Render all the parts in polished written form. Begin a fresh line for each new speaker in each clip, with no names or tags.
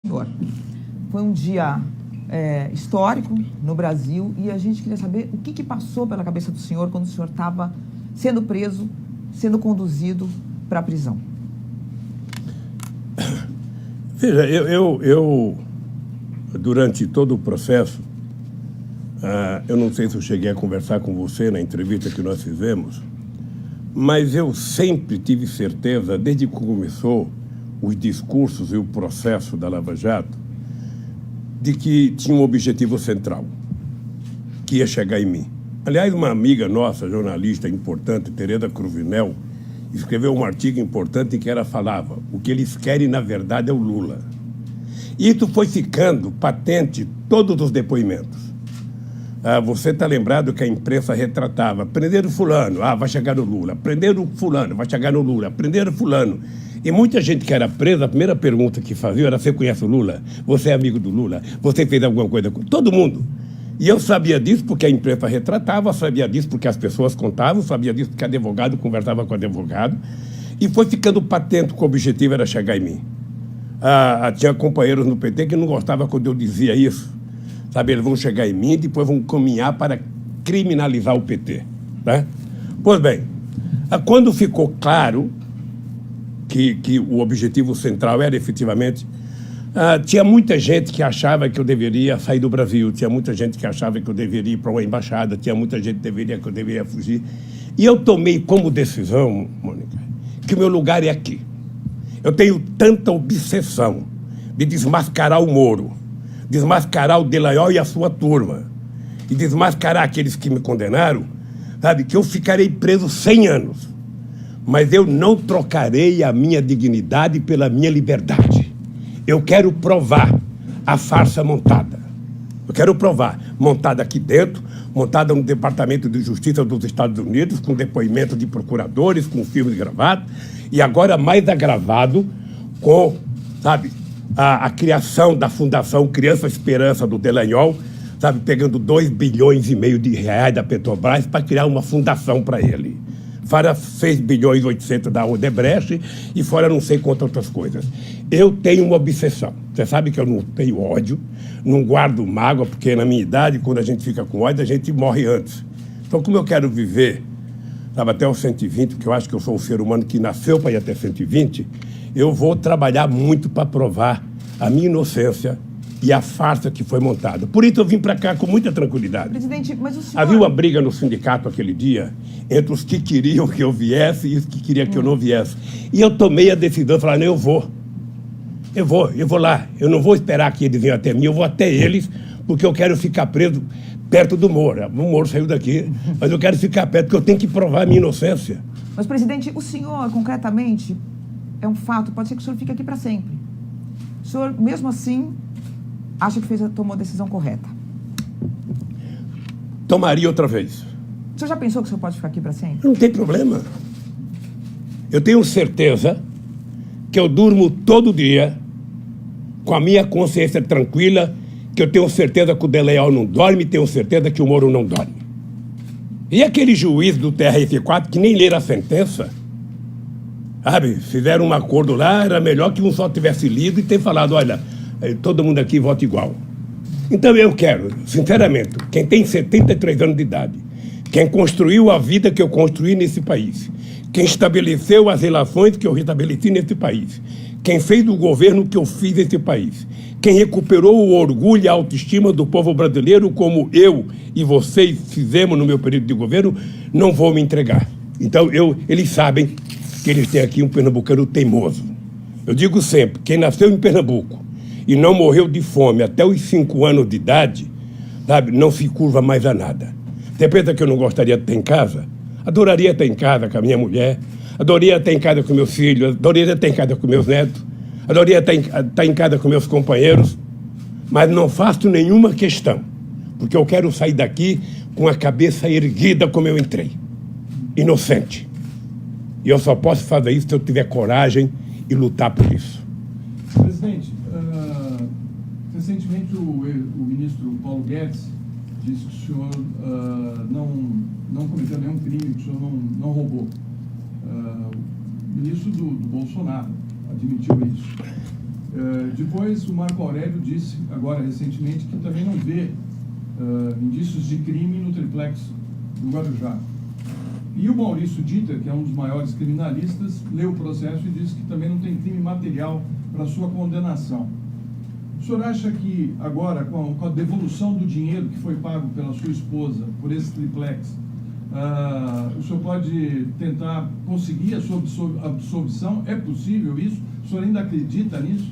Senhor, foi um dia histórico no Brasil e a gente queria saber o que passou pela cabeça do senhor quando o senhor estava sendo preso, sendo conduzido para a prisão.
Veja, eu durante todo o processo, eu não sei se eu cheguei a conversar com você na entrevista que nós fizemos, mas eu sempre tive certeza, desde que começou os discursos e o processo da Lava Jato, de que tinha um objetivo central, que ia chegar em mim. Aliás, uma amiga nossa, jornalista importante, Tereza Cruvinel, escreveu um artigo importante em que ela falava: o que eles querem, na verdade, é o Lula. E isso foi ficando patente em todos os depoimentos. Você está lembrado que a imprensa retratava: prenderam fulano, vai chegar no Lula. Prenderam fulano, vai chegar no Lula. Prenderam fulano. E muita gente que era presa, a primeira pergunta que fazia era: você conhece o Lula? Você é amigo do Lula? Você fez alguma coisa com... Todo mundo. E eu sabia disso porque a imprensa retratava, sabia disso porque as pessoas contavam, sabia disso porque advogado conversava com advogado. E foi ficando patente que o objetivo era chegar em mim. Tinha companheiros no PT que não gostavam quando eu dizia isso. Sabe, eles vão chegar em mim e depois vão caminhar para criminalizar o PT. Né? Pois bem, quando ficou claro que o objetivo central era efetivamente... tinha muita gente que achava que eu deveria sair do Brasil, tinha muita gente que achava que eu deveria ir para uma embaixada, tinha muita gente que eu deveria fugir. E eu tomei como decisão, Mônica, que o meu lugar é aqui. Eu tenho tanta obsessão de desmascarar o Moro, desmascarar o Delanhol e a sua turma, e desmascarar aqueles que me condenaram, sabe, que eu ficarei preso 100 anos. Mas eu não trocarei a minha dignidade pela minha liberdade. Eu quero provar a farsa montada. Eu quero provar, montada aqui dentro, montada no Departamento de Justiça dos Estados Unidos, com depoimento de procuradores, com filmes gravados, e agora mais agravado com, sabe, a criação da Fundação Criança Esperança do Delanhol, sabe, pegando 2,5 bilhões de reais da Petrobras para criar uma fundação para ele. Fora 6,8 bilhões da Odebrecht e fora não sei quantas outras coisas. Eu tenho uma obsessão. Você sabe que eu não tenho ódio, não guardo mágoa, porque na minha idade, quando a gente fica com ódio, a gente morre antes. Então, como eu quero viver, sabe, até os 120, porque eu acho que eu sou um ser humano que nasceu para ir até 120, eu vou trabalhar muito para provar a minha inocência e a farsa que foi montada. Por isso eu vim para cá com muita tranquilidade.
Presidente, mas o senhor...
Havia uma briga no sindicato aquele dia entre os que queriam que eu viesse e os que queriam que eu não viesse. E eu tomei a decisão de falar: não, eu vou lá. Eu não vou esperar que eles venham até mim, eu vou até eles, porque eu quero ficar preso perto do Moro. O Moro saiu daqui, mas eu quero ficar perto, porque eu tenho que provar a minha inocência.
Mas, presidente, o senhor, concretamente, é um fato, pode ser que o senhor fique aqui para sempre. O senhor, mesmo assim, acha que tomou a decisão correta?
Tomaria outra vez.
O senhor já pensou que o senhor pode ficar aqui para sempre?
Não tem problema. Eu tenho certeza que eu durmo todo dia com a minha consciência tranquila, que eu tenho certeza que o Delanhol não dorme, tenho certeza que o Moro não dorme. E aquele juiz do TRF4 que nem leram a sentença, sabe, fizeram um acordo lá, era melhor que um só tivesse lido e ter falado: olha, todo mundo aqui vota igual. Então eu quero, sinceramente, quem tem 73 anos de idade, quem construiu a vida que eu construí nesse país, quem estabeleceu as relações que eu restabeleci nesse país, quem fez o governo que eu fiz nesse país, quem recuperou o orgulho e a autoestima do povo brasileiro, como eu e vocês fizemos no meu período de governo, não vou me entregar. Então eles sabem que eles têm aqui um pernambucano teimoso. Eu digo sempre: quem nasceu em Pernambuco e não morreu de fome até os 5 anos de idade, sabe, não se curva mais a nada. Você pensa que eu não gostaria de estar em casa? Adoraria estar em casa com a minha mulher, adoraria estar em casa com meus filhos, adoraria estar em casa com meus netos, adoraria estar em casa com meus companheiros, mas não faço nenhuma questão, porque eu quero sair daqui com a cabeça erguida como eu entrei, inocente. E eu só posso fazer isso se eu tiver coragem e lutar por isso.
Presidente, recentemente o ministro Paulo Guedes disse que o senhor não cometeu nenhum crime, que o senhor não roubou. O ministro do Bolsonaro admitiu isso. Depois, o Marco Aurélio disse, agora recentemente, que também não vê indícios de crime no triplex do Guarujá. E o Maurício Dieter, que é um dos maiores criminalistas, leu o processo e disse que também não tem crime material para sua condenação. O senhor acha que agora, com a devolução do dinheiro que foi pago pela sua esposa por esse triplex, o senhor pode tentar conseguir a sua absolvição? É possível isso? O senhor ainda acredita nisso?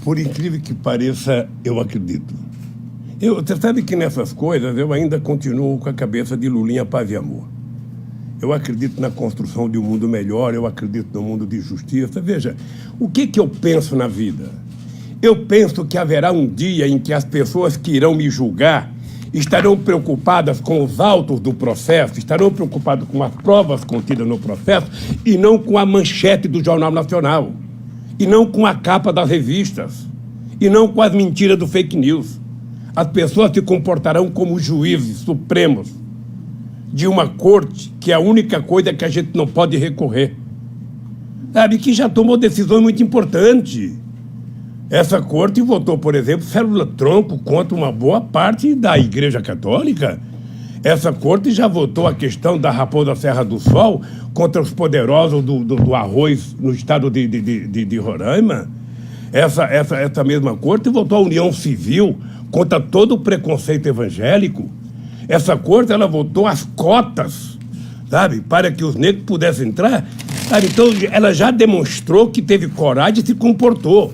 Por incrível que pareça, eu acredito. Você sabe que nessas coisas eu ainda continuo com a cabeça de Lulinha Paz e Amor. Eu acredito na construção de um mundo melhor, eu acredito no mundo de justiça. Veja, o que eu penso na vida? Eu penso que haverá um dia em que as pessoas que irão me julgar estarão preocupadas com os autos do processo, estarão preocupadas com as provas contidas no processo e não com a manchete do Jornal Nacional, e não com a capa das revistas, e não com as mentiras do fake news. As pessoas se comportarão como juízes supremos de uma corte que é a única coisa que a gente não pode recorrer. Sabe, que já tomou decisões muito importantes. Essa corte votou, por exemplo, célula-tronco contra uma boa parte da Igreja Católica. Essa corte já votou a questão da Raposa Serra do Sol contra os poderosos do arroz no estado de Roraima. Essa mesma corte votou a união civil contra todo o preconceito evangélico. Essa corte, ela votou as cotas, sabe, para que os negros pudessem entrar. Sabe? Então, ela já demonstrou que teve coragem e se comportou.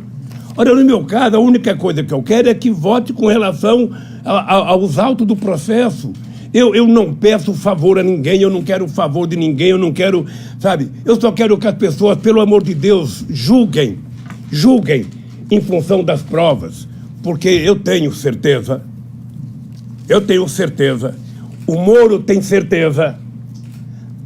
Ora, no meu caso, a única coisa que eu quero é que vote com relação aos autos do processo. Eu não peço favor a ninguém, eu não quero o favor de ninguém, eu não quero, sabe? Eu só quero que as pessoas, pelo amor de Deus, julguem em função das provas. Porque eu tenho certeza, o Moro tem certeza.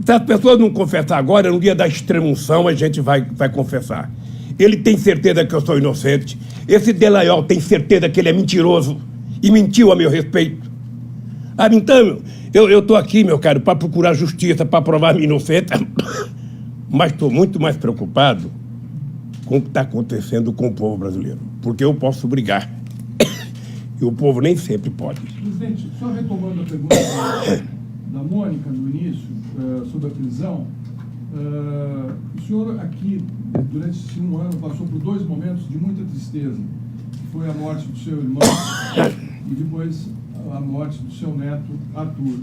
Se as pessoas não confessar agora, no dia da extrema-unção a gente vai confessar. Ele tem certeza que eu sou inocente. Esse Delayol tem certeza que ele é mentiroso e mentiu a meu respeito. Então, eu estou aqui, meu caro, para procurar justiça, para provar minha inocência, mas estou muito mais preocupado com o que está acontecendo com o povo brasileiro, porque eu posso brigar. E o povo nem sempre pode.
Presidente, só retomando a pergunta da Mônica no início, sobre a prisão, o senhor aqui, durante esse 1 ano, passou por 2 momentos de muita tristeza, que foi a morte do seu irmão e depois a morte do seu neto, Arthur.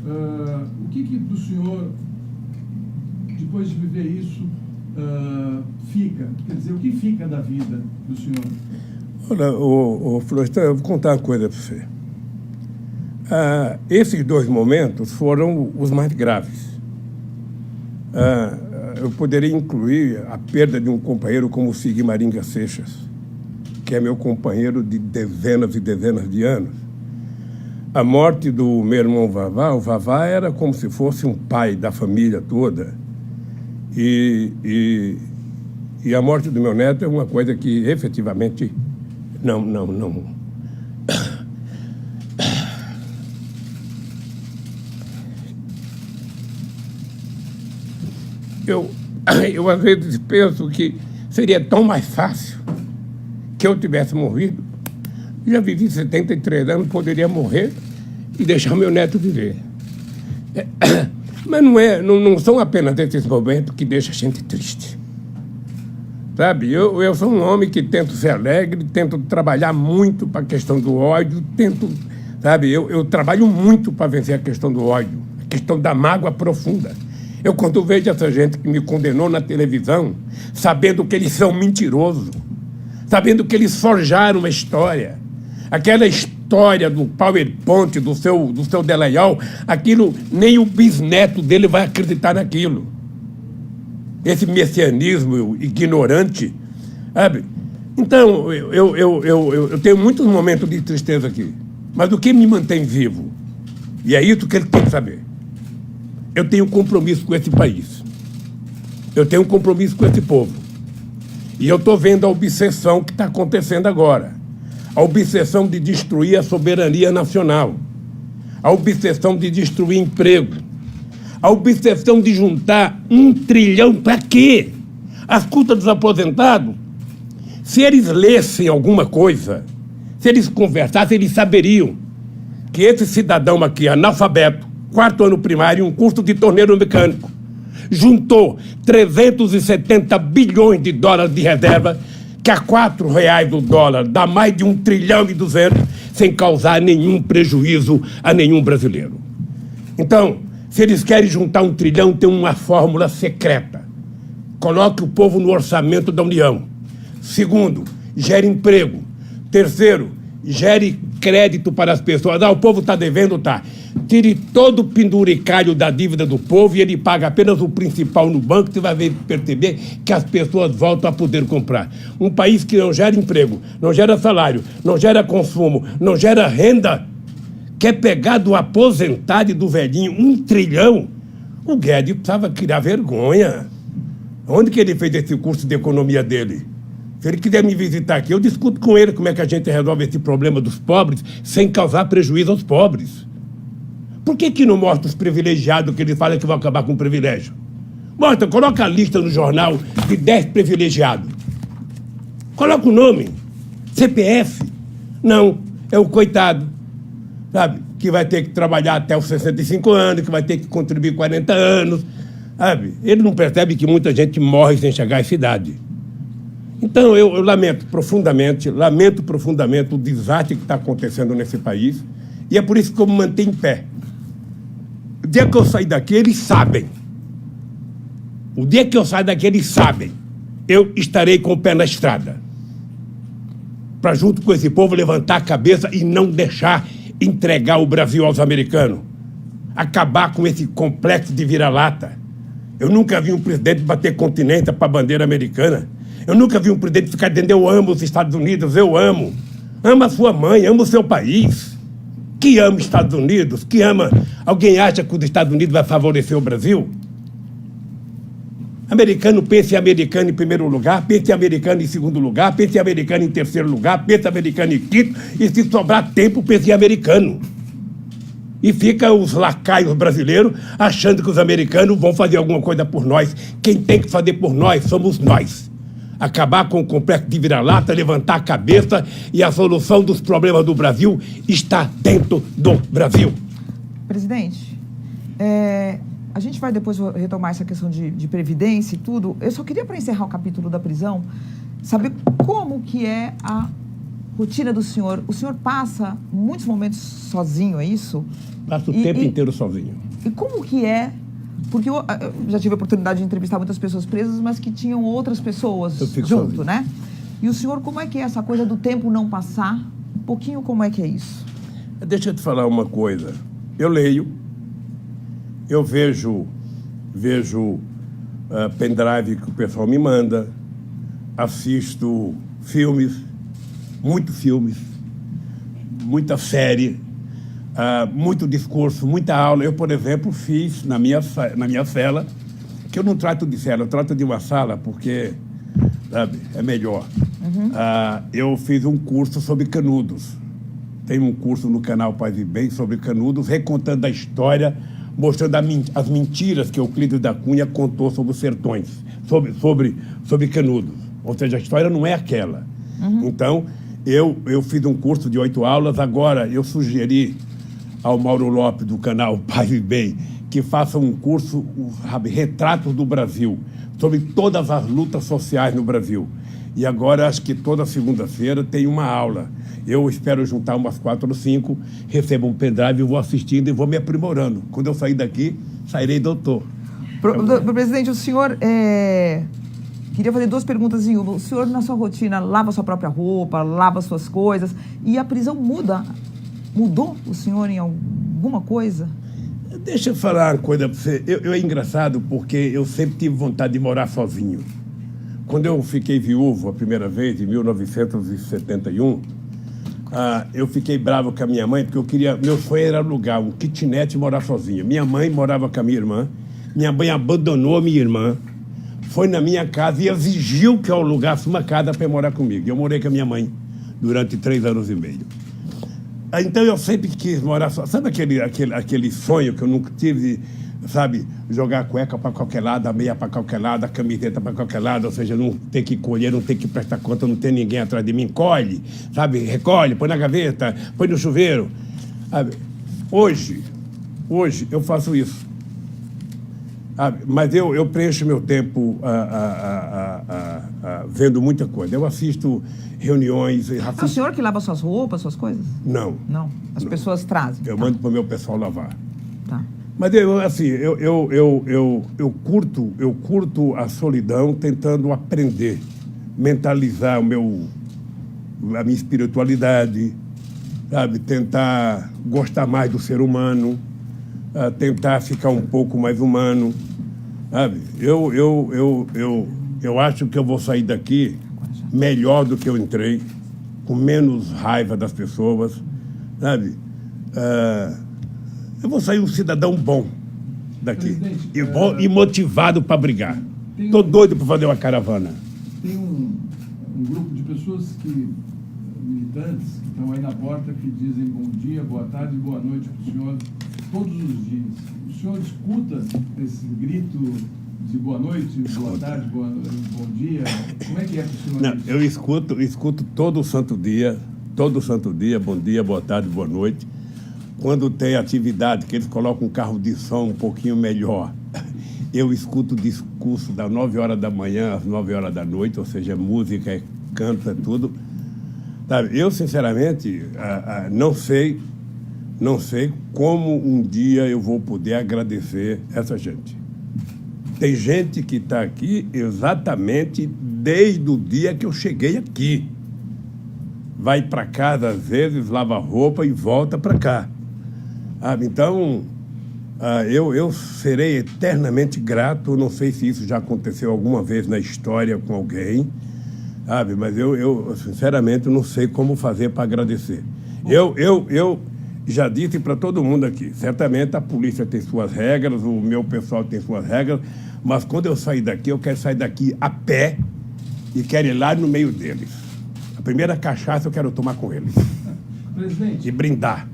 O que para o senhor, depois de viver isso, fica? Quer dizer, o que fica da vida do senhor?
Olha, Florestan, eu vou contar uma coisa para você. Esses 2 momentos foram os mais graves. Eu poderia incluir a perda de um companheiro como o Sigmaringa Seixas, que é meu companheiro de dezenas e dezenas de anos. A morte do meu irmão Vavá, o Vavá era como se fosse um pai da família toda. E a morte do meu neto é uma coisa que efetivamente não. Eu às vezes penso que seria tão mais fácil que eu tivesse morrido. Já vivi 73 anos, poderia morrer e deixar meu neto viver. Mas não são apenas esses momentos que deixam a gente triste. Sabe, eu sou um homem que tento ser alegre, tento trabalhar muito para a questão do ódio, sabe, eu trabalho muito para vencer a questão do ódio, a questão da mágoa profunda. Eu, quando vejo essa gente que me condenou na televisão, sabendo que eles são mentirosos, sabendo que eles forjaram uma história, aquela história do PowerPoint, do seu Delayol, aquilo, nem o bisneto dele vai acreditar naquilo. Esse messianismo ignorante, sabe? Então, eu tenho muitos momentos de tristeza aqui, mas o que me mantém vivo, e é isso que ele tem que saber, eu tenho um compromisso com esse país, eu tenho um compromisso com esse povo, e eu estou vendo a obsessão que está acontecendo agora, a obsessão de destruir a soberania nacional, a obsessão de destruir emprego, a obsessão de juntar 1 trilhão para quê? Às custas dos aposentados, Se eles lessem alguma coisa, se eles conversassem, eles saberiam que esse cidadão aqui, analfabeto, 4º ano primário, um curso de torneiro mecânico, juntou 370 bilhões de dólares de reserva, que a R$4 o dólar dá mais de 1,2 trilhão, sem causar nenhum prejuízo a nenhum brasileiro. Então, se eles querem juntar 1 trilhão, tem uma fórmula secreta. Coloque o povo no orçamento da União. Segundo, gere emprego. Terceiro, gere crédito para as pessoas. O povo está devendo, tá. Tire todo o penduricalho da dívida do povo e ele paga apenas o principal no banco, você vai perceber que as pessoas voltam a poder comprar. Um país que não gera emprego, não gera salário, não gera consumo, não gera renda, quer pegar do aposentado e do velhinho 1 trilhão, o Guedes precisava criar vergonha. Onde que ele fez esse curso de economia dele? Se ele quiser me visitar aqui, eu discuto com ele como é que a gente resolve esse problema dos pobres sem causar prejuízo aos pobres. Por que não mostra os privilegiados que ele fala que vão acabar com o privilégio? Mostra, coloca a lista no jornal de 10 privilegiados. Coloca o nome, CPF. Não, é o coitado, sabe? Que vai ter que trabalhar até os 65 anos, que vai ter que contribuir 40 anos, sabe? Ele não percebe que muita gente morre sem chegar à essa idade. Então, eu lamento profundamente o desastre que está acontecendo nesse país, e é por isso que eu me mantenho em pé. O dia que eu sair daqui, eles sabem. O dia que eu sair daqui, eles sabem. Eu estarei com o pé na estrada. Para, junto com esse povo, levantar a cabeça e não deixar entregar o Brasil aos americanos. Acabar com esse complexo de vira-lata. Eu nunca vi um presidente bater continência para a bandeira americana. Eu nunca vi um presidente ficar dizendo: eu amo os Estados Unidos, eu amo. Ama a sua mãe, ama o seu país. Que ama os Estados Unidos, que ama... Alguém acha que os Estados Unidos vai favorecer o Brasil? Americano pensa em americano em primeiro lugar, pensa em americano em segundo lugar, pensa em americano em terceiro lugar, pensa em americano em quinto, e se sobrar tempo, pensa em americano. E fica os lacaios brasileiros achando que os americanos vão fazer alguma coisa por nós. Quem tem que fazer por nós somos nós. Acabar com o complexo de vira-lata, levantar a cabeça, e a solução dos problemas do Brasil está dentro do Brasil.
Presidente, a gente vai depois retomar essa questão de previdência e tudo. Eu só queria, para encerrar o capítulo da prisão, saber como que é a rotina do senhor. O senhor passa muitos momentos sozinho, é isso?
Passo o tempo inteiro sozinho.
E como que é? Porque eu já tive a oportunidade de entrevistar muitas pessoas presas, mas que tinham outras pessoas junto, sozinho, né? E o senhor, como é que é essa coisa do tempo não passar? Um pouquinho como é que é isso?
Deixa eu te falar uma coisa. Eu leio, eu vejo pendrive que o pessoal me manda, assisto filmes, muita série, muito discurso, muita aula. Eu, por exemplo, fiz na minha cela, que eu não trato de cela, eu trato de uma sala porque, sabe, é melhor. Uhum. Eu fiz um curso sobre Canudos. Tem um curso no canal Paz e Bem sobre Canudos, recontando a história, mostrando as mentiras que Euclides da Cunha contou sobre os sertões, sobre Canudos. Ou seja, a história não é aquela. Uhum. Então, eu fiz um curso de 8 aulas. Agora, eu sugeri ao Mauro Lopes, do canal Paz e Bem, que faça um curso, Retratos do Brasil, sobre todas as lutas sociais no Brasil. E agora, acho que toda segunda-feira tem uma aula. Eu espero juntar umas 4 ou 5, recebo um pendrive, vou assistindo e vou me aprimorando. Quando eu sair daqui, sairei doutor.
Presidente, o senhor... Queria fazer 2 perguntas em uma. O senhor, na sua rotina, lava sua própria roupa, lava suas coisas, e a prisão mudou o senhor em alguma coisa?
Deixa eu falar uma coisa para você. É engraçado porque eu sempre tive vontade de morar sozinho. Quando eu fiquei viúvo a primeira vez, em 1971, eu fiquei bravo com a minha mãe, porque meu sonho era alugar um kitnet e morar sozinho. Minha mãe morava com a minha irmã, minha mãe abandonou a minha irmã, foi na minha casa e exigiu que eu alugasse uma casa para morar comigo. Eu morei com a minha mãe durante 3 anos e meio. Então eu sempre quis morar só. Sabe aquele sonho que eu nunca tive? sabe, jogar a cueca para qualquer lado, a meia para qualquer lado, a camiseta para qualquer lado, ou seja, não ter que colher, não ter que prestar conta, não ter ninguém atrás de mim. Colhe, sabe, recolhe, põe na gaveta, põe no chuveiro. Sabe? Hoje eu faço isso. Sabe? Mas eu preencho meu tempo vendo muita coisa. Eu assisto reuniões...
É o senhor que lava suas roupas, suas coisas?
Não.
Não, as pessoas trazem.
Eu
tá.
mando para o meu pessoal lavar.
Tá.
Mas eu curto a solidão tentando aprender, mentalizar a minha espiritualidade, sabe? Tentar gostar mais do ser humano, tentar ficar um pouco mais humano, sabe? Eu acho que eu vou sair daqui melhor do que eu entrei, com menos raiva das pessoas, sabe? Eu vou sair um cidadão bom daqui. E motivado para brigar. Estou doido para fazer uma caravana.
Tem um grupo de pessoas militantes, que estão aí na porta, que dizem bom dia, boa tarde e boa noite para o senhor todos os dias. O senhor escuta esse grito de boa noite, boa tarde, bom dia? Como é que é para o senhor?
Não, eu escuto todo santo dia, bom dia, boa tarde, boa noite. Quando tem atividade, que eles colocam um carro de som um pouquinho melhor, eu escuto o discurso das 9 horas da manhã às 9 horas da noite, ou seja, música, canto, é tudo. Sabe, eu, sinceramente, não sei como um dia eu vou poder agradecer essa gente. Tem gente que está aqui exatamente desde o dia que eu cheguei aqui. Vai para casa, às vezes, lava roupa e volta para cá. Então, eu serei eternamente grato. Não sei se isso já aconteceu alguma vez na história com alguém, sabe? Mas eu sinceramente, não sei como fazer para agradecer. Eu já disse para todo mundo aqui, certamente a polícia tem suas regras, o meu pessoal tem suas regras, mas quando eu sair daqui, eu quero sair daqui a pé e quero ir lá no meio deles. A primeira cachaça eu quero tomar com eles.
Presidente,
e brindar.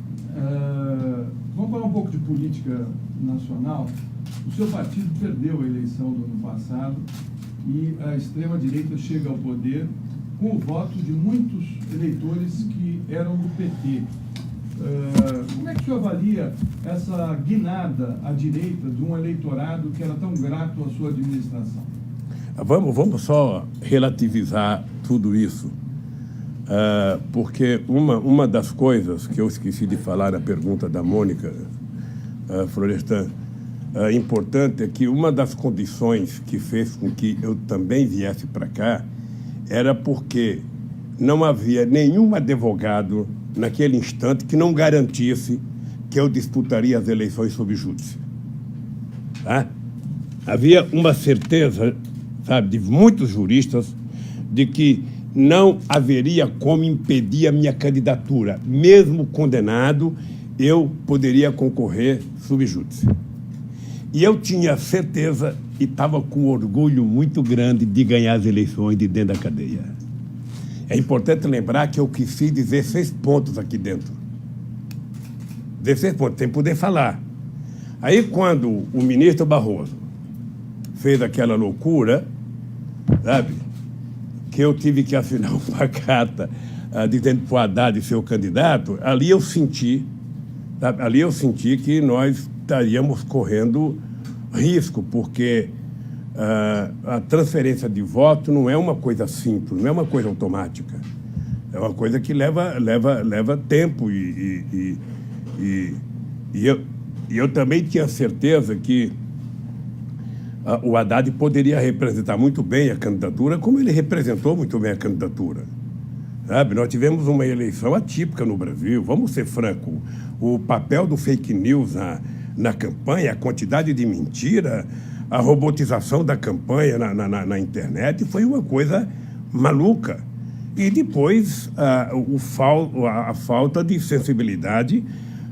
Vamos falar um pouco de política nacional. O seu partido perdeu a eleição do ano passado e a extrema-direita chega ao poder com o voto de muitos eleitores que eram do PT. Como é que o senhor avalia essa guinada à direita de um eleitorado que era tão grato à sua administração?
Vamos só relativizar tudo isso. Porque uma das coisas que eu esqueci de falar na pergunta da Mônica Florestan, importante é que uma das condições que fez com que eu também viesse para cá era porque não havia nenhum advogado naquele instante que não garantisse que eu disputaria as eleições sob júdice. Tá? Havia uma certeza, sabe, de muitos juristas de que não haveria como impedir a minha candidatura. Mesmo condenado, eu poderia concorrer sob júdice. E eu tinha certeza e estava com orgulho muito grande de ganhar as eleições de dentro da cadeia. É importante lembrar que eu quis 16 pontos aqui dentro. 16 pontos, sem poder falar. Aí, quando o ministro Barroso fez aquela loucura, sabe, que eu tive que assinar uma carta dizendo para o Haddad ser o candidato, ali eu senti que nós estaríamos correndo risco, porque a transferência de voto não é uma coisa simples, não é uma coisa automática. É uma coisa que leva tempo e eu também tinha certeza que o Haddad poderia representar muito bem a candidatura, como ele representou muito bem a candidatura. Sabe? Nós tivemos uma eleição atípica no Brasil, vamos ser francos. O papel do fake news na campanha, a quantidade de mentira, a robotização da campanha na internet foi uma coisa maluca. E depois a falta de sensibilidade,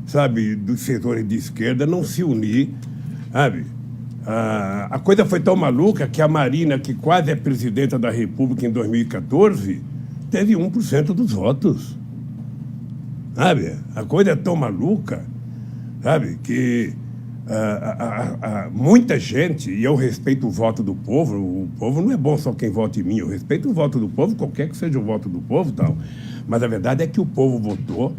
sabe, dos setores de esquerda não se unir, sabe? A coisa foi tão maluca que a Marina, que quase é presidenta da República em 2014, teve 1% dos votos. Sabe? A coisa é tão maluca, sabe, que muita gente, e eu respeito o voto do o povo não é bom só quem vota em mim, eu respeito o voto do povo, qualquer que seja o voto do povo, tal. Mas a verdade é que o povo votou,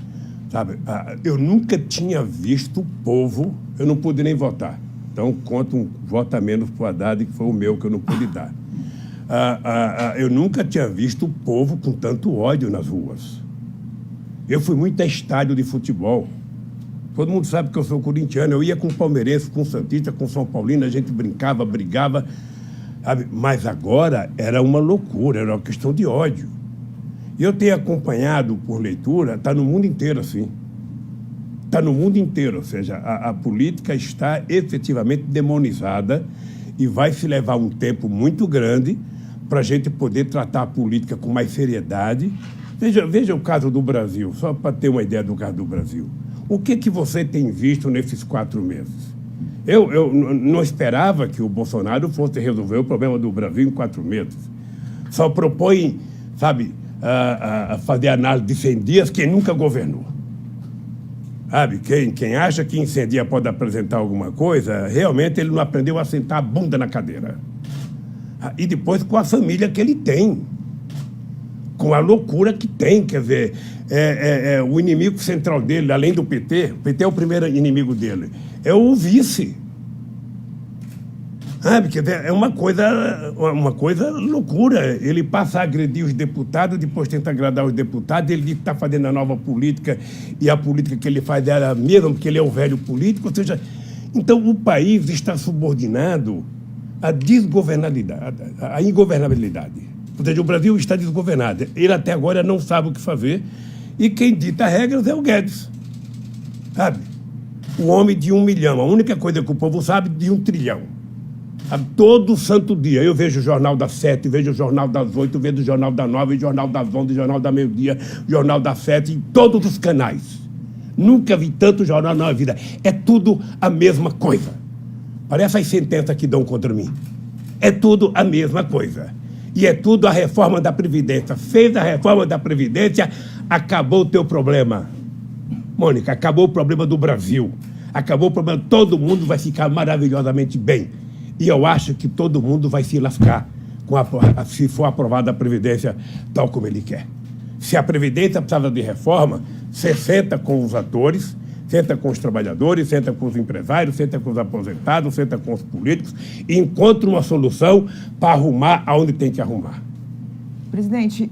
sabe? Eu nunca tinha visto o povo, eu não pude nem votar. Então, conto um voto a menos para o Haddad, que foi o meu, que eu não pude dar. Eu nunca tinha visto o povo com tanto ódio nas ruas. Eu fui muito a estádio de futebol. Todo mundo sabe que eu sou corintiano. Eu ia com palmeirense, com santista, com São Paulino, a gente brincava, brigava. Sabe? Mas agora era uma loucura, era uma questão de ódio. E eu tenho acompanhado por leitura, está no mundo inteiro assim. Está no mundo inteiro, ou seja, a política está efetivamente demonizada e vai se levar um tempo muito grande para a gente poder tratar a política com mais seriedade. Veja o caso do Brasil, só para ter uma ideia do caso do Brasil. O que você tem visto nesses 4 meses? Eu não esperava que o Bolsonaro fosse resolver o problema do Brasil em 4 meses. Só propõe, sabe, fazer análise de 100 dias quem nunca governou. Sabe, quem acha que em 100 dias pode apresentar alguma coisa, realmente ele não aprendeu a sentar a bunda na cadeira. E depois com a família que ele tem. Com a loucura que tem, quer dizer, o inimigo central dele, além do PT, o PT é o primeiro inimigo dele, é o vice. Sabe, quer dizer, é uma coisa loucura. Ele passa a agredir os deputados, depois tenta agradar os deputados, ele diz que está fazendo a nova política, e a política que ele faz é a mesma, porque ele é o velho político, ou seja, então o país está subordinado à desgovernabilidade, à ingovernabilidade. Ou seja, o Brasil está desgovernado. Ele até agora não sabe o que fazer. E quem dita regras é o Guedes. Sabe? O homem de 1 milhão. A única coisa que o povo sabe de 1 trilhão. Sabe? Todo santo dia. Eu vejo o Jornal das 7, vejo o Jornal das 8, vejo o Jornal das 9, o Jornal das 11, o Jornal da meio-dia, o Jornal das 7, em todos os canais. Nunca vi tanto jornal na vida. É tudo a mesma coisa. Parece as sentenças que dão contra mim. É tudo a mesma coisa. E é tudo a reforma da Previdência. Fez a reforma da Previdência, acabou o teu problema. Mônica, acabou o problema do Brasil. Acabou o problema, todo mundo vai ficar maravilhosamente bem. E eu acho que todo mundo vai se lascar se for aprovada a Previdência tal como ele quer. Se a Previdência precisava de reforma, você senta com os atores, senta com os trabalhadores, senta com os empresários, senta com os aposentados, senta com os políticos e encontra uma solução para arrumar aonde tem que arrumar.
Presidente,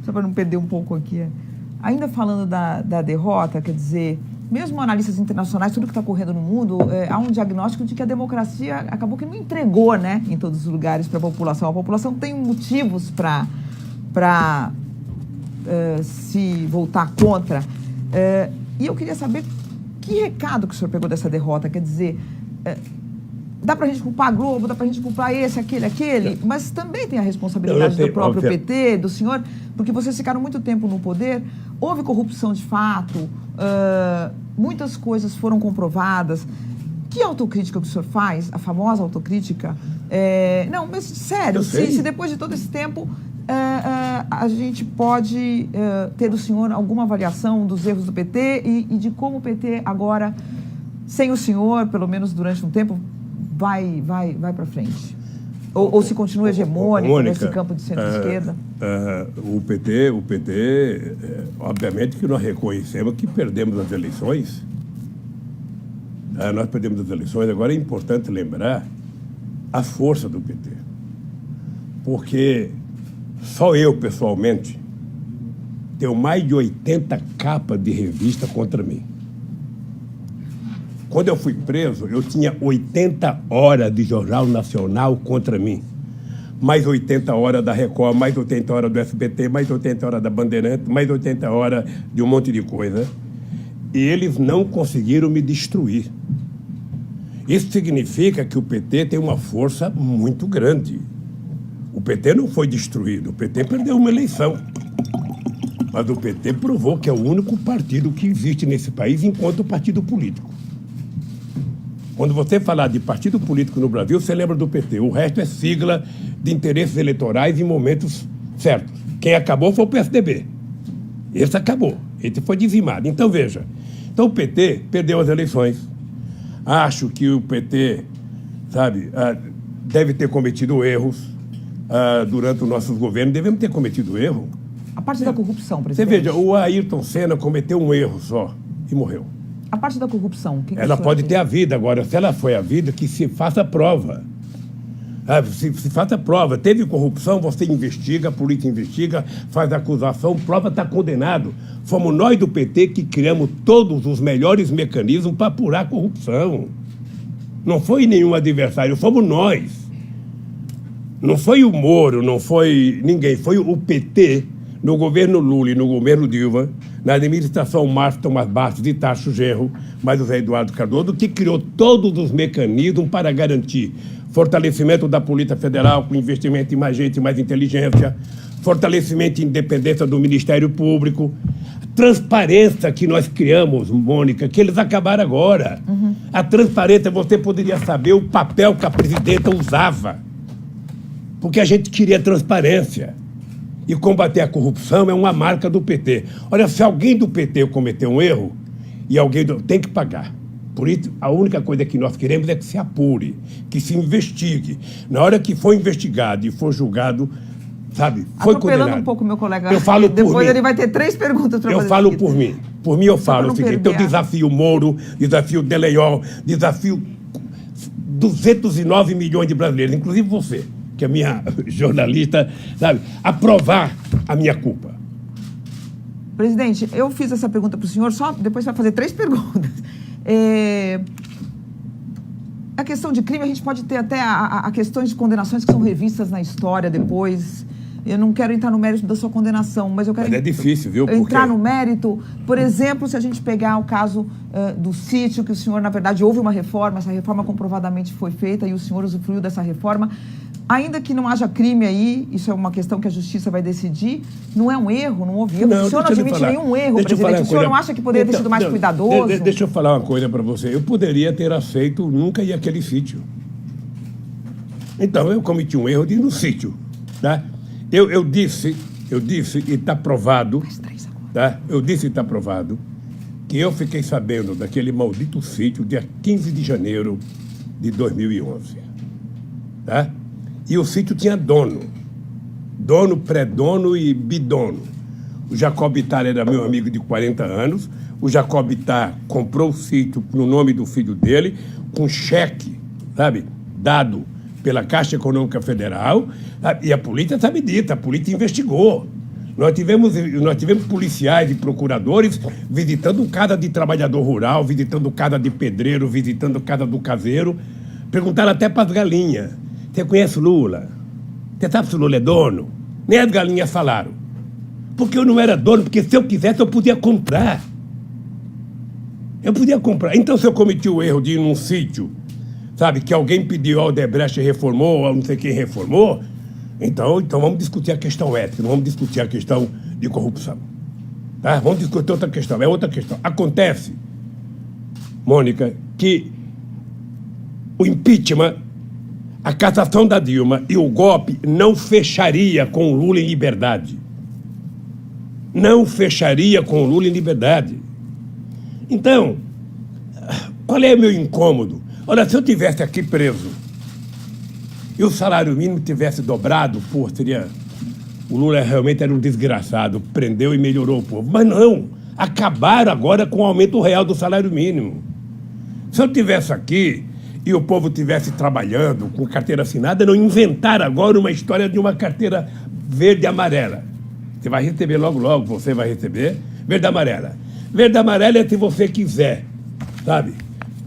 só para não perder um pouco aqui, ainda falando da derrota, quer dizer, mesmo analistas internacionais, tudo que está ocorrendo no mundo, há um diagnóstico de que a democracia acabou que não entregou, né, em todos os lugares para a população. A população tem motivos para se voltar contra. E eu queria saber que recado que o senhor pegou dessa derrota. Quer dizer, dá para a gente culpar a Globo, dá para a gente culpar esse, aquele, mas também tem a responsabilidade do próprio PT, do senhor, porque vocês ficaram muito tempo no poder, houve corrupção de fato, muitas coisas foram comprovadas. Que autocrítica que o senhor faz, a famosa autocrítica? Não, mas sério, se depois de todo esse tempo a gente pode ter do senhor alguma avaliação dos erros do PT e de como o PT agora, sem o senhor, pelo menos durante um tempo, vai para frente? Ou se continua hegemônico, Mônica, nesse campo de centro-esquerda?
O PT, obviamente que nós reconhecemos que perdemos as eleições. Nós perdemos as eleições. Agora é importante lembrar a força do PT. Porque só eu, pessoalmente, tenho mais de 80 capas de revista contra mim. Quando eu fui preso, eu tinha 80 horas de Jornal Nacional contra mim. Mais 80 horas da Record, mais 80 horas do SBT, mais 80 horas da Bandeirantes, mais 80 horas de um monte de coisa. E eles não conseguiram me destruir. Isso significa que o PT tem uma força muito grande. O PT não foi destruído, o PT perdeu uma eleição. Mas o PT provou que é o único partido que existe nesse país enquanto partido político. Quando você falar de partido político no Brasil, você lembra do PT. O resto é sigla de interesses eleitorais em momentos certos. Quem acabou foi o PSDB. Esse acabou. Esse foi dizimado. Então, veja. Então, o PT perdeu as eleições. Acho que o PT, sabe, deve ter cometido erros durante os nossos governos. Devemos ter cometido erro.
A parte da corrupção,
Você
presidente.
veja, o Ayrton Senna cometeu um erro só e morreu.
A parte da corrupção. O que
Ela
o senhor
pode
acha?
ter a vida. Agora, se ela foi a vida, que se faça prova. Se faça prova. Teve corrupção, você investiga, a polícia investiga, faz acusação, prova, está condenado. Fomos nós do PT que criamos todos os melhores mecanismos para apurar a corrupção. Não foi nenhum adversário, fomos nós. Não foi o Moro, não foi ninguém, foi o PT, no governo Lula e no governo Dilma, na administração Márcio Tomás Bastos e Tacho Genro, mais o Zé Eduardo Cardoso, que criou todos os mecanismos para garantir fortalecimento da Polícia Federal, com investimento em mais gente, mais inteligência, fortalecimento e independência do Ministério Público, transparência que nós criamos, Mônica, que eles acabaram agora. A transparência, você poderia saber o papel que a presidenta usava, porque a gente queria transparência. E combater a corrupção é uma marca do PT. Olha, se alguém do PT cometeu um erro, e alguém tem que pagar. Por isso, a única coisa que nós queremos é que se apure, que se investigue. Na hora que for investigado e for julgado, sabe, foi
Atropelando
condenado.
um pouco meu colega.
Eu falo por
Depois
mim.
ele vai ter 3 perguntas para fazer.
Eu falo
seguida.
por mim. Por mim eu falo
não
o seguinte.
perder
Então, desafio Moro, desafio Deleiol, desafio 209 milhões de brasileiros, inclusive você, que é minha jornalista, sabe, a provar a minha culpa.
Presidente, eu fiz essa pergunta para o senhor, só depois vai fazer 3 perguntas. A questão de crime, a gente pode ter até a questões de condenações que são revistas na história depois. Eu não quero entrar no mérito da sua condenação, mas eu quero...
Mas é difícil, viu?
Entrar
Porque...
no mérito, por exemplo, se a gente pegar o caso do sítio, que o senhor, na verdade, houve uma reforma, essa reforma comprovadamente foi feita e o senhor usufruiu dessa reforma. Ainda que não haja crime aí, isso é uma questão que a justiça vai decidir, não é um erro, não houve erro. O senhor não admite nenhum erro, presidente. O senhor não acha que poderia ter sido mais cuidadoso?
Deixa eu falar uma coisa para você. Eu poderia ter aceito nunca ir àquele sítio. Então, eu cometi um erro de ir no sítio. Tá? Eu disse, e está provado, tá? Eu disse e está provado, que eu fiquei sabendo daquele maldito sítio dia 15 de janeiro de 2011. Tá? E o sítio tinha dono, pré-dono e bidono. O Jacob Bittar era meu amigo de 40 anos. O Jacob Bittar comprou o sítio no nome do filho dele, com cheque, sabe, dado pela Caixa Econômica Federal, e a polícia sabe disso, a polícia investigou. Nós tivemos policiais e procuradores visitando casa de trabalhador rural, visitando casa de pedreiro, visitando casa do caseiro, perguntaram até para as galinhas: você conhece o Lula? Você sabe se o Lula é dono? Nem as galinhas falaram. Porque eu não era dono, porque se eu quisesse eu podia comprar. Eu podia comprar. Então, se eu cometi o erro de ir num sítio, sabe, que alguém pediu, a Odebrecht reformou, ou não sei quem reformou, então vamos discutir a questão ética, não vamos discutir a questão de corrupção. Tá? Vamos discutir outra questão, é outra questão. Acontece, Mônica, que o impeachment, a cassação da Dilma e o golpe não fecharia com o Lula em liberdade. Não fecharia com o Lula em liberdade. Então, qual é o meu incômodo? Olha, se eu tivesse aqui preso e o salário mínimo tivesse dobrado, pô, seria... O Lula realmente era um desgraçado, prendeu e melhorou o povo. Mas não, acabaram agora com o aumento real do salário mínimo. Se eu tivesse aqui e o povo estivesse trabalhando com carteira assinada, não inventaram agora uma história de uma carteira verde e amarela. Você vai receber logo, logo, você vai receber verde e amarela. Verde e amarela é se você quiser, sabe,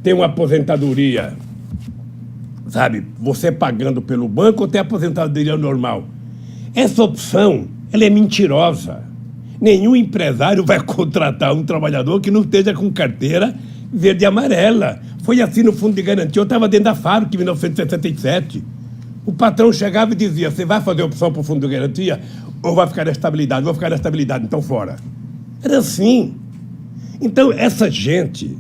ter uma aposentadoria, sabe, você pagando pelo banco ou ter aposentadoria normal. Essa opção, ela é mentirosa. Nenhum empresário vai contratar um trabalhador que não esteja com carteira verde e amarela. Foi assim no Fundo de Garantia. Eu estava dentro da FARC em 1967. O patrão chegava e dizia: você vai fazer opção para o Fundo de Garantia ou vai ficar na estabilidade? Vou ficar na estabilidade, então fora. Era assim. Então, essa gente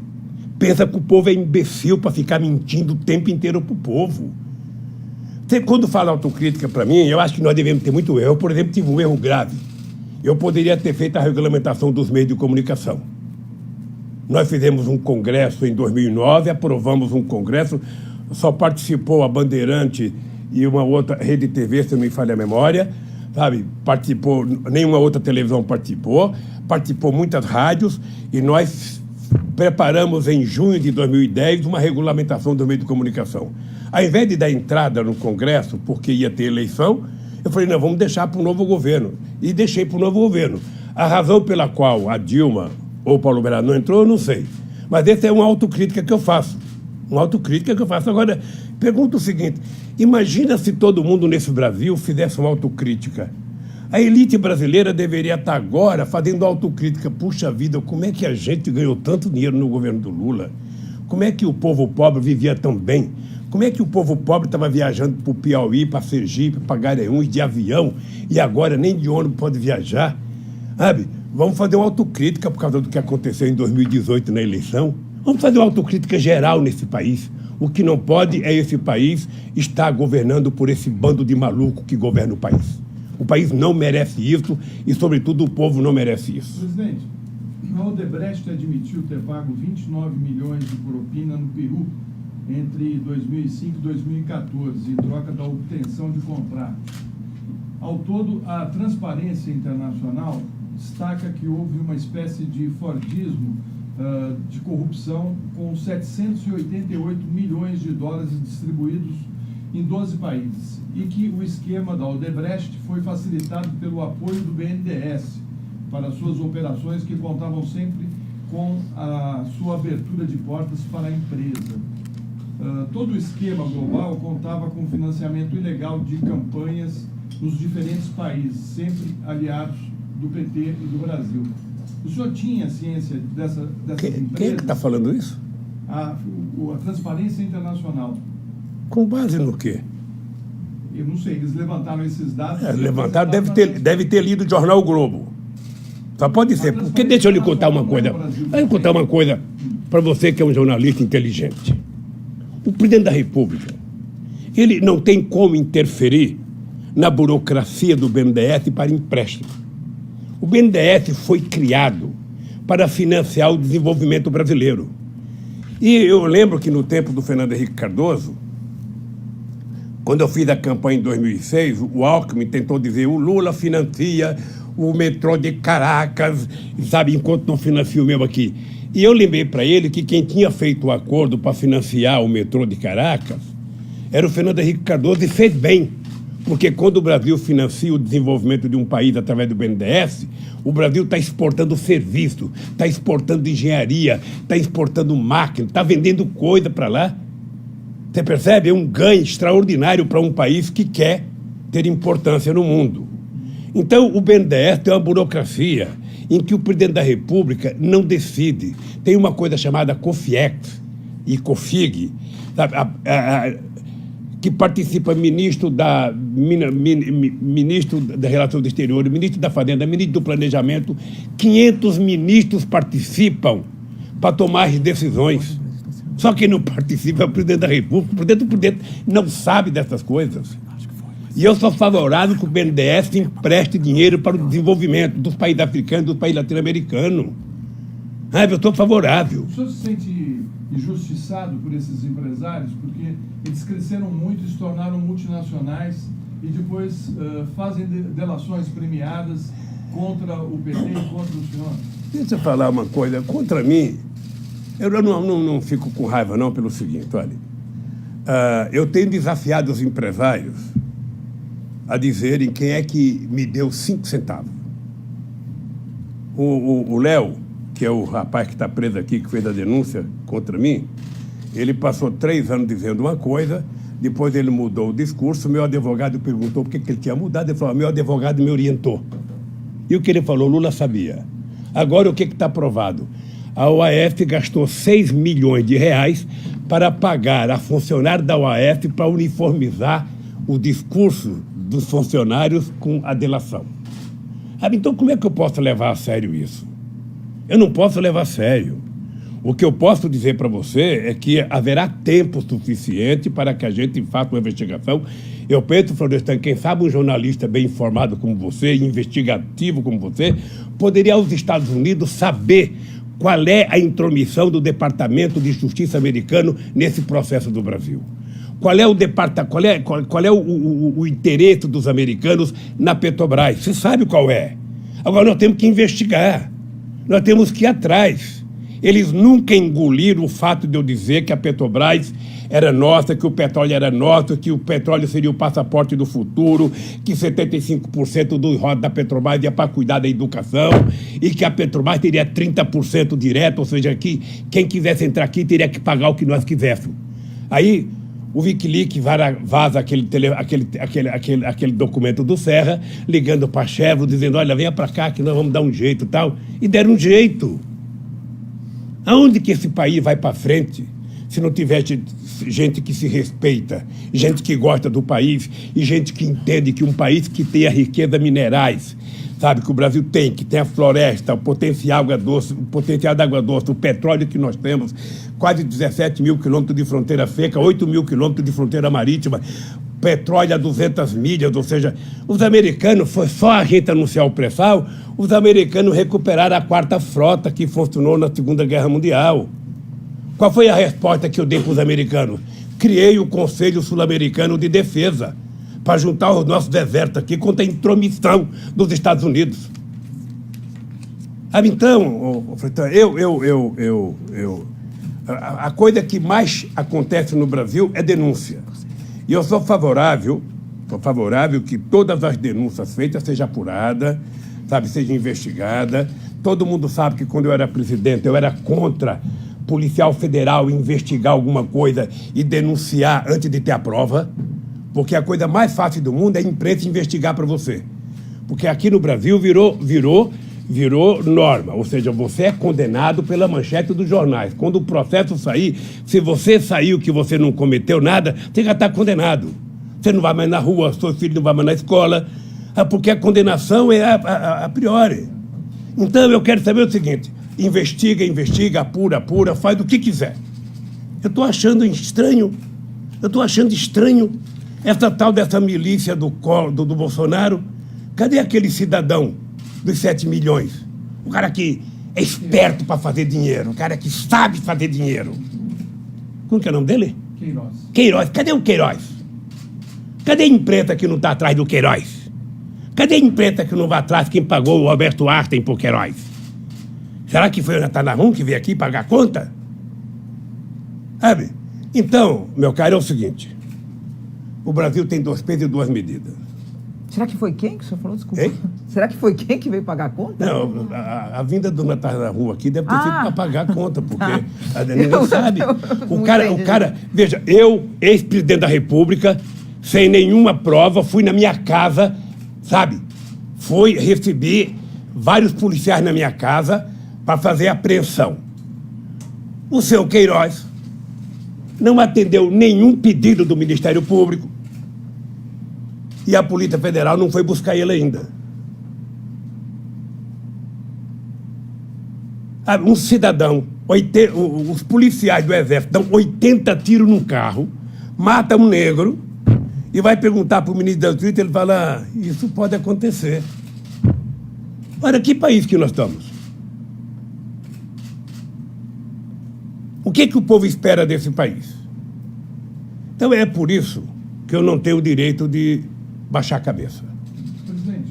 pensa que o povo é imbecil para ficar mentindo o tempo inteiro para o povo. Você, quando fala autocrítica para mim, eu acho que nós devemos ter muito erro. Eu, por exemplo, tive um erro grave. Eu poderia ter feito a regulamentação dos meios de comunicação. Nós fizemos um congresso em 2009, aprovamos um congresso, só participou a Bandeirante e uma outra rede TV, se não me falha a memória, sabe? Participou, nenhuma outra televisão participou muitas rádios, e nós preparamos em junho de 2010 uma regulamentação do meio de comunicação. Ao invés de dar entrada no Congresso, porque ia ter eleição, eu falei, não, vamos deixar para o novo governo. E deixei para o novo governo. A razão pela qual a Dilma ou o Paulo Braga não entrou, eu não sei. Mas essa é uma autocrítica que eu faço. Uma autocrítica que eu faço. Agora, pergunto o seguinte, imagina se todo mundo nesse Brasil fizesse uma autocrítica. A elite brasileira deveria estar agora fazendo autocrítica. Puxa vida, como é que a gente ganhou tanto dinheiro no governo do Lula? Como é que o povo pobre vivia tão bem? Como é que o povo pobre estava viajando para o Piauí, para Sergipe, para Garanhuns de avião, e agora nem de ônibus pode viajar? Sabe? Vamos fazer uma autocrítica por causa do que aconteceu em 2018 na eleição. Vamos fazer uma autocrítica geral nesse país. O que não pode é esse país estar governando por esse bando de maluco que governa o país. O país não merece isso e, sobretudo, o povo não merece isso.
Presidente, a Odebrecht admitiu ter pago 29 milhões de propina no Peru entre 2005 e 2014, em troca da obtenção de contrato. Ao todo, a Transparência Internacional destaca que houve uma espécie de fordismo de corrupção com 788 milhões de dólares distribuídos em 12 países e que o esquema da Odebrecht foi facilitado pelo apoio do BNDES para suas operações, que contavam sempre com a sua abertura de portas para a empresa. Todo o esquema global contava com financiamento ilegal de campanhas nos diferentes países, sempre aliados do PT e do Brasil. O senhor tinha ciência dessas empresas?
Quem é que está falando isso?
A Transparência Internacional.
Com base no quê?
Eu não sei, eles levantaram esses dados.
Levantaram, deve ter lido o jornal O Globo. Só pode ser. Porque deixa eu lhe contar uma coisa. Deixa eu contar uma coisa para você que é um jornalista inteligente. O presidente da República, ele não tem como interferir na burocracia do BNDES para empréstimo. O BNDES foi criado para financiar o desenvolvimento brasileiro. E eu lembro que no tempo do Fernando Henrique Cardoso, quando eu fiz a campanha em 2006, o Alckmin tentou dizer o Lula financia o metrô de Caracas, sabe, enquanto não financia o meu aqui. E eu lembrei para ele que quem tinha feito o acordo para financiar o metrô de Caracas era o Fernando Henrique Cardoso, e fez bem. Porque quando o Brasil financia o desenvolvimento de um país através do BNDES, o Brasil está exportando serviço, está exportando engenharia, está exportando máquina, está vendendo coisa para lá. Você percebe? É um ganho extraordinário para um país que quer ter importância no mundo. Então, o BNDES tem uma burocracia em que o presidente da República não decide. Tem uma coisa chamada COFIEX e COFIG, sabe? Que participa ministro da Relações Exteriores, ministro da Fazenda, ministro do Planejamento. 500 ministros participam para tomar as decisões. Só quem não participa é o presidente da República. O presidente não sabe dessas coisas. E eu sou favorável que o BNDES empreste dinheiro para o desenvolvimento dos países africanos, dos países latino-americanos. Eu estou favorável.
O senhor se sente injustiçado por esses empresários? Porque eles cresceram muito, se tornaram multinacionais e depois fazem delações premiadas contra o PT e contra o senhor.
Deixa eu falar uma coisa. Contra mim, eu não fico com raiva, não, pelo seguinte, olha. Eu tenho desafiado os empresários a dizerem quem é que me deu 5 centavos. O Léo, que é o rapaz que está preso aqui, que fez a denúncia contra mim, ele passou 3 anos dizendo uma coisa, depois ele mudou o discurso, meu advogado perguntou por que ele tinha mudado, ele falou, meu advogado me orientou. E o que ele falou, Lula sabia. Agora o que está provado? A OAS gastou 6 milhões de reais para pagar a funcionário da OAS para uniformizar o discurso dos funcionários com a delação. Então como é que eu posso levar a sério isso? Eu não posso levar a sério. O que eu posso dizer para você é que haverá tempo suficiente para que a gente faça uma investigação. Eu penso, Florestan, quem sabe um jornalista bem informado como você, investigativo como você, poderia aos Estados Unidos saber qual é a intromissão do Departamento de Justiça americano nesse processo do Brasil. Qual é o interesse dos americanos na Petrobras? Você sabe qual é. Agora nós temos que investigar. Nós temos que ir atrás. Eles nunca engoliram o fato de eu dizer que a Petrobras era nossa, que o petróleo era nosso, que o petróleo seria o passaporte do futuro, que 75% do roda da Petrobras ia para cuidar da educação e que a Petrobras teria 30% direto, ou seja, que quem quisesse entrar aqui teria que pagar o que nós quiséssemos. Aí o Wikileaks vaza aquele documento do Serra, ligando para a Chevron, dizendo, olha, venha para cá que nós vamos dar um jeito e tal. E deram um jeito. Aonde que esse país vai para frente se não tiver gente que se respeita, gente que gosta do país e gente que entende que um país que tem a riqueza minerais, sabe, que o Brasil tem, que tem a floresta, o potencial da água doce, o petróleo que nós temos, quase 17 mil quilômetros de fronteira seca, 8 mil quilômetros de fronteira marítima, petróleo a 200 milhas, ou seja, os americanos, foi só a gente anunciar o pré-sal, os americanos recuperaram a quarta frota que funcionou na Segunda Guerra Mundial. Qual foi a resposta que eu dei para os americanos? Criei o Conselho Sul-Americano de Defesa para juntar os nossos exércitos aqui contra a intromissão dos Estados Unidos. Então, a coisa que mais acontece no Brasil é denúncia. E eu sou favorável que todas as denúncias feitas sejam apuradas, sabe, seja investigada. Todo mundo sabe que quando eu era presidente, eu era contra policial federal investigar alguma coisa e denunciar antes de ter a prova, porque a coisa mais fácil do mundo é a imprensa investigar para você. Porque aqui no Brasil virou norma, ou seja, você é condenado pela manchete dos jornais. Quando o processo sair, se você saiu que você não cometeu nada, você já está condenado. Você não vai mais na rua, seu filho não vai mais na escola, porque a condenação é a priori. Então eu quero saber o seguinte, investiga, apura, faz o que quiser. Eu estou achando estranho essa tal dessa milícia do Bolsonaro. Cadê aquele cidadão dos 7 milhões? O cara que é esperto para fazer dinheiro, o cara que sabe fazer dinheiro. Como que é o nome dele? Queiroz. Cadê o Queiroz? Cadê a imprensa que não está atrás do Queiroz? Cadê a imprensa que não vai atrás quem pagou o Alberto Einstein por Queiroz? Será que foi o Netanyahu que veio aqui pagar a conta? Sabe? Então, meu caro, é o seguinte. O Brasil tem 2 pesos e 2 medidas.
Será que foi quem que o senhor falou? Desculpa.
Hein?
Será que foi quem que veio pagar a conta?
Não, a vinda do Netanyahu aqui deve ter sido para pagar a conta, porque ninguém sabe. O cara, veja, eu, ex-presidente da República, sem nenhuma prova, fui na minha casa, sabe? Recebi vários policiais na minha casa para fazer apreensão. O seu Queiroz não atendeu nenhum pedido do Ministério Público e a Polícia Federal não foi buscar ele ainda. Um cidadão, os policiais do Exército dão 80 tiros num carro, matam um negro e vai perguntar para o ministro da Justiça, ele fala, isso pode acontecer. Olha, que país que nós estamos? O que o povo espera desse país? Então é por isso que eu não tenho o direito de baixar a cabeça.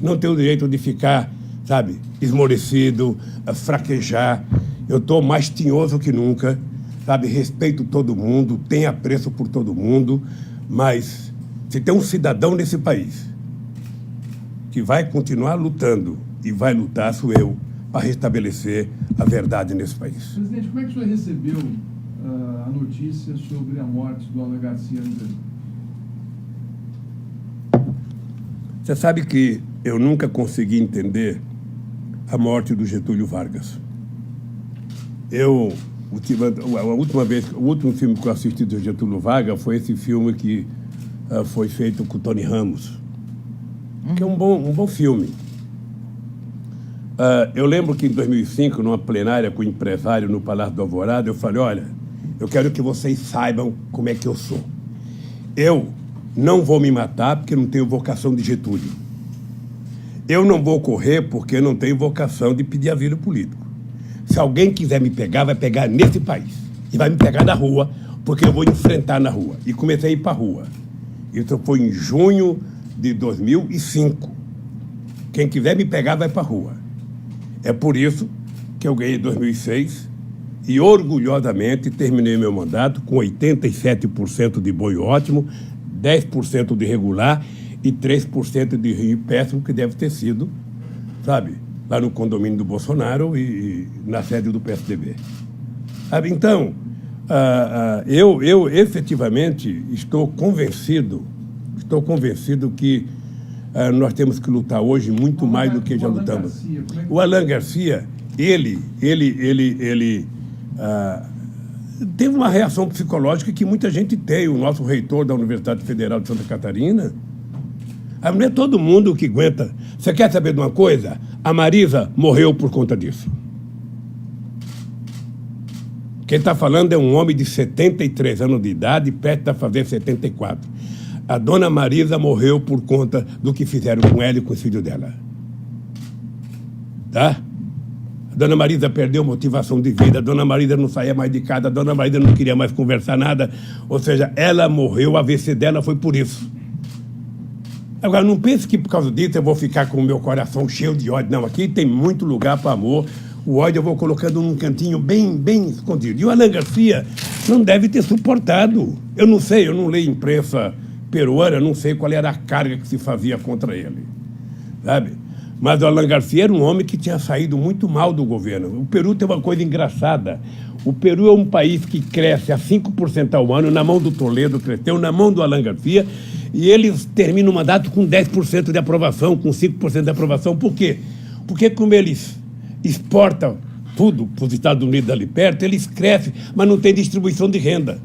Não tenho o direito de ficar, sabe, esmorecido, fraquejar. Eu estou mais tinhoso que nunca, sabe, respeito todo mundo, tenho apreço por todo mundo, mas se tem um cidadão nesse país que vai continuar lutando e vai lutar, sou eu, para restabelecer a verdade nesse país.
Presidente, como é que o senhor recebeu a notícia sobre a morte do Alan Garcia no Brasil?
Você sabe que eu nunca consegui entender a morte do Getúlio Vargas. O último filme que eu assisti do Getúlio Vargas foi esse filme que foi feito com o Tony Ramos, que é um bom filme. Eu lembro que em 2005, numa plenária com o empresário no Palácio do Alvorada, eu falei, olha, eu quero que vocês saibam como é que eu sou. Eu não vou me matar porque não tenho vocação de Getúlio. Eu não vou correr porque não tenho vocação de pedir asilo político. Se alguém quiser me pegar, vai pegar nesse país. E vai me pegar na rua, porque eu vou enfrentar na rua. E comecei a ir para a rua. Isso foi em junho de 2005. Quem quiser me pegar, vai para a rua. É por isso que eu ganhei em 2006 e orgulhosamente terminei meu mandato com 87% de boi ótimo, 10% de regular e 3% de rio péssimo, que deve ter sido, sabe, lá no condomínio do Bolsonaro e na sede do PSDB. Sabe? Então, eu efetivamente estou convencido que nós temos que lutar hoje muito mais do que já lutamos. O Alan Garcia, ele teve uma reação psicológica que muita gente tem. O nosso reitor da Universidade Federal de Santa Catarina, não é todo mundo que aguenta. Você quer saber de uma coisa? A Marisa morreu por conta disso. Quem está falando é um homem de 73 anos de idade, perto de fazer 74. A dona Marisa morreu por conta do que fizeram com ela e com o filho dela. Tá? A dona Marisa perdeu motivação de vida, a dona Marisa não saía mais de casa, a dona Marisa não queria mais conversar nada. Ou seja, ela morreu, a AVC dela foi por isso. Agora, não pense que por causa disso eu vou ficar com o meu coração cheio de ódio. Não, aqui tem muito lugar para amor. O ódio eu vou colocando num cantinho bem escondido. E o Alan Garcia não deve ter suportado. Eu não sei, eu não leio imprensa peruana, não sei qual era a carga que se fazia contra ele. Sabe? Mas o Alan Garcia era um homem que tinha saído muito mal do governo. O Peru tem uma coisa engraçada. O Peru é um país que cresce a 5% ao ano, na mão do Toledo cresceu, na mão do Alan Garcia, e eles terminam o mandato com 10% de aprovação, com 5% de aprovação. Por quê? Porque como eles exportam tudo para os Estados Unidos ali perto, eles crescem, mas não tem distribuição de renda.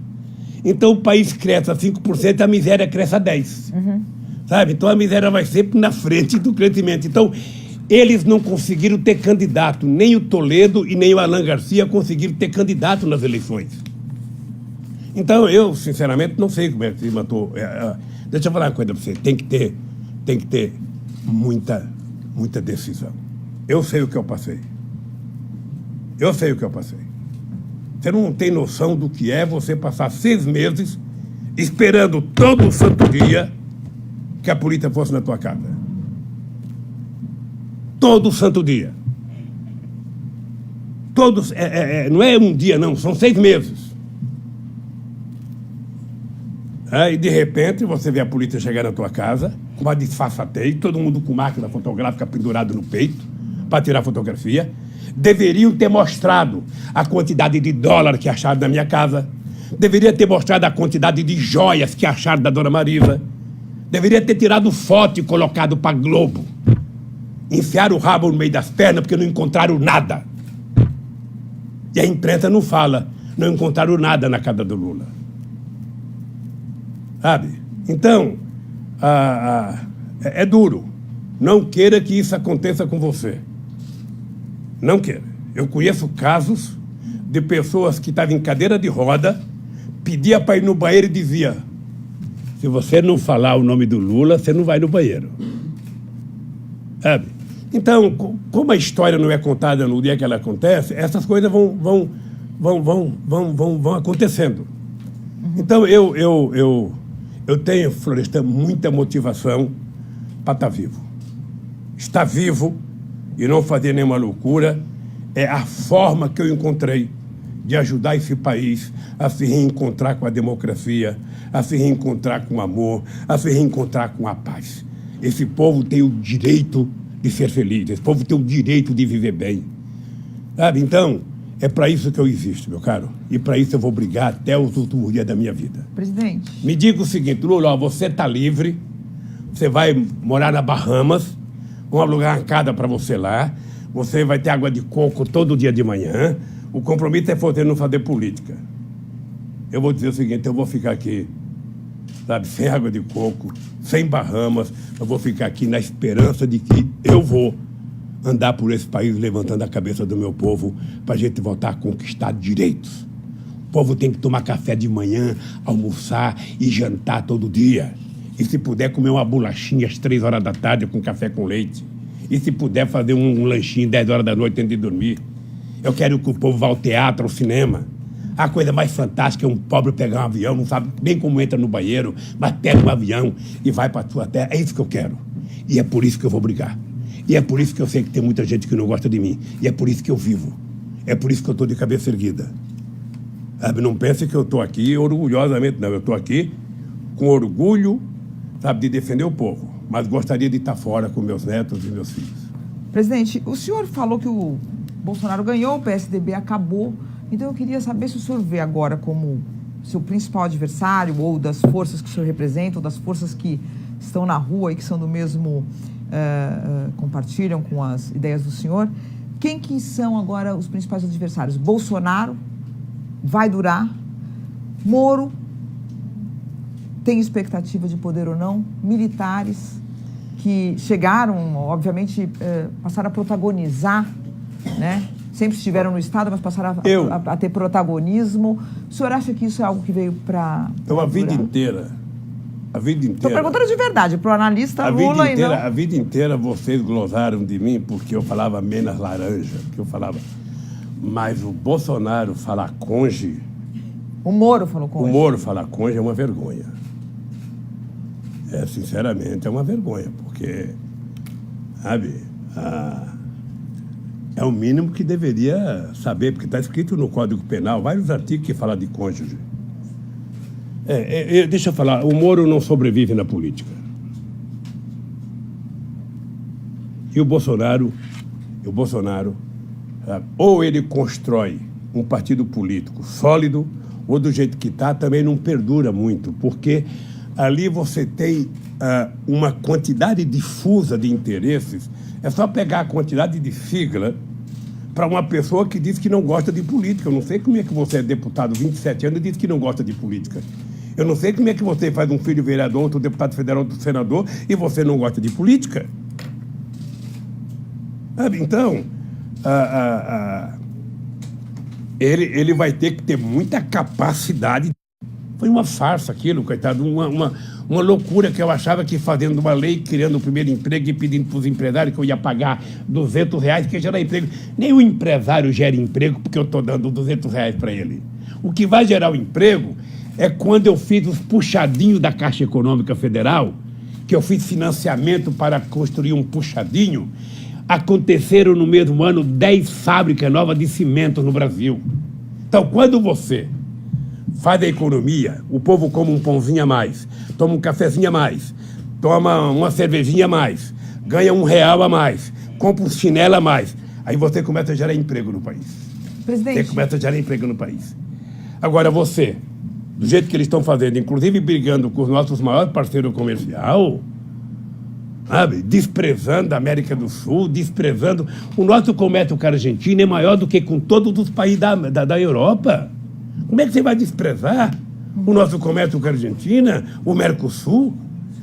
Então o país cresce a 5%, a miséria cresce a 10%. Sabe? Então a miséria vai sempre na frente do crescimento. Então eles não conseguiram ter candidato, nem o Toledo e nem o Alan Garcia conseguiram ter candidato nas eleições. Então eu, sinceramente, não sei como é que se matou. Deixa eu falar uma coisa para você, tem que ter muita decisão. Eu sei o que eu passei. Você não tem noção do que é você passar 6 meses esperando todo santo dia que a polícia fosse na tua casa. Todo santo dia. Não é um dia, não, são 6 meses. E de repente você vê a polícia chegar na tua casa com uma disfarçatez, todo mundo com máquina fotográfica pendurado no peito para tirar fotografia. Deveriam ter mostrado a quantidade de dólar que acharam na minha casa. Deveria ter mostrado a quantidade de joias que acharam da dona Marisa. Deveria ter tirado foto e colocado para Globo. Enfiaram o rabo no meio das pernas porque não encontraram nada. E a imprensa não fala, não encontraram nada na casa do Lula. Sabe? Então, é duro. Não queira que isso aconteça com você. Não queira. Eu conheço casos de pessoas que estavam em cadeira de roda, pedia para ir no banheiro e dizia: se você não falar o nome do Lula, você não vai no banheiro. Sabe? Então, como a história não é contada no dia que ela acontece, essas coisas vão acontecendo. Então, eu tenho, Florestan, muita motivação para estar vivo. Estar vivo e não fazer nenhuma loucura é a forma que eu encontrei de ajudar esse país a se reencontrar com a democracia, a se reencontrar com o amor, a se reencontrar com a paz. Esse povo tem o direito de ser feliz, esse povo tem o direito de viver bem. Sabe? Então, é para isso que eu existo, meu caro. E para isso eu vou brigar até os últimos dias da minha vida.
Presidente.
Me diga o seguinte, Lula, você está livre, você vai morar na Bahamas, vamos alugar uma casa para você lá, você vai ter água de coco todo dia de manhã, o compromisso é você não fazer política. Eu vou dizer o seguinte, eu vou ficar aqui, sabe, sem água de coco, sem Bahamas, eu vou ficar aqui na esperança de que eu vou andar por esse país levantando a cabeça do meu povo para a gente voltar a conquistar direitos. O povo tem que tomar café de manhã, almoçar e jantar todo dia. E se puder comer uma bolachinha às 3 horas da tarde com café com leite. E se puder fazer um lanchinho 10 horas da noite antes de dormir. Eu quero que o povo vá ao teatro, ao cinema. A coisa mais fantástica é um pobre pegar um avião, não sabe nem como entra no banheiro, mas pega um avião e vai para a sua terra. É isso que eu quero. E é por isso que eu vou brigar. E é por isso que eu sei que tem muita gente que não gosta de mim. E é por isso que eu vivo. É por isso que eu estou de cabeça erguida. Sabe, não pense que eu estou aqui orgulhosamente, não. Eu estou aqui com orgulho, sabe, de defender o povo. Mas gostaria de estar fora com meus netos e meus filhos.
Presidente, o senhor falou que o Bolsonaro ganhou, o PSDB acabou. Então eu queria saber se o senhor vê agora como seu principal adversário, ou das forças que o senhor representa, ou das forças que estão na rua e que são do mesmo, compartilham com as ideias do senhor. Quem que são agora os principais adversários? Bolsonaro vai durar? Moro tem expectativa de poder ou não? Militares que chegaram, obviamente, passaram a protagonizar, né? Sempre estiveram no Estado, mas passaram a ter protagonismo. O senhor acha que isso é algo que veio para...
Então, a vida inteira...
Estou perguntando de verdade, para o analista Lula e não...
A vida inteira vocês glosaram de mim porque eu falava menos laranja, que eu falava... Mas o Bolsonaro falar conge...
O Moro falou conge.
O Moro falar conge é uma vergonha. Sinceramente, é uma vergonha, porque, sabe... É o mínimo que deveria saber, porque está escrito no Código Penal, vários artigos que falam de cônjuge. Deixa eu falar, o Moro não sobrevive na política. E o Bolsonaro, ou ele constrói um partido político sólido, ou do jeito que está, também não perdura muito, porque ali você tem uma quantidade difusa de interesses. É só pegar a quantidade de sigla para uma pessoa que diz que não gosta de política. Eu não sei como é que você é deputado 27 anos e diz que não gosta de política. Eu não sei como é que você faz um filho vereador, outro deputado federal, outro senador, e você não gosta de política. Então, ele vai ter que ter muita capacidade. Foi uma farsa aquilo, coitado, uma loucura que eu achava que fazendo uma lei, criando o primeiro emprego e pedindo para os empresários que eu ia pagar R$200, que gerar emprego. Nem o empresário gera emprego porque eu estou dando R$200 para ele. O que vai gerar o emprego é quando eu fiz os puxadinhos da Caixa Econômica Federal, que eu fiz financiamento para construir um puxadinho, aconteceram no mesmo ano 10 fábricas novas de cimento no Brasil. Então, quando você faz a economia, o povo come um pãozinho a mais, toma um cafezinho a mais, toma uma cervejinha a mais, ganha R$1 a mais, compra um chinelo a mais. Aí você começa a gerar emprego no país.
Presidente.
Você começa a gerar emprego no país. Agora você, do jeito que eles estão fazendo, inclusive brigando com os nossos maiores parceiros comerciais, sabe, desprezando a América do Sul, desprezando... O nosso comércio com a Argentina é maior do que com todos os países da Europa. Como é que você vai desprezar o nosso comércio com a Argentina, o Mercosul?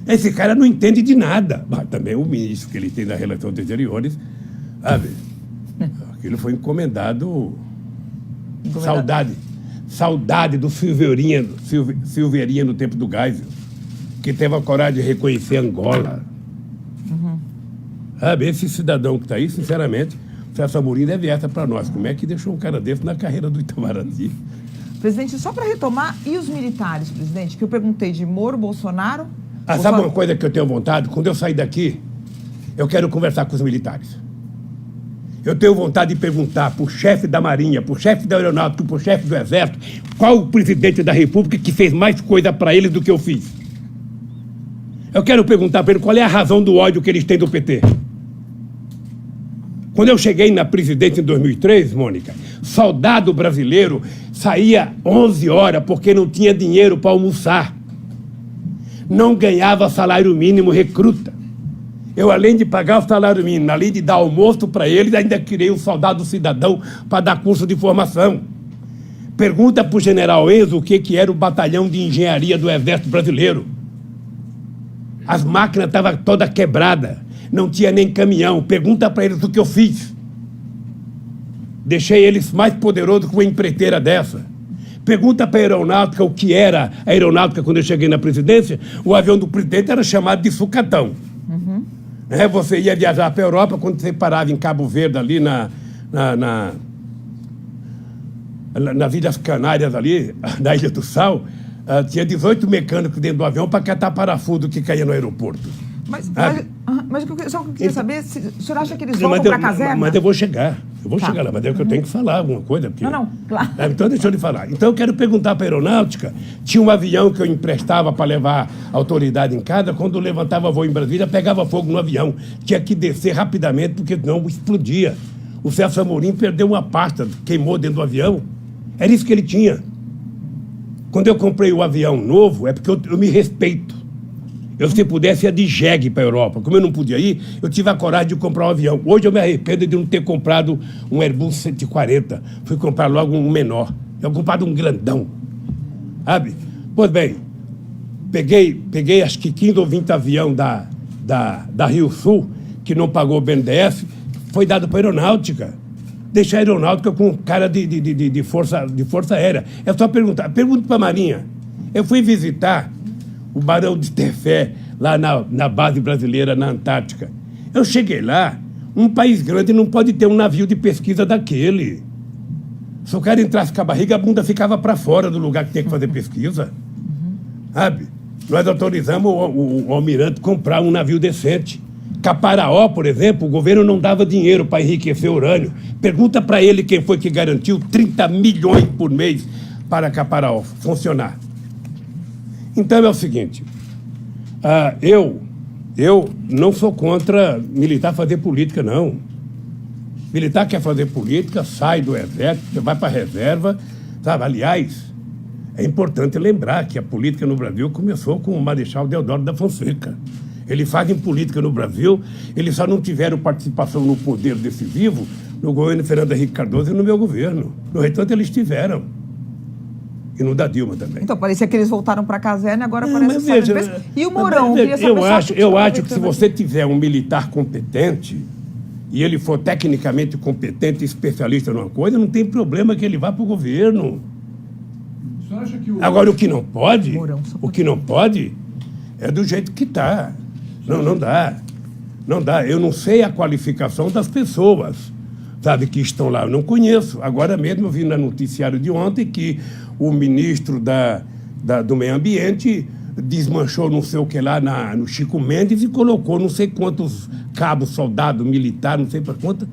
Esse cara não entende de nada. Mas também o ministro que ele tem das Relações Exteriores, sabe? Aquilo foi encomendado. Saudade do Silveirinha no tempo do Geisel, que teve a coragem de reconhecer Angola. Sabe, esse cidadão que está aí, sinceramente, o Celso Amorim deve essa para nós. Como é que deixou um cara desse na carreira do Itamaraty?
Presidente, só para retomar, e os militares, presidente? Que eu perguntei de Moro, Bolsonaro...
Sabe uma coisa que eu tenho vontade? Quando eu sair daqui, eu quero conversar com os militares. Eu tenho vontade de perguntar para o chefe da Marinha, para o chefe da Aeronáutica, para o chefe do Exército, qual o presidente da República que fez mais coisa para eles do que eu fiz. Eu quero perguntar para eles qual é a razão do ódio que eles têm do PT. Quando eu cheguei na presidência em 2003, Mônica, soldado brasileiro saía 11 horas porque não tinha dinheiro para almoçar. Não ganhava salário mínimo recruta. Eu, além de pagar o salário mínimo, além de dar almoço para eles, ainda criei um soldado cidadão para dar curso de formação. Pergunta para o general Enzo o que era o batalhão de engenharia do Exército Brasileiro. As máquinas estavam todas quebradas. Não tinha nem caminhão. Pergunta para eles o que eu fiz. Deixei eles mais poderosos que uma empreiteira dessa. Pergunta para a aeronáutica o que era a aeronáutica quando eu cheguei na presidência. O avião do presidente era chamado de sucatão. Você ia viajar para a Europa, quando você parava em Cabo Verde, ali nas Ilhas Canárias ali, na Ilha do Sal, tinha 18 mecânicos dentro do avião para catar parafuso que caía no aeroporto.
Mas só que eu queria saber, se o senhor acha que eles voltam para a caserna?
Mas eu vou chegar. Eu vou chegar lá, mas é que eu tenho que falar alguma coisa. Porque...
Não, claro.
Então deixa eu lhe falar. Então eu quero perguntar para a aeronáutica, tinha um avião que eu emprestava para levar a autoridade em casa, quando levantava voo em Brasília, pegava fogo no avião. Tinha que descer rapidamente, porque não explodia. O Celso Amorim perdeu uma pasta, queimou dentro do avião. Era isso que ele tinha. Quando eu comprei o avião novo, é porque eu me respeito. Eu, se pudesse, ia de jegue para a Europa. Como eu não podia ir, eu tive a coragem de comprar um avião. Hoje eu me arrependo de não ter comprado um Airbus 140. Fui comprar logo um menor. Eu comprado um grandão. Sabe? Pois bem, peguei acho que 15 ou 20 aviões da Rio Sul, que não pagou o BNDES, foi dado para a aeronáutica. Deixar a aeronáutica com cara de força aérea. É só perguntar. Pergunto para a Marinha. Eu fui visitar o Barão de Tefé, lá na base brasileira, na Antártica. Eu cheguei lá, um país grande não pode ter um navio de pesquisa daquele. Se o cara entrasse com a barriga, a bunda ficava para fora do lugar que tem que fazer pesquisa. Sabe? Nós autorizamos o almirante comprar um navio decente. Caparaó, por exemplo, o governo não dava dinheiro para enriquecer urânio. Pergunta para ele quem foi que garantiu 30 milhões por mês para Caparaó funcionar. Então é o seguinte, eu não sou contra militar fazer política, não. Militar quer fazer política, sai do exército, vai para a reserva, sabe? Aliás, é importante lembrar que a política no Brasil começou com o Marechal Deodoro da Fonseca. Eles fazem política no Brasil, eles só não tiveram participação no poder decisivo no governo Fernando Henrique Cardoso e no meu governo. No entanto, eles tiveram. E no da Dilma também.
Então, parecia que eles voltaram para a caserna e agora parece que
veja,
E o Mourão?
Eu acho que se você tiver um militar competente e ele for tecnicamente competente e especialista numa coisa, não tem problema que ele vá para o governo.
O senhor acha que
Agora, o que não pode,
Mourão,
é do jeito que está. Não dá. Não dá. Eu não sei a qualificação das pessoas, sabe, que estão lá. Eu não conheço. Agora mesmo eu vi no noticiário de ontem que o ministro do Meio Ambiente desmanchou não sei o que lá no Chico Mendes e colocou não sei quantos cabos, soldados, militar, não sei para quanto.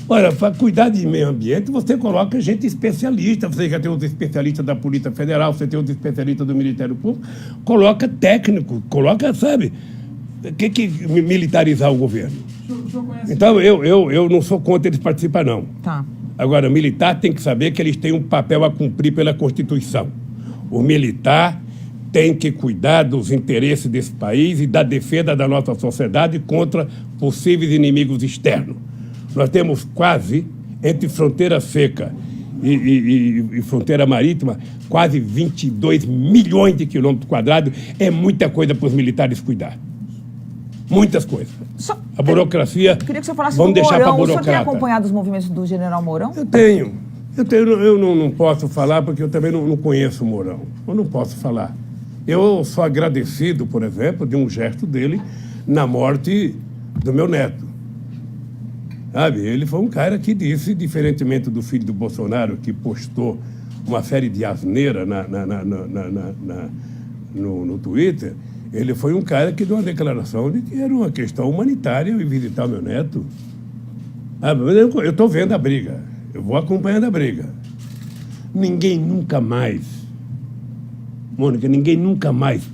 Olha, para cuidar de meio ambiente, você coloca gente especialista. Você já tem os especialistas da Polícia Federal, você tem os especialistas do Ministério Público. Coloca técnico, coloca, sabe, que militarizar o governo.
O senhor conhece...
Então, eu não sou contra eles participar, não.
Tá.
Agora, o militar tem que saber que eles têm um papel a cumprir pela Constituição. O militar tem que cuidar dos interesses desse país e da defesa da nossa sociedade contra possíveis inimigos externos. Nós temos quase, entre fronteira seca e fronteira marítima, quase 22 milhões de quilômetros quadrados. É muita coisa para os militares cuidar. Muitas coisas. A burocracia,
queria que você falasse
vamos
do
deixar para a
Mourão.
burocrata.
O senhor tem acompanhado os movimentos do general Mourão?
Eu não posso falar porque eu também não conheço o Mourão. Eu não posso falar. Eu sou agradecido, por exemplo, de um gesto dele na morte do meu neto. Sabe? Ele foi um cara que disse, diferentemente do filho do Bolsonaro, que postou uma série de asneira no Twitter, ele foi um cara que deu uma declaração de que era uma questão humanitária eu ir visitar o meu neto. Eu estou vendo a briga, eu vou acompanhando a briga. Ninguém nunca mais, Mônica,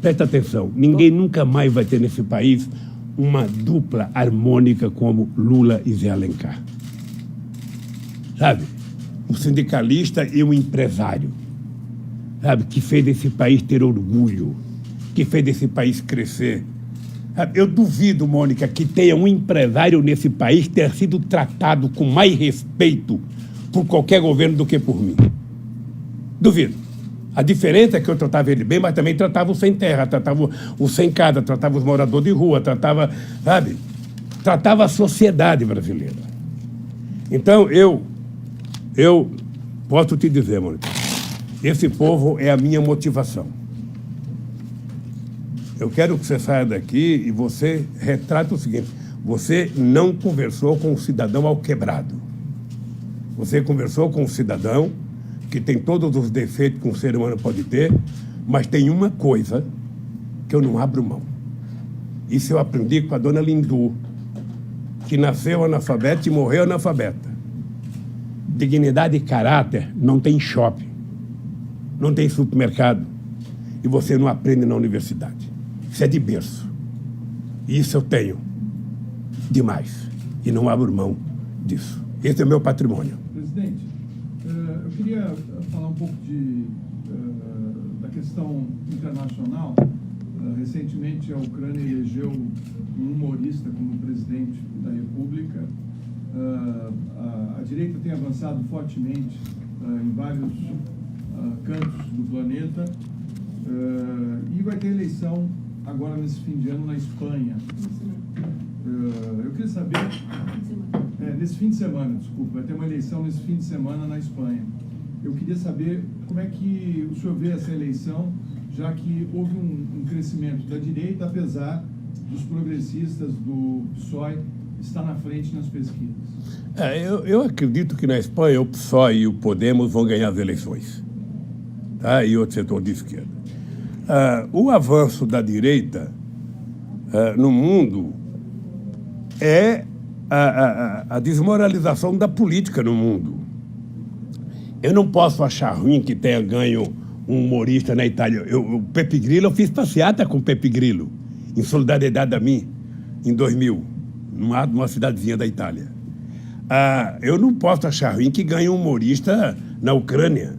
presta atenção, ninguém nunca mais vai ter nesse país uma dupla harmônica como Lula e Zé Alencar. Sabe? Um sindicalista e um empresário. Sabe? Que fez esse país ter orgulho. Que fez esse país crescer. Sabe? Eu duvido, Mônica, que tenha um empresário nesse país ter sido tratado com mais respeito por qualquer governo do que por mim. Duvido. A diferença é que eu tratava ele bem, mas também tratava o sem terra, tratava o sem casa, tratava os moradores de rua, tratava, sabe? Tratava a sociedade brasileira. Então, eu posso te dizer, Mônica, esse povo é a minha motivação. Eu quero que você saia daqui e você retrata o seguinte: você não conversou com um cidadão alquebrado. Você conversou com um cidadão que tem todos os defeitos que um ser humano pode ter, mas tem uma coisa que eu não abro mão. Isso eu aprendi com a dona Lindu, que nasceu analfabeta e morreu analfabeta. Dignidade e caráter não tem shopping, não tem supermercado, e você não aprende na universidade. Isso é de berço. E isso eu tenho demais, e não abro mão disso. Esse é o meu patrimônio.
Presidente, eu queria falar um pouco da questão internacional. Recentemente, a Ucrânia elegeu um humorista como presidente da República. A direita tem avançado fortemente em vários cantos do planeta. E vai ter eleição agora nesse fim de ano na Espanha. Eu queria saber... nesse fim de semana, desculpa. Vai ter uma eleição nesse fim de semana na Espanha. Eu queria saber como é que o senhor vê essa eleição, já que houve um crescimento da direita, apesar dos progressistas do PSOE estar na frente nas pesquisas.
Eu acredito que na Espanha o PSOE e o Podemos vão ganhar as eleições, tá? E outro setor de esquerda. O avanço da direita no mundo é a desmoralização da política no mundo. Eu não posso achar ruim que tenha ganho um humorista na Itália. O Pepe Grillo, eu fiz passeata com o Pepe Grillo, em solidariedade a mim, em 2000, numa cidadezinha da Itália. Eu não posso achar ruim que ganhe um humorista na Ucrânia,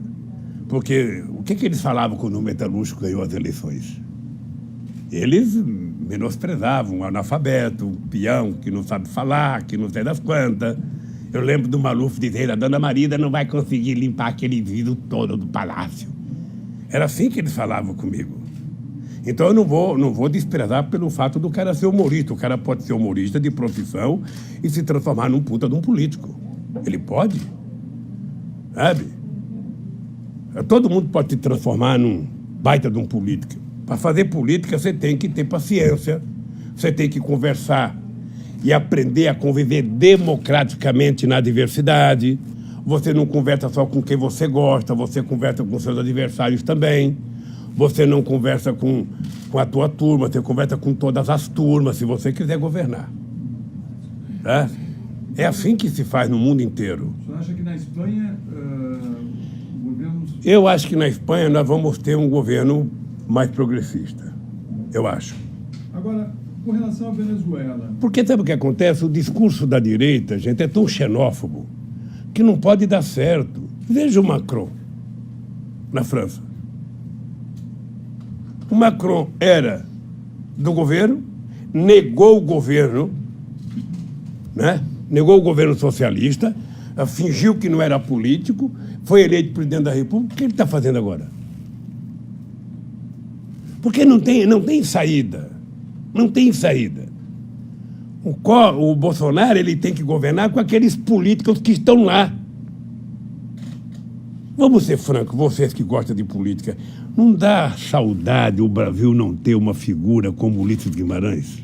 porque o que eles falavam quando o metalúrgico ganhou as eleições? Eles menosprezavam um analfabeto, um peão que não sabe falar, que não sei das quantas. Eu lembro do Maluf dizendo: a dona Marida não vai conseguir limpar aquele vidro todo do palácio. Era assim que eles falavam comigo. Então eu não vou desprezar pelo fato do cara ser humorista. O cara pode ser humorista de profissão e se transformar num puta de um político. Ele pode. Sabe? Todo mundo pode se transformar num baita de um político. Para fazer política você tem que ter paciência, você tem que conversar e aprender a conviver democraticamente na diversidade. Você não conversa só com quem você gosta, você conversa com seus adversários também. Você não conversa com a tua turma, você conversa com todas as turmas, se você quiser governar. Tá? É assim que se faz no mundo inteiro.
O senhor acha que na Espanha o governo...
Eu acho que na Espanha nós vamos ter um governo mais progressista. Eu acho.
Agora, com relação à Venezuela...
Porque sabe o que acontece? O discurso da direita, gente, é tão xenófobo que não pode dar certo. Veja o Macron, na França. O Macron era do governo, negou o governo, né? Negou o governo socialista, fingiu que não era político, foi eleito presidente da República. O que ele está fazendo agora? Porque não tem saída. Não tem saída. O Bolsonaro ele tem que governar com aqueles políticos que estão lá. Vamos ser francos, vocês que gostam de política, não dá saudade o Brasil não ter uma figura como Ulisses Guimarães?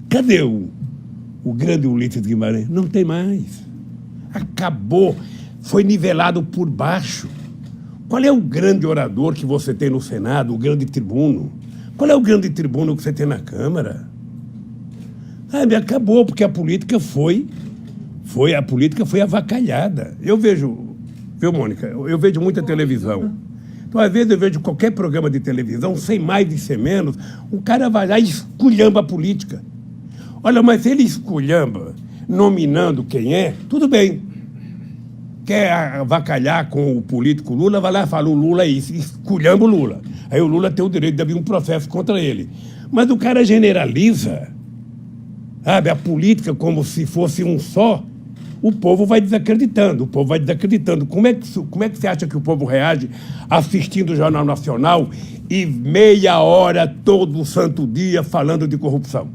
Cadê o grande Ulisses Guimarães? Não tem mais. Acabou. Foi nivelado por baixo. Qual é o grande orador que você tem no Senado, o grande tribuno? Qual é o grande tribuno que você tem na Câmara? Acabou, porque a política foi avacalhada. Eu vejo, viu, Mônica? Eu vejo muita televisão. Então, às vezes, eu vejo qualquer programa de televisão, sem mais e sem menos, o cara vai lá e esculhamba a política. Olha, mas ele esculhamba, nominando quem é, tudo bem. Quer avacalhar com o político Lula, vai lá e fala: o Lula é isso, esculhamba o Lula. Aí o Lula tem o direito de abrir um processo contra ele. Mas o cara generaliza, sabe, a política como se fosse um só. O povo vai desacreditando, Como é que você acha que o povo reage assistindo o Jornal Nacional e meia hora, todo santo dia, falando de corrupção?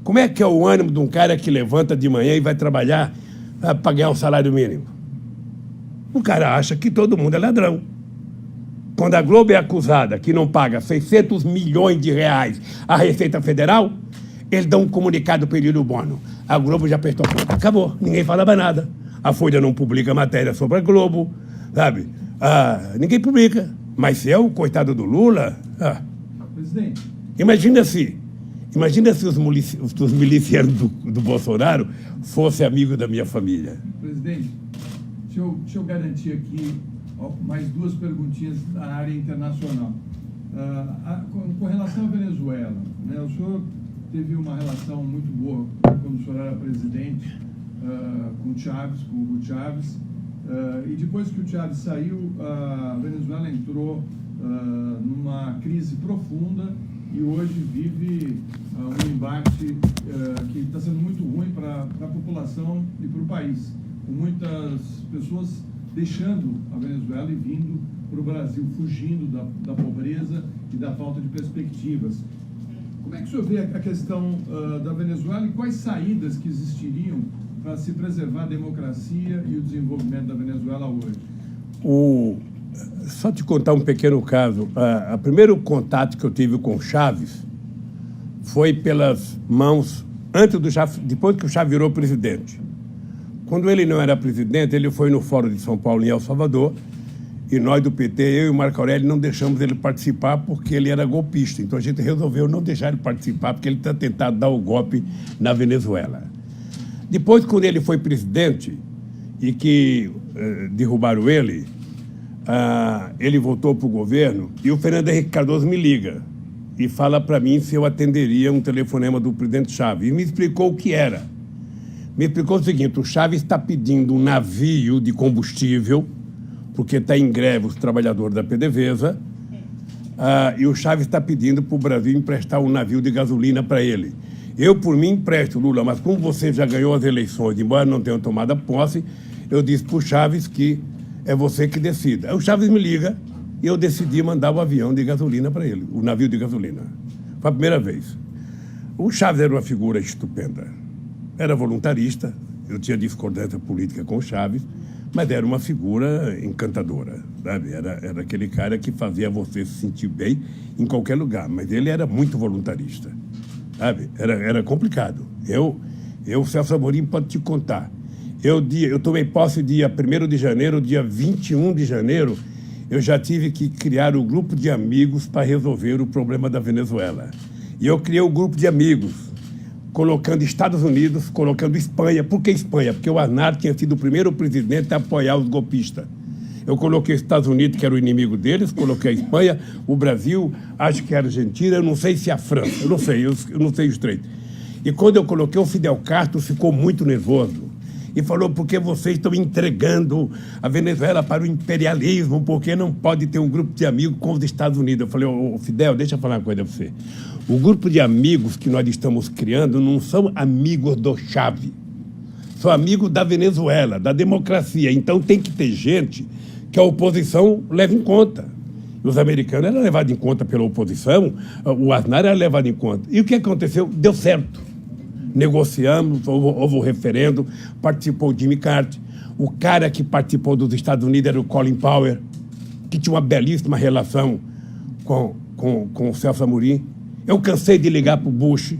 Como é que é o ânimo de um cara que levanta de manhã e vai trabalhar para ganhar um salário mínimo? O cara acha que todo mundo é ladrão. Quando a Globo é acusada que não paga 600 milhões de reais à Receita Federal, eles dão um comunicado para Emílio Bono. A Globo já prestou conta. Acabou, ninguém fala mais nada. A Folha não publica matéria sobre a Globo, sabe? Ninguém publica. Mas se é o coitado do Lula...
Presidente.
Imagina se os milicianos do Bolsonaro fossem amigos da minha família.
Presidente, deixa eu garantir aqui mais duas perguntinhas na área internacional. Com relação à Venezuela, né, o senhor teve uma relação muito boa quando o senhor era presidente com o Hugo Chávez, e depois que o Chávez saiu, a Venezuela entrou numa crise profunda e hoje vive um embate que está sendo muito ruim para a população e para o país, com muitas pessoas deixando a Venezuela e vindo para o Brasil, fugindo da pobreza e da falta de perspectivas. Como é que o senhor vê a questão da Venezuela e quais saídas que existiriam para se preservar a democracia e o desenvolvimento da Venezuela hoje?
Só te contar um pequeno caso. O primeiro contato que eu tive com o Chávez foi pelas mãos, depois que o Chávez virou presidente. Quando ele não era presidente, ele foi no Fórum de São Paulo, em El Salvador, e nós do PT, eu e o Marco Aurélio, não deixamos ele participar porque ele era golpista. Então a gente resolveu não deixar ele participar porque ele tinha tentado dar o golpe na Venezuela. Depois, quando ele foi presidente e que derrubaram ele, ele voltou para o governo e o Fernando Henrique Cardoso me liga e fala para mim se eu atenderia um telefonema do presidente Chávez. E me explicou o que era. Me explicou o seguinte: o Chávez está pedindo um navio de combustível, porque está em greve os trabalhadores da PDVSA, e o Chávez está pedindo para o Brasil emprestar um navio de gasolina para ele. Eu, por mim, empresto, Lula, mas como você já ganhou as eleições, embora não tenha tomado posse, eu disse para o Chávez que é você que decida. Aí o Chávez me liga e eu decidi mandar o avião de gasolina para ele, o navio de gasolina. Foi a primeira vez. O Chávez era uma figura estupenda. Era voluntarista, eu tinha discordância política com o Chávez, mas era uma figura encantadora, sabe? Era aquele cara que fazia você se sentir bem em qualquer lugar, mas ele era muito voluntarista, sabe? Era complicado. O Celso Amorim pode te contar. Eu tomei posse dia 1º de janeiro, dia 21 de janeiro, eu já tive que criar um grupo de amigos para resolver o problema da Venezuela. E eu criei um grupo de amigos, colocando Estados Unidos, colocando Espanha. Por que Espanha? Porque o Aznar tinha sido o primeiro presidente a apoiar os golpistas. Eu coloquei os Estados Unidos, que era o inimigo deles, coloquei a Espanha, o Brasil, acho que a Argentina, eu não sei se a França, eu não sei os três. E quando eu coloquei, o Fidel Castro ficou muito nervoso e falou: por que vocês estão entregando a Venezuela para o imperialismo? Porque não pode ter um grupo de amigos com os Estados Unidos. Eu falei: ô Fidel, deixa eu falar uma coisa para você. O grupo de amigos que nós estamos criando não são amigos do Chávez, são amigos da Venezuela, da democracia. Então tem que ter gente que a oposição leve em conta. Os americanos eram levados em conta pela oposição, o Aznar era levado em conta. E o que aconteceu? Deu certo. Negociamos, houve o referendo, participou o Jimmy Carter. O cara que participou dos Estados Unidos era o Colin Powell, que tinha uma belíssima relação com o Celso Amorim. Eu cansei de ligar para o Bush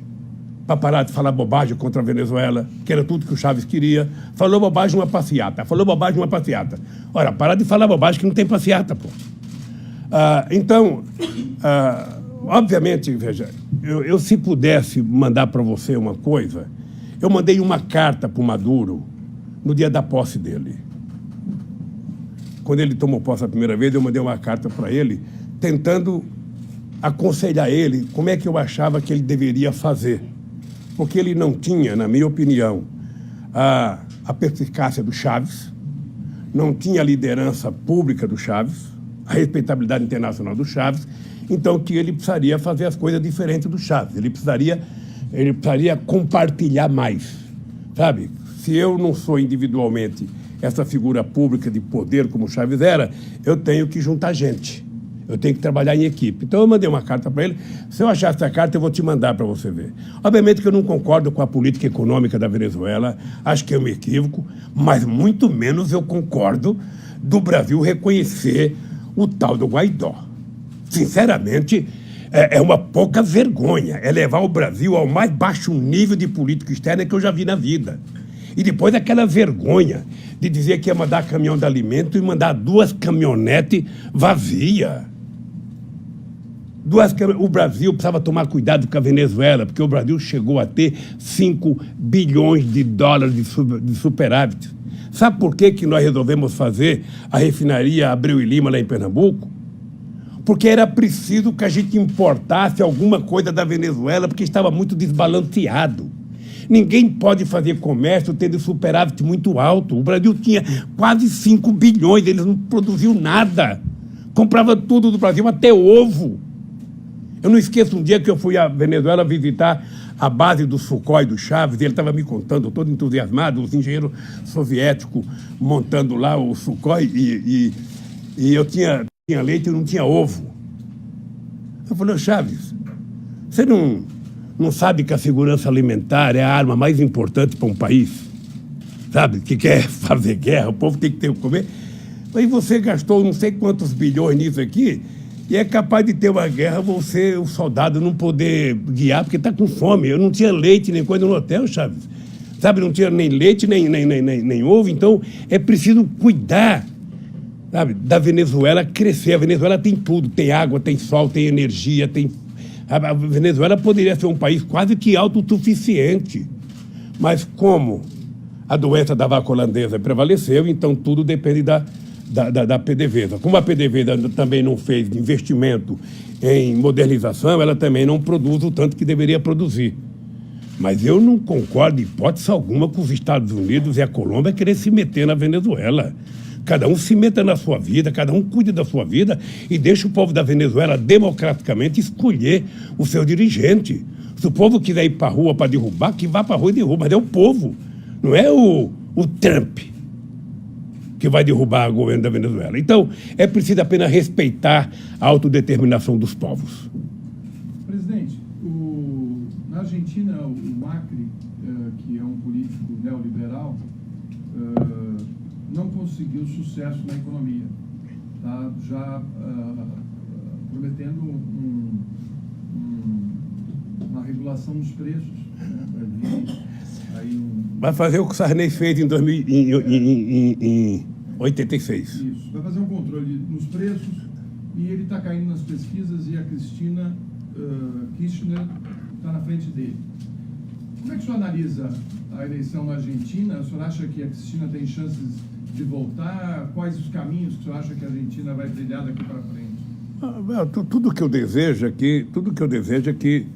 para parar de falar bobagem contra a Venezuela, que era tudo que o Chávez queria. Falou bobagem, uma passeata. Falou bobagem, uma passeata. Ora, parar de falar bobagem que não tem passeata, pô. Obviamente, veja, eu se pudesse mandar para você uma coisa, eu mandei uma carta para o Maduro no dia da posse dele. Quando ele tomou posse a primeira vez, eu mandei uma carta para ele, tentando aconselhar ele como é que eu achava que ele deveria fazer. Porque ele não tinha, na minha opinião, a perspicácia do Chávez, não tinha a liderança pública do Chávez, a respeitabilidade internacional do Chávez, então que ele precisaria fazer as coisas diferentes do Chávez. Ele precisaria compartilhar mais, sabe? Se eu não sou individualmente essa figura pública de poder como o Chávez era, eu tenho que juntar gente. Eu tenho que trabalhar em equipe. Então eu mandei uma carta para ele. Se eu achar essa carta, eu vou te mandar para você ver. Obviamente que eu não concordo com a política econômica da Venezuela, acho que é um equívoco, mas muito menos eu concordo do Brasil reconhecer o tal do Guaidó. Sinceramente, é uma pouca vergonha. É levar o Brasil ao mais baixo nível de política externa que eu já vi na vida. E depois aquela vergonha de dizer que ia mandar caminhão de alimento e mandar 2 caminhonetes vazias. O Brasil precisava tomar cuidado com a Venezuela, porque o Brasil chegou a ter 5 bilhões de dólares de superávit. Sabe por que nós resolvemos fazer a refinaria Abreu e Lima lá em Pernambuco? Porque era preciso que a gente importasse alguma coisa da Venezuela, porque estava muito desbalanceado. Ninguém pode fazer comércio tendo superávit muito alto. O Brasil tinha quase 5 bilhões, eles não produziam nada. Comprava tudo do Brasil, até ovo. Eu não esqueço um dia que eu fui à Venezuela visitar a base do Sukhoi, do Chaves, e ele estava me contando, todo entusiasmado, os engenheiros soviéticos montando lá o Sukhoi, e eu tinha leite e não tinha ovo. Eu falei, Chaves, você não sabe que a segurança alimentar é a arma mais importante para um país? Sabe, que quer fazer guerra, o povo tem que ter o que comer. Aí você gastou não sei quantos bilhões nisso aqui, e é capaz de ter uma guerra, você, o soldado, não poder guiar, porque está com fome. Eu não tinha leite nem coisa no hotel, Chaves. Sabe, não tinha nem leite, nem ovo. Então, é preciso cuidar, sabe, da Venezuela crescer. A Venezuela tem tudo. Tem água, tem sol, tem energia, tem... A Venezuela poderia ser um país quase que autossuficiente. Mas como a doença da vaca holandesa prevaleceu, então tudo depende da PDVSA. Como a PDVSA também não fez investimento em modernização, ela também não produz o tanto que deveria produzir. Mas eu não concordo, em hipótese alguma, com os Estados Unidos e a Colômbia querer se meter na Venezuela. Cada um se meta na sua vida, cada um cuide da sua vida e deixa o povo da Venezuela democraticamente escolher o seu dirigente. Se o povo quiser ir para a rua para derrubar, que vá para a rua e derruba, mas é o povo, não é o Trump que vai derrubar o governo da Venezuela. Então, é preciso apenas respeitar a autodeterminação dos povos.
Presidente, na Argentina, o Macri, que é um político neoliberal, não conseguiu sucesso na economia. Tá já prometendo uma regulação dos preços. Né?
Vai fazer o que o Sarney fez em 86.
Isso. Vai fazer um controle nos preços e ele está caindo nas pesquisas e a Cristina Kirchner está na frente dele. Como é que o senhor analisa a eleição na Argentina? O senhor acha que a Cristina tem chances de voltar? Quais os caminhos que o senhor acha que a Argentina vai trilhar daqui para frente?
Tudo que eu desejo é que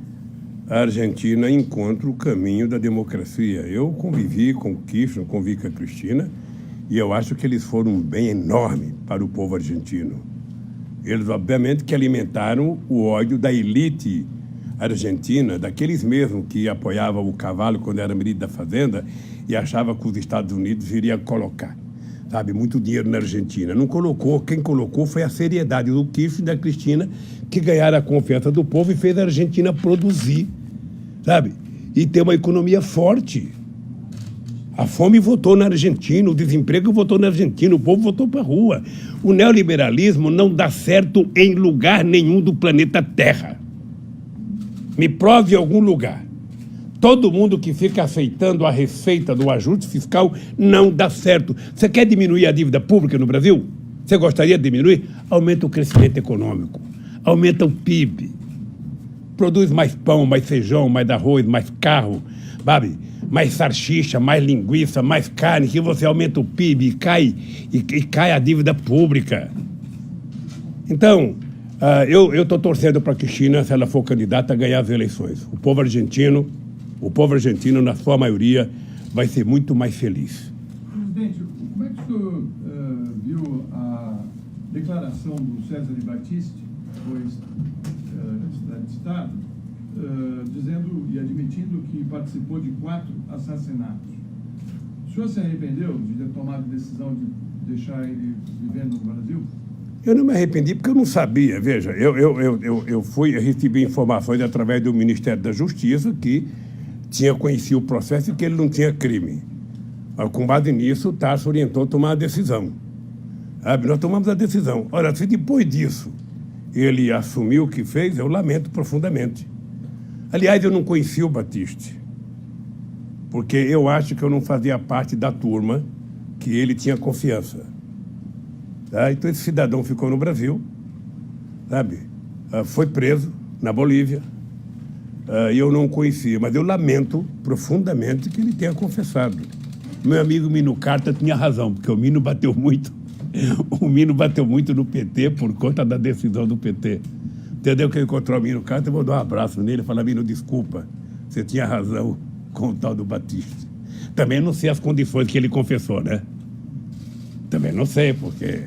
a Argentina encontra o caminho da democracia. Eu convivi com o Kirchner, convivi com a Cristina, e eu acho que eles foram um bem enorme para o povo argentino. Eles, obviamente, que alimentaram o ódio da elite argentina, daqueles mesmos que apoiavam o cavalo quando era ministro da Fazenda e achava que os Estados Unidos iriam colocar, sabe, muito dinheiro na Argentina. Não colocou, quem colocou foi a seriedade do Kirchner e da Cristina, que ganharam a confiança do povo e fez a Argentina produzir, sabe, e ter uma economia forte. A fome votou na Argentina, o desemprego votou na Argentina, o povo votou para a rua. O neoliberalismo não dá certo em lugar nenhum do planeta Terra. Me prove em algum lugar. Todo mundo que fica aceitando a receita do ajuste fiscal não dá certo. Você quer diminuir a dívida pública no Brasil? Você gostaria de diminuir? Aumenta o crescimento econômico, aumenta o PIB, produz mais pão, mais feijão, mais arroz, mais carro, sabe? Mais salsicha, mais linguiça, mais carne, que você aumenta o PIB e cai a dívida pública. Então, eu estou torcendo para que a Cristina, se ela for candidata, ganhar as eleições. O povo argentino, na sua maioria, vai ser muito mais feliz.
Presidente, como é que o senhor viu a declaração do César Battisti, depois secretário de Estado, dizendo e admitindo que participou de 4 assassinatos? O senhor se arrependeu de ter tomado a decisão de deixar ele vivendo no Brasil?
Eu não me arrependi porque eu não sabia. Veja, eu recebi informações através do Ministério da Justiça que tinha conhecido o processo e que ele não tinha crime. Com base nisso, o Tarso orientou a tomar a decisão. Nós tomamos a decisão. Ora, se depois disso ele assumiu o que fez, eu lamento profundamente. Aliás, eu não conhecia o Battisti, porque eu acho que eu não fazia parte da turma que ele tinha confiança. Tá? Então esse cidadão ficou no Brasil, sabe? Foi preso na Bolívia, e eu não o conhecia, mas eu lamento profundamente que ele tenha confessado. Meu amigo Mino Carta tinha razão, porque o Mino bateu muito. O Mino bateu muito no PT por conta da decisão do PT. Entendeu? Que eu encontrei o Mino Carta, eu vou dar um abraço nele e falar: Mino, desculpa, você tinha razão com o tal do Batista. Também não sei as condições que ele confessou, né? Também não sei, porque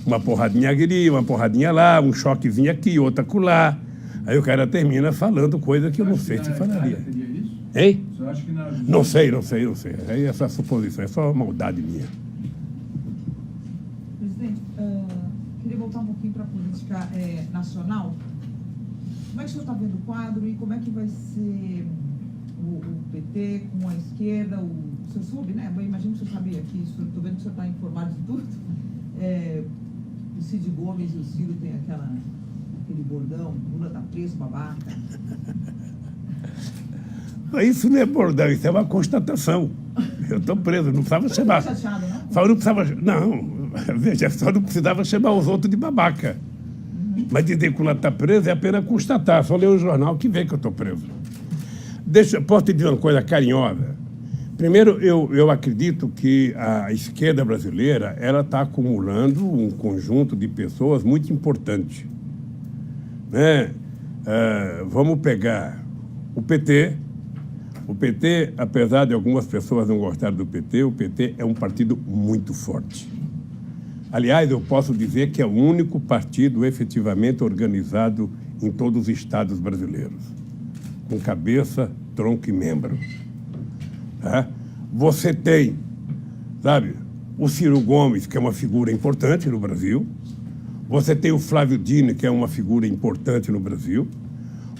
uma porradinha aqui, uma porradinha lá, um choquezinho aqui, outra acolá. Aí o cara termina falando coisa que eu não sei se falaria. Hein?
Você acha que na...
Não sei. Aí essa suposição é só maldade minha.
Presidente, queria voltar um pouquinho para a política nacional. Como é que o senhor está vendo o quadro e como é que vai ser o PT com a esquerda? O senhor soube, né? Eu imagino que o senhor sabia que estou vendo que o senhor está informado de tudo. O Cid Gomes e o Ciro têm aquele bordão: Lula está preso, babaca.
Isso não é bordão, isso é uma constatação. Eu estou preso, não precisava chamar.
Não chateado, não?
Só não precisava. Não, veja, só não precisava chamar os outros de babaca. Mas dizer que o Lula está preso é apenas constatar. Só ler o jornal que vê que eu estou preso. Posso te dizer uma coisa carinhosa? Primeiro, eu acredito que a esquerda brasileira ela está acumulando um conjunto de pessoas muito importante. Né? Vamos pegar o PT. O PT, apesar de algumas pessoas não gostarem do PT, o PT é um partido muito forte. Aliás, eu posso dizer que é o único partido efetivamente organizado em todos os estados brasileiros, com cabeça, tronco e membro. Tá? Você tem, sabe, o Ciro Gomes, que é uma figura importante no Brasil. Você tem o Flávio Dino, que é uma figura importante no Brasil.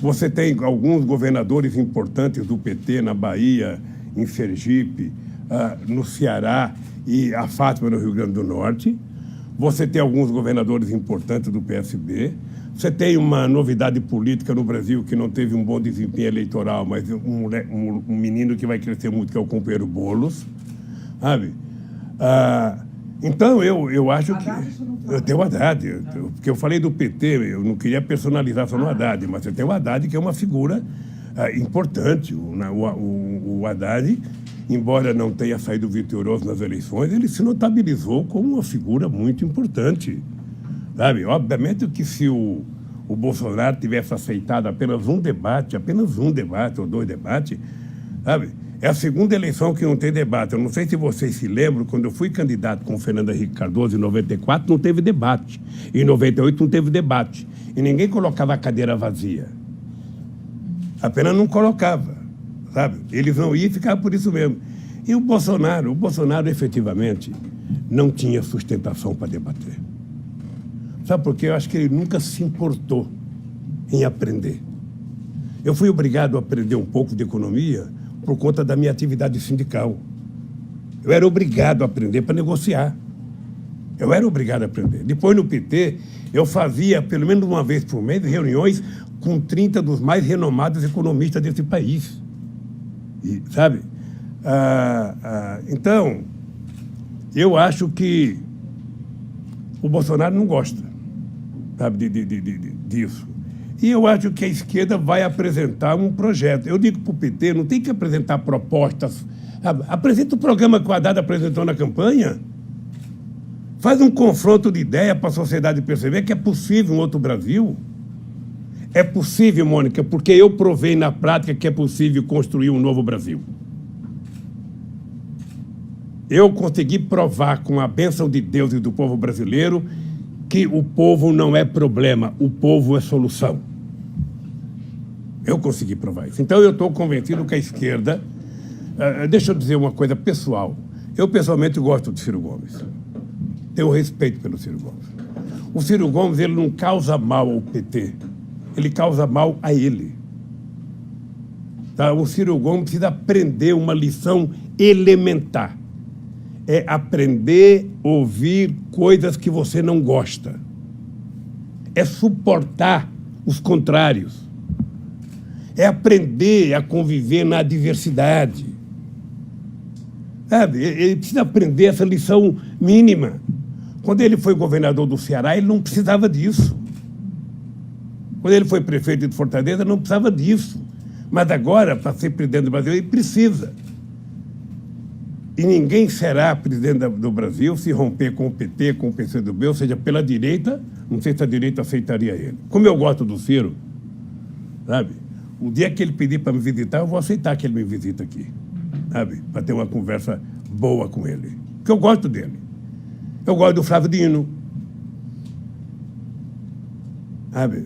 Você tem alguns governadores importantes do PT na Bahia, em Sergipe, no Ceará e a Fátima no Rio Grande do Norte. Você tem alguns governadores importantes do PSB. Você tem uma novidade política no Brasil que não teve um bom desempenho eleitoral, mas um menino que vai crescer muito, que é o companheiro Boulos. Sabe? Então, eu acho que... Eu tenho o Haddad, porque eu falei do PT, eu não queria personalizar só no Haddad, mas você tem o Haddad, que é uma figura importante. O Haddad, embora não tenha saído vitorioso nas eleições, ele se notabilizou como uma figura muito importante. Sabe? Obviamente que se o Bolsonaro tivesse aceitado apenas um debate ou 2 debates, sabe? É a segunda eleição que não tem debate. Eu não sei se vocês se lembram, quando eu fui candidato com o Fernando Henrique Cardoso em 94, não teve debate. Em 98 não teve debate. E ninguém colocava a cadeira vazia. Apenas não colocava, sabe? Eles não iam e ficavam por isso mesmo. E o Bolsonaro efetivamente não tinha sustentação para debater. Sabe por quê? Eu acho que ele nunca se importou em aprender. Eu fui obrigado a aprender um pouco de economia por conta da minha atividade sindical. Eu era obrigado a aprender para negociar. Eu era obrigado a aprender. Depois, no PT, eu fazia, pelo menos uma vez por mês, reuniões com 30 dos mais renomados economistas desse país. E, sabe? Então, eu acho que o Bolsonaro não gosta, sabe, disso. E eu acho que a esquerda vai apresentar um projeto. Eu digo para o PT, não tem que apresentar propostas. Apresenta o programa que o Haddad apresentou na campanha. Faz um confronto de ideia para a sociedade perceber que é possível um outro Brasil. É possível, Mônica, porque eu provei na prática que é possível construir um novo Brasil. Eu consegui provar com a bênção de Deus e do povo brasileiro que o povo não é problema, o povo é solução. Eu consegui provar isso. Então, eu estou convencido que a esquerda... deixa eu dizer uma coisa pessoal. Eu, pessoalmente, gosto do Ciro Gomes. Tenho respeito pelo Ciro Gomes. O Ciro Gomes, ele não causa mal ao PT. Ele causa mal a ele. Tá? O Ciro Gomes precisa aprender uma lição elementar. É aprender a ouvir coisas que você não gosta. É suportar os contrários. É aprender a conviver na adversidade. Sabe? Ele precisa aprender essa lição mínima. Quando ele foi governador do Ceará, ele não precisava disso. Quando ele foi prefeito de Fortaleza, não precisava disso. Mas agora, para ser presidente do Brasil, ele precisa. E ninguém será presidente do Brasil se romper com o PT, com o PCdoB, ou seja, pela direita, não sei se a direita aceitaria ele. Como eu gosto do Ciro, sabe? O dia que ele pedir para me visitar, eu vou aceitar que ele me visita aqui, sabe? Para ter uma conversa boa com ele. Porque eu gosto dele. Eu gosto do Flávio Dino, sabe?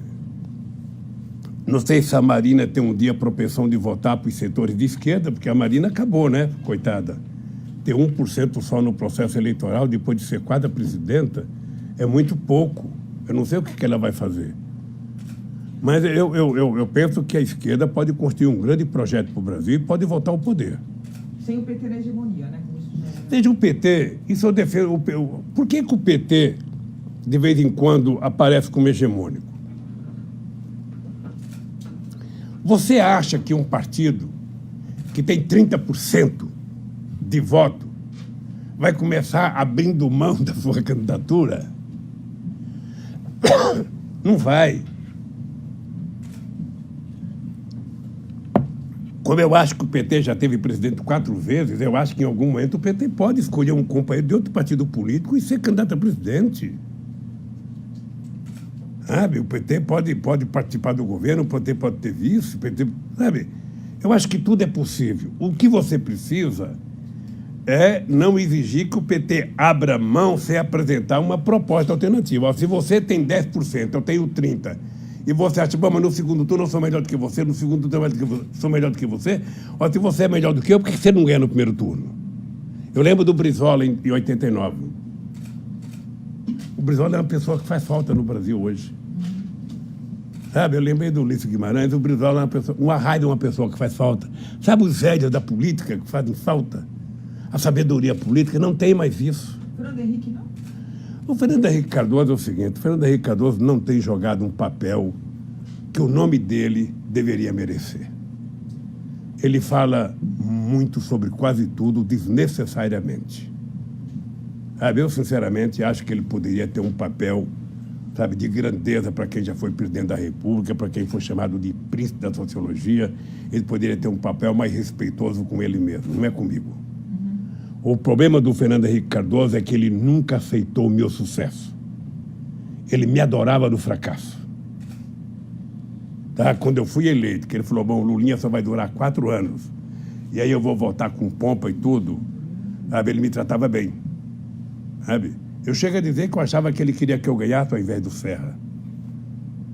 Não sei se a Marina tem um dia propensão de votar para os setores de esquerda, porque a Marina acabou, né? Coitada. Ter 1% só no processo eleitoral, depois de ser quadra presidenta, é muito pouco. Eu não sei o que ela vai fazer. Mas eu penso que a esquerda pode construir um grande projeto para o Brasil e pode voltar ao poder.
Sem o PT na hegemonia, né?
Desde o PT, isso eu defendo. Por que o PT, de vez em quando, aparece como hegemônico? Você acha que um partido que tem 30% de voto vai começar abrindo mão da sua candidatura? Não vai. Como eu acho que o PT já teve presidente 4 vezes, eu acho que em algum momento o PT pode escolher um companheiro de outro partido político e ser candidato a presidente. Sabe? O PT pode participar do governo, o PT pode ter vice, o PT, sabe? Eu acho que tudo é possível. O que você precisa é não exigir que o PT abra mão sem apresentar uma proposta alternativa. Ó, se você tem 10%, eu tenho 30%, e você acha, bom, mas no segundo turno eu sou melhor do que você, no segundo turno eu sou melhor do que você, ó, se você é melhor do que eu, por que você não ganha no primeiro turno? Eu lembro do Brizola em 89. O Brizola é uma pessoa que faz falta no Brasil hoje. Sabe, eu lembrei do Ulisses Guimarães, o Brizola é uma pessoa, um arraio é uma pessoa que faz falta. Sabe os velhos da política que fazem falta? A sabedoria política, não tem mais isso.
Fernando Henrique, não?
O Fernando Henrique Cardoso é o seguinte, o Fernando Henrique Cardoso não tem jogado um papel que o nome dele deveria merecer. Ele fala muito sobre quase tudo desnecessariamente. Sabe, eu, sinceramente, acho que ele poderia ter um papel, sabe, de grandeza para quem já foi presidente da República, para quem foi chamado de príncipe da sociologia. Ele poderia ter um papel mais respeitoso com ele mesmo, não é comigo. O problema do Fernando Henrique Cardoso é que ele nunca aceitou o meu sucesso. Ele me adorava no fracasso. Tá? Quando eu fui eleito, que ele falou, bom, o Lulinha só vai durar 4 anos, e aí eu vou votar com pompa e tudo, sabe? Ele me tratava bem. Sabe? Eu chego a dizer que eu achava que ele queria que eu ganhasse ao invés do Serra.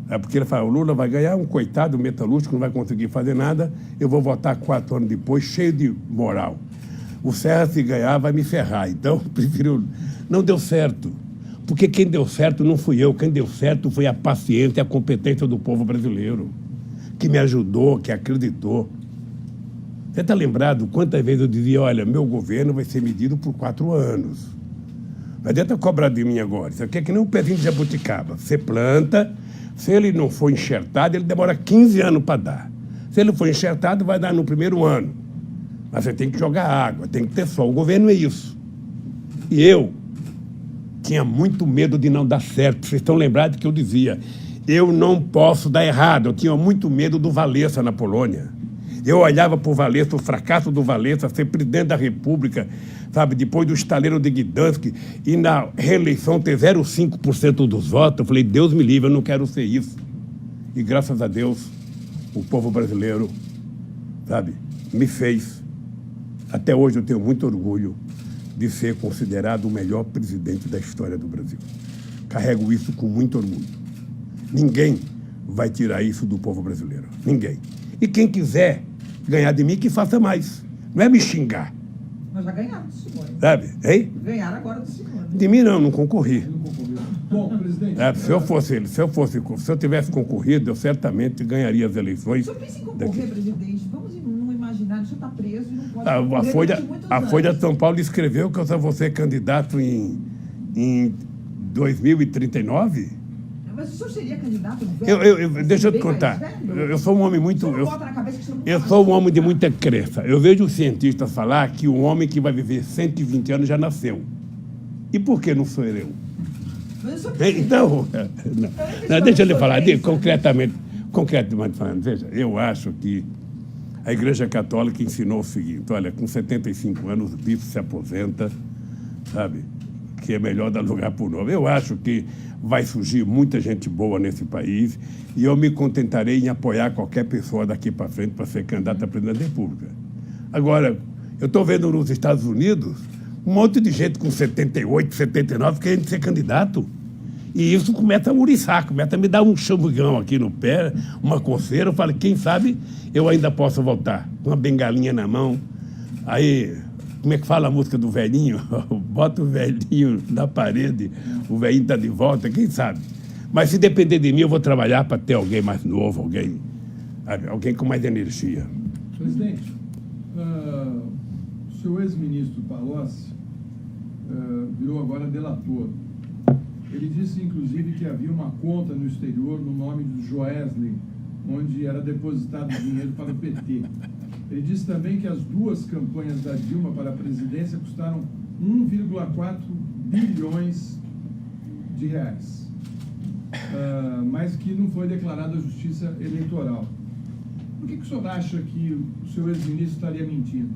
É porque ele fala, o Lula vai ganhar, um coitado metalúrgico, não vai conseguir fazer nada, eu vou votar 4 anos depois, cheio de moral. O Serra, se ganhar, vai me ferrar. Então, prefiro... Não deu certo. Porque quem deu certo não fui eu. Quem deu certo foi a paciência e a competência do povo brasileiro, que me ajudou, que acreditou. Você está lembrado quantas vezes eu dizia, olha, meu governo vai ser medido por 4 anos. Não adianta cobrar de mim agora. Isso aqui é que nem um pezinho de jabuticaba. Você planta, se ele não for enxertado, ele demora 15 anos para dar. Se ele for enxertado, vai dar no primeiro ano. Mas você tem que jogar água, tem que ter sol. O governo é isso. E eu tinha muito medo de não dar certo. Vocês estão lembrados que eu dizia, eu não posso dar errado. Eu tinha muito medo do Wałęsa na Polônia. Eu olhava para o Wałęsa, o fracasso do Wałęsa, ser presidente da República, sabe, depois do estaleiro de Gdansk, e na reeleição ter 0,5% dos votos. Eu falei, Deus me livre, eu não quero ser isso. E graças a Deus, o povo brasileiro, sabe, me fez. Até hoje eu tenho muito orgulho de ser considerado o melhor presidente da história do Brasil. Carrego isso com muito orgulho. Ninguém vai tirar isso do povo brasileiro. Ninguém. E quem quiser ganhar de mim, que faça mais. Não é me xingar.
Mas já ganharam do Simone.
Sabe? Hein?
Ganharam agora do Simone.
De mim não concorri.
Bom, presidente...
Se eu tivesse concorrido, eu certamente ganharia as eleições.
O senhor pensa em concorrer, presidente? Vamos não imaginar, o senhor está preso e não pode
A
concorrer
Folha de São Paulo escreveu que eu só vou ser candidato em 2039.
Mas o senhor seria candidato velho?
Deixa eu te contar. Eu sou um homem muito...
O senhor bota na cabeça que o senhor não
Eu
pode.
sou um homem de muita crença. Eu vejo os cientistas falar que o homem que vai viver 120 anos já nasceu. E por que não sou eu?
Mas o senhor
Então, não, deixa eu lhe falar, concretamente falando, veja, eu acho que a Igreja Católica ensinou o seguinte: olha, com 75 anos o bispo se aposenta, sabe, que é melhor dar lugar para o novo. Eu acho que vai surgir muita gente boa nesse país e eu me contentarei em apoiar qualquer pessoa daqui para frente para ser candidata a presidente da República. Agora, eu estou vendo nos Estados Unidos um monte de gente com 78, 79 querendo ser candidato. E isso começa a uriçar, começa a me dar um chambugão aqui no pé, uma coceira. Eu falo, quem sabe eu ainda posso voltar, com uma bengalinha na mão. Aí, como é que fala a música do velhinho? Bota o velhinho na parede, o velhinho está de volta, quem sabe? Mas se depender de mim, eu vou trabalhar para ter alguém mais novo, alguém com mais energia.
Presidente, o seu ex-ministro Palocci virou agora delator. Ele disse, inclusive, que havia uma conta no exterior no nome do Joesley, onde era depositado dinheiro para o PT. Ele disse também que as duas campanhas da Dilma para a presidência custaram 1,4 bilhões de reais, mas que não foi declarada a justiça eleitoral. Por que o senhor acha que o seu ex-ministro estaria mentindo?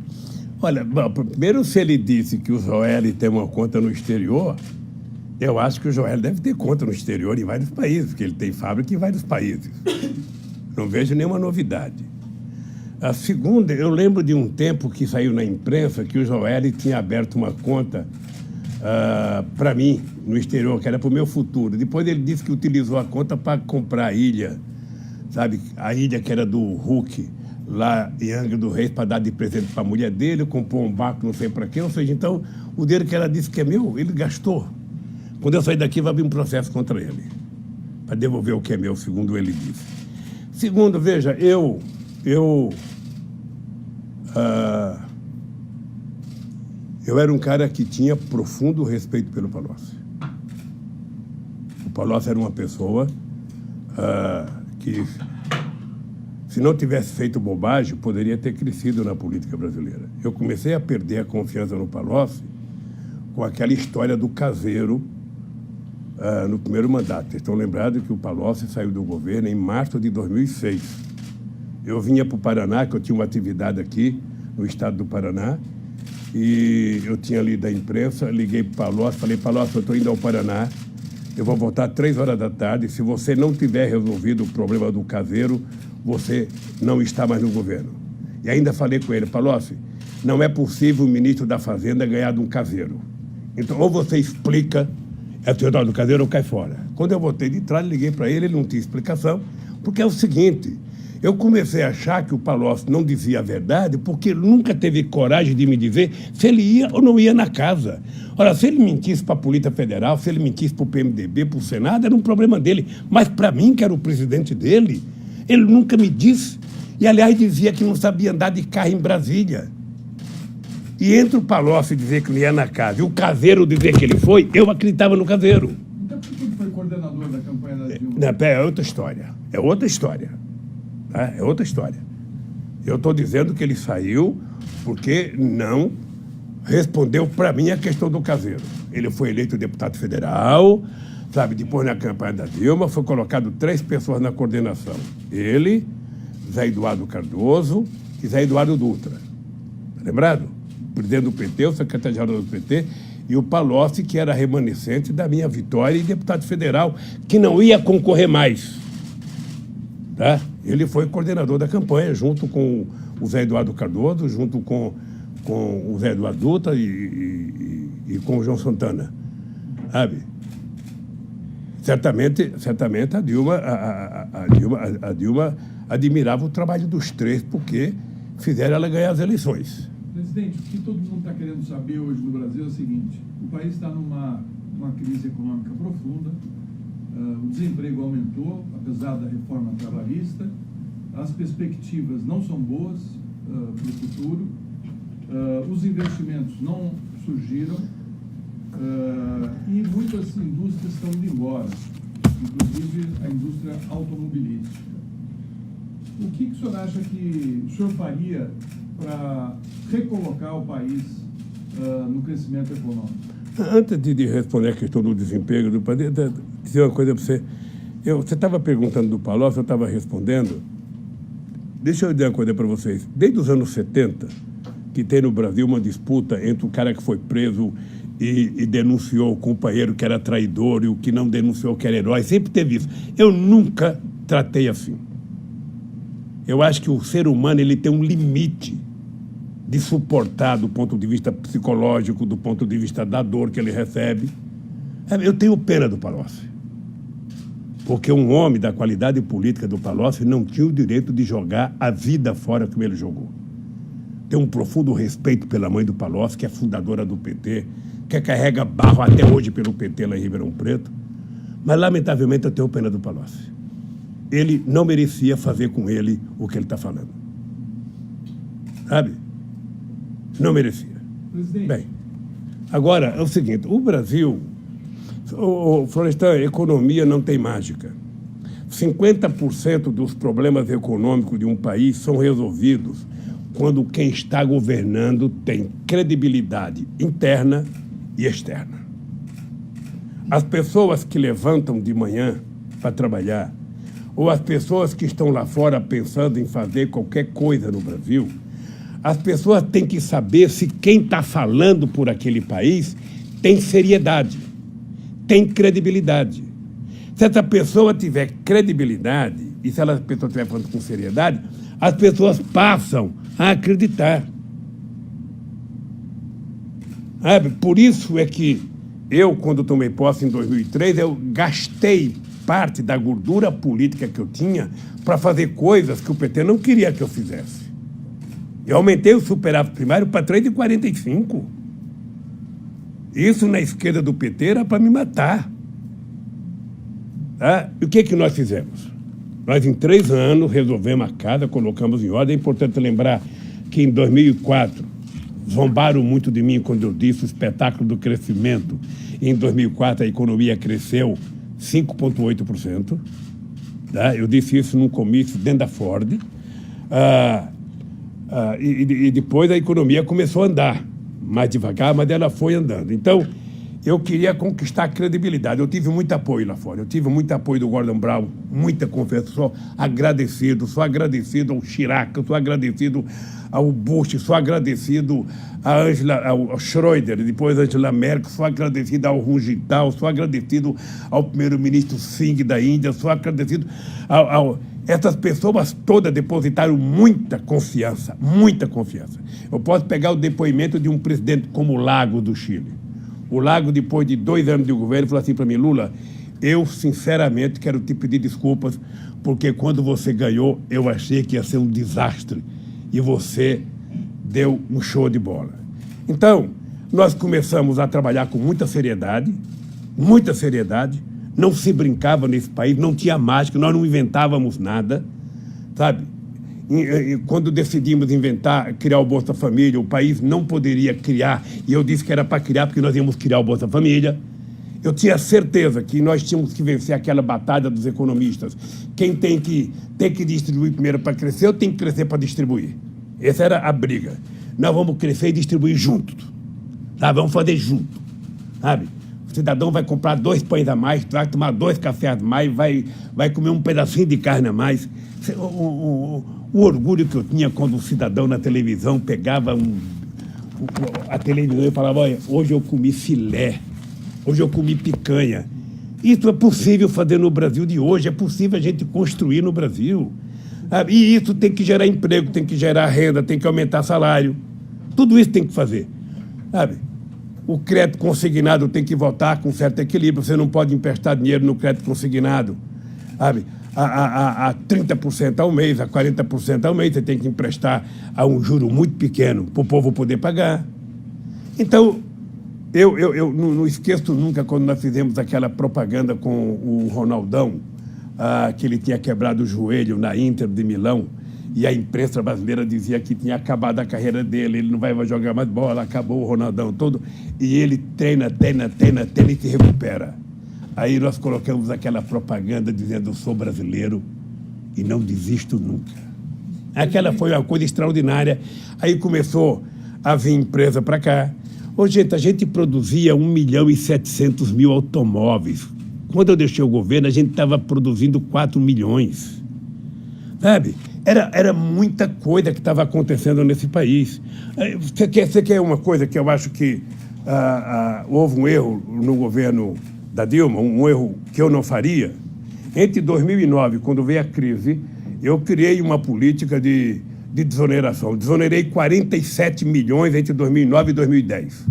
Olha, bom, primeiro, se ele disse que o Joel tem uma conta no exterior, eu acho que o Joel deve ter conta no exterior em vários países, porque ele tem fábrica em vários países. Não vejo nenhuma novidade. A segunda, eu lembro de um tempo que saiu na imprensa que o Joel tinha aberto uma conta para mim no exterior, que era para o meu futuro. Depois ele disse que utilizou a conta para comprar a ilha, sabe? A ilha que era do Hulk, lá em Angra do Reis, para dar de presente para a mulher dele, comprou um barco, não sei para quê. Ou seja, então, o dinheiro que ela disse que é meu, ele gastou. Quando eu sair daqui, vai abrir um processo contra ele, para devolver o que é meu, segundo ele disse. Segundo, veja, eu era um cara que tinha profundo respeito pelo Palocci. O Palocci era uma pessoa que, se não tivesse feito bobagem, poderia ter crescido na política brasileira. Eu comecei a perder a confiança no Palocci com aquela história do caseiro no primeiro mandato. Vocês estão lembrados que o Palocci saiu do governo em março de 2006. Eu vinha para o Paraná, que eu tinha uma atividade aqui no estado do Paraná, e eu tinha lido a imprensa, liguei para o Palocci, falei, Palocci, eu estou indo ao Paraná, eu vou voltar 3 horas da tarde, se você não tiver resolvido o problema do caseiro, você não está mais no governo. E ainda falei com ele, Palocci, não é possível o ministro da Fazenda ganhar de um caseiro. Então, ou você explica, é o do caseiro ou cai fora. Quando eu voltei de trás, liguei para ele, ele não tinha explicação, porque é o seguinte, eu comecei a achar que o Palocci não dizia a verdade porque ele nunca teve coragem de me dizer se ele ia ou não ia na casa. Ora, se ele mentisse para a Polícia Federal, se ele mentisse para o PMDB, para o Senado, era um problema dele. Mas para mim, que era o presidente dele, ele nunca me disse. E, aliás, dizia que não sabia andar de carro em Brasília. E entre o Palocci dizer que não ia na casa e o caseiro dizer que ele foi, eu acreditava no caseiro.
Então, por que ele foi coordenador da campanha da Dilma?
Não, é outra história. É outra história. Tá? É outra história. Eu estou dizendo que ele saiu porque não respondeu para mim a questão do caseiro. Ele foi eleito deputado federal, sabe? Depois, na campanha da Dilma, foi colocado 3 pessoas na coordenação. Ele, Zé Eduardo Cardoso e Zé Eduardo Dutra. Tá lembrado? O presidente do PT, o secretário-geral do PT, e o Palocci, que era remanescente da minha vitória, e deputado federal, que não ia concorrer mais. Tá? Ele foi coordenador da campanha, junto com o Zé Eduardo Cardoso, junto com o Zé Eduardo Dutra e com o João Santana. Sabe? Certamente a Dilma admirava o trabalho dos 3, porque fizeram ela ganhar as eleições.
Presidente, o que todo mundo está querendo saber hoje no Brasil é o seguinte: o país está numa crise econômica profunda, o desemprego aumentou, apesar da reforma trabalhista, as perspectivas não são boas para o futuro, os investimentos não surgiram e muitas indústrias estão indo embora. inclusive a indústria automobilística. O que o senhor acha que o senhor faria para recolocar o país no crescimento econômico?
Antes de responder a questão do desemprego do país, dizer uma coisa para você. Você estava perguntando do Palocci, eu estava respondendo. Deixa eu dizer uma coisa para vocês. Desde os anos 70, que tem no Brasil uma disputa entre o cara que foi preso e denunciou o companheiro que era traidor e o que não denunciou que era herói. Sempre teve isso. Eu nunca tratei assim. Eu acho que o ser humano ele tem um limite de suportar do ponto de vista psicológico, do ponto de vista da dor que ele recebe. Eu tenho pena do Palocci. Porque um homem da qualidade política do Palocci não tinha o direito de jogar a vida fora como ele jogou. Tenho um profundo respeito pela mãe do Palocci, que é fundadora do PT, que carrega barro até hoje pelo PT lá em Ribeirão Preto. Mas, lamentavelmente, eu tenho pena do Palocci. Ele não merecia fazer com ele o que ele está falando. Sabe? Não merecia.
Presidente.
Bem, agora é o seguinte, o Brasil, Florestan, a economia não tem mágica. 50% dos problemas econômicos de um país são resolvidos quando quem está governando tem credibilidade interna e externa. As pessoas que levantam de manhã para trabalhar, ou as pessoas que estão lá fora pensando em fazer qualquer coisa no Brasil, as pessoas têm que saber se quem está falando por aquele país tem seriedade, tem credibilidade. Se essa pessoa tiver credibilidade, e se essa pessoa estiver falando com seriedade, as pessoas passam a acreditar. Por isso é que eu, quando tomei posse em 2003, eu gastei parte da gordura política que eu tinha para fazer coisas que o PT não queria que eu fizesse. Eu aumentei o superávit primário para 3,45. Isso na esquerda do PT era para me matar. E o que nós fizemos? Nós, em 3 anos, resolvemos a casa, colocamos em ordem. É importante lembrar que, em 2004, zombaram muito de mim quando eu disse o espetáculo do crescimento. Em 2004, a economia cresceu 5,8%. Eu disse isso num comício dentro da Ford. E depois a economia começou a andar. Mais devagar, mas ela foi andando. Então, eu queria conquistar credibilidade. Eu tive muito apoio lá fora. Eu tive muito apoio do Gordon Brown, muita confiança. Sou agradecido ao Chirac, sou agradecido ao Bush, sou agradecido ao Schroeder, depois a Angela Merkel, sou agradecido ao Rungitao, sou agradecido ao primeiro-ministro Singh da Índia, sou agradecido essas pessoas todas depositaram muita confiança, muita confiança. Eu posso pegar o depoimento de um presidente como o Lago do Chile. O Lago, depois de 2 anos de governo, falou assim para mim: Lula, eu sinceramente quero te pedir desculpas, porque quando você ganhou, eu achei que ia ser um desastre. E você deu um show de bola. Então, nós começamos a trabalhar com muita seriedade, não se brincava nesse país, não tinha mágica, nós não inventávamos nada, sabe? Quando decidimos criar o Bolsa Família, o país não poderia criar, e eu disse que era para criar porque nós íamos criar o Bolsa Família. Eu tinha certeza que nós tínhamos que vencer aquela batalha dos economistas. Quem tem que distribuir primeiro para crescer, eu tenho que crescer para distribuir. Essa era a briga. Nós vamos crescer e distribuir juntos. Vamos fazer junto, sabe? O cidadão vai comprar 2 pães a mais, vai tomar 2 cafés a mais, vai comer um pedacinho de carne a mais. O orgulho que eu tinha quando o cidadão na televisão pegava a televisão e falava: olha, hoje eu comi filé, hoje eu comi picanha. Isso é possível fazer no Brasil de hoje, é possível a gente construir no Brasil. E isso tem que gerar emprego, tem que gerar renda, tem que aumentar salário. Tudo isso tem que fazer, sabe? O crédito consignado tem que voltar com certo equilíbrio. Você não pode emprestar dinheiro no crédito consignado, sabe? A 30% ao mês, a 40% ao mês, você tem que emprestar a um juro muito pequeno para o povo poder pagar. Então, eu não esqueço nunca quando nós fizemos aquela propaganda com o Ronaldão, que ele tinha quebrado o joelho na Inter de Milão, e a imprensa brasileira dizia que tinha acabado a carreira dele, ele não vai jogar mais bola, acabou o Ronaldão todo, e ele treina e se recupera. Aí nós colocamos aquela propaganda dizendo: eu sou brasileiro e não desisto nunca. Aquela foi uma coisa extraordinária. Aí começou a vir empresa para cá. Ô, gente, a gente produzia 1.700.000 automóveis. Quando eu deixei o governo, a gente estava produzindo 4 milhões. Sabe? Era muita coisa que estava acontecendo nesse país. Você quer uma coisa que eu acho que houve um erro no governo da Dilma, um erro que eu não faria? Entre 2009, quando veio a crise, eu criei uma política de desoneração. Desonerei 47 milhões entre 2009 e 2010.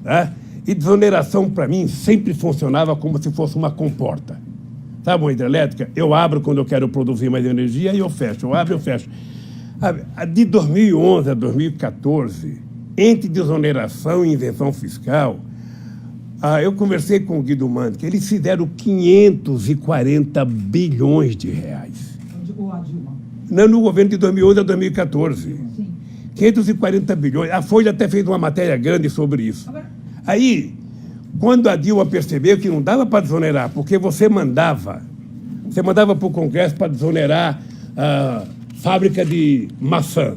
Tá? E desoneração, para mim, sempre funcionava como se fosse uma comporta. Sabe uma hidrelétrica? Eu abro quando eu quero produzir mais energia e eu fecho. Eu abro e eu fecho. De 2011 a 2014, entre desoneração e isenção fiscal, eu conversei com o Guido Mantega, eles fizeram 540 bilhões de reais.
Ou a Dilma?
Não, no governo de 2011 a 2014.
Sim.
540 bilhões. A Folha até fez uma matéria grande sobre isso. Aí, quando a Dilma percebeu que não dava para desonerar, porque você mandava para o Congresso para desonerar a fábrica de maçã.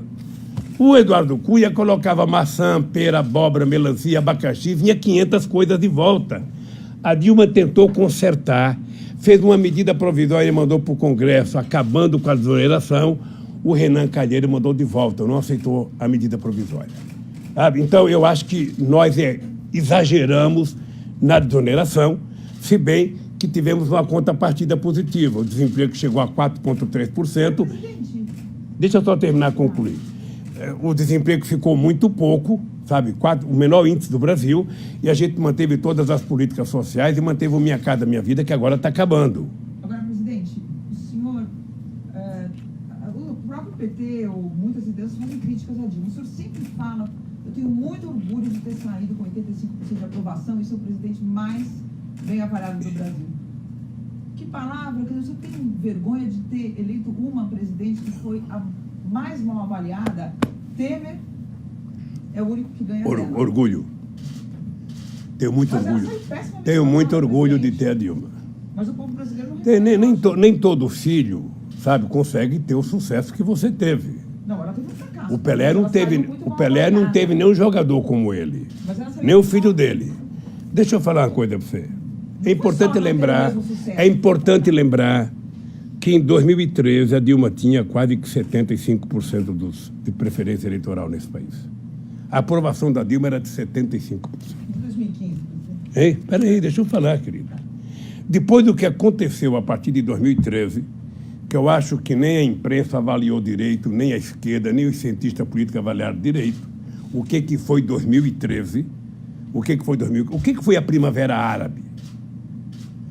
O Eduardo Cunha colocava maçã, pera, abóbora, melancia, abacaxi, vinha 500 coisas de volta. A Dilma tentou consertar, fez uma medida provisória e mandou para o Congresso, acabando com a desoneração. O Renan Calheiros mandou de volta, não aceitou a medida provisória. Sabe? Então, eu acho que nós exageramos na desoneração, se bem que tivemos uma contrapartida positiva. O desemprego chegou a 4,3%. Deixa eu só terminar, concluir. O desemprego ficou muito pouco, sabe? O menor índice do Brasil, e a gente manteve todas as políticas sociais e manteve o Minha Casa Minha Vida, que agora está acabando.
Agora, presidente, o senhor, o próprio PT ou muitas lideranças fazem críticas a Dilma. O senhor sempre fala: eu tenho muito orgulho de ter saído com 85% de aprovação e ser o presidente mais bem avaliado do Brasil. Que palavra, que o senhor tem vergonha de ter eleito uma presidente que foi a mais mal avaliada? Temer é o único que ganha dela.
Orgulho. Tenho muito
Mas
orgulho.
ela foi péssima
Tenho muito
pessoa,
orgulho de
presidente.
ter a Dilma.
Mas o povo brasileiro não
Nem todo filho, sabe, consegue ter o sucesso que você teve.
Não, ela teve um fracasso.
O Pelé não
Ela
teve,
saiu muito
o
mal
Pelé não
avaliada.
teve nenhum jogador como ele,
Mas ela saiu
nem o
muito
filho
mal.
dele. Deixa eu falar uma coisa para você. É importante
só não ter o
lembrar,
mesmo sucesso.
é importante lembrar que em 2013 a Dilma tinha quase que 75% de preferência eleitoral nesse país. A aprovação da Dilma era de 75%.
Em 2015.
Ei, peraí, deixa eu falar, querido. Depois do que aconteceu a partir de 2013, que eu acho que nem a imprensa avaliou direito, nem a esquerda, nem os cientistas políticos avaliaram direito, o que foi 2013, o que foi a Primavera Árabe?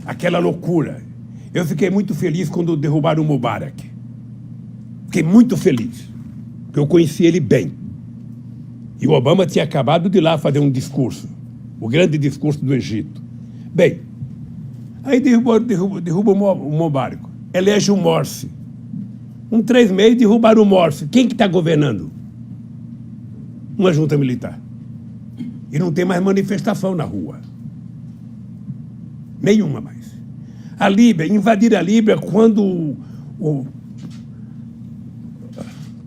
Aquela loucura. Eu fiquei muito feliz quando derrubaram o Mubarak. Fiquei muito feliz, porque eu conheci ele bem. E o Obama tinha acabado de ir lá fazer um discurso, o grande discurso do Egito. Bem, aí derruba o Mubarak, elege o Morsi. 3 meses derrubaram o Morsi. Quem que está governando? Uma junta militar. E não tem mais manifestação na rua. Nenhuma mais. A Líbia, invadir a Líbia quando o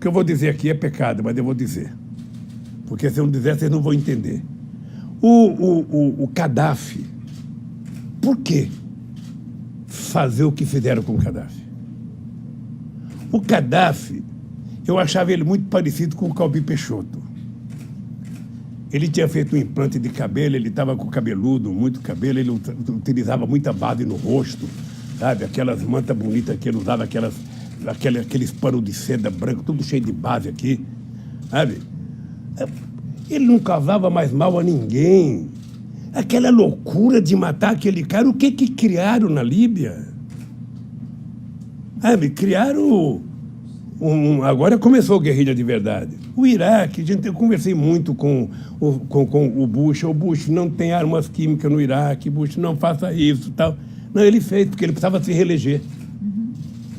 que eu vou dizer aqui é pecado, mas eu vou dizer. Porque se eu não dizer, vocês não vão entender. O Gaddafi, por que fazer o que fizeram com o Gaddafi? O Gaddafi, eu achava ele muito parecido com o Calbi Peixoto. Ele tinha feito um implante de cabelo, ele estava com cabeludo, muito cabelo, ele utilizava muita base no rosto, sabe? Aquelas mantas bonitas que ele usava, aqueles panos de seda branco, tudo cheio de base aqui, sabe? Ele não causava mais mal a ninguém. Aquela loucura de matar aquele cara, o que criaram na Líbia? Sabe? Criaram... agora começou a guerrilha de verdade. O Iraque, eu conversei muito com o Bush. O Bush não tem armas químicas no Iraque, Bush não faça isso, tal. Não, ele fez, porque ele precisava se reeleger.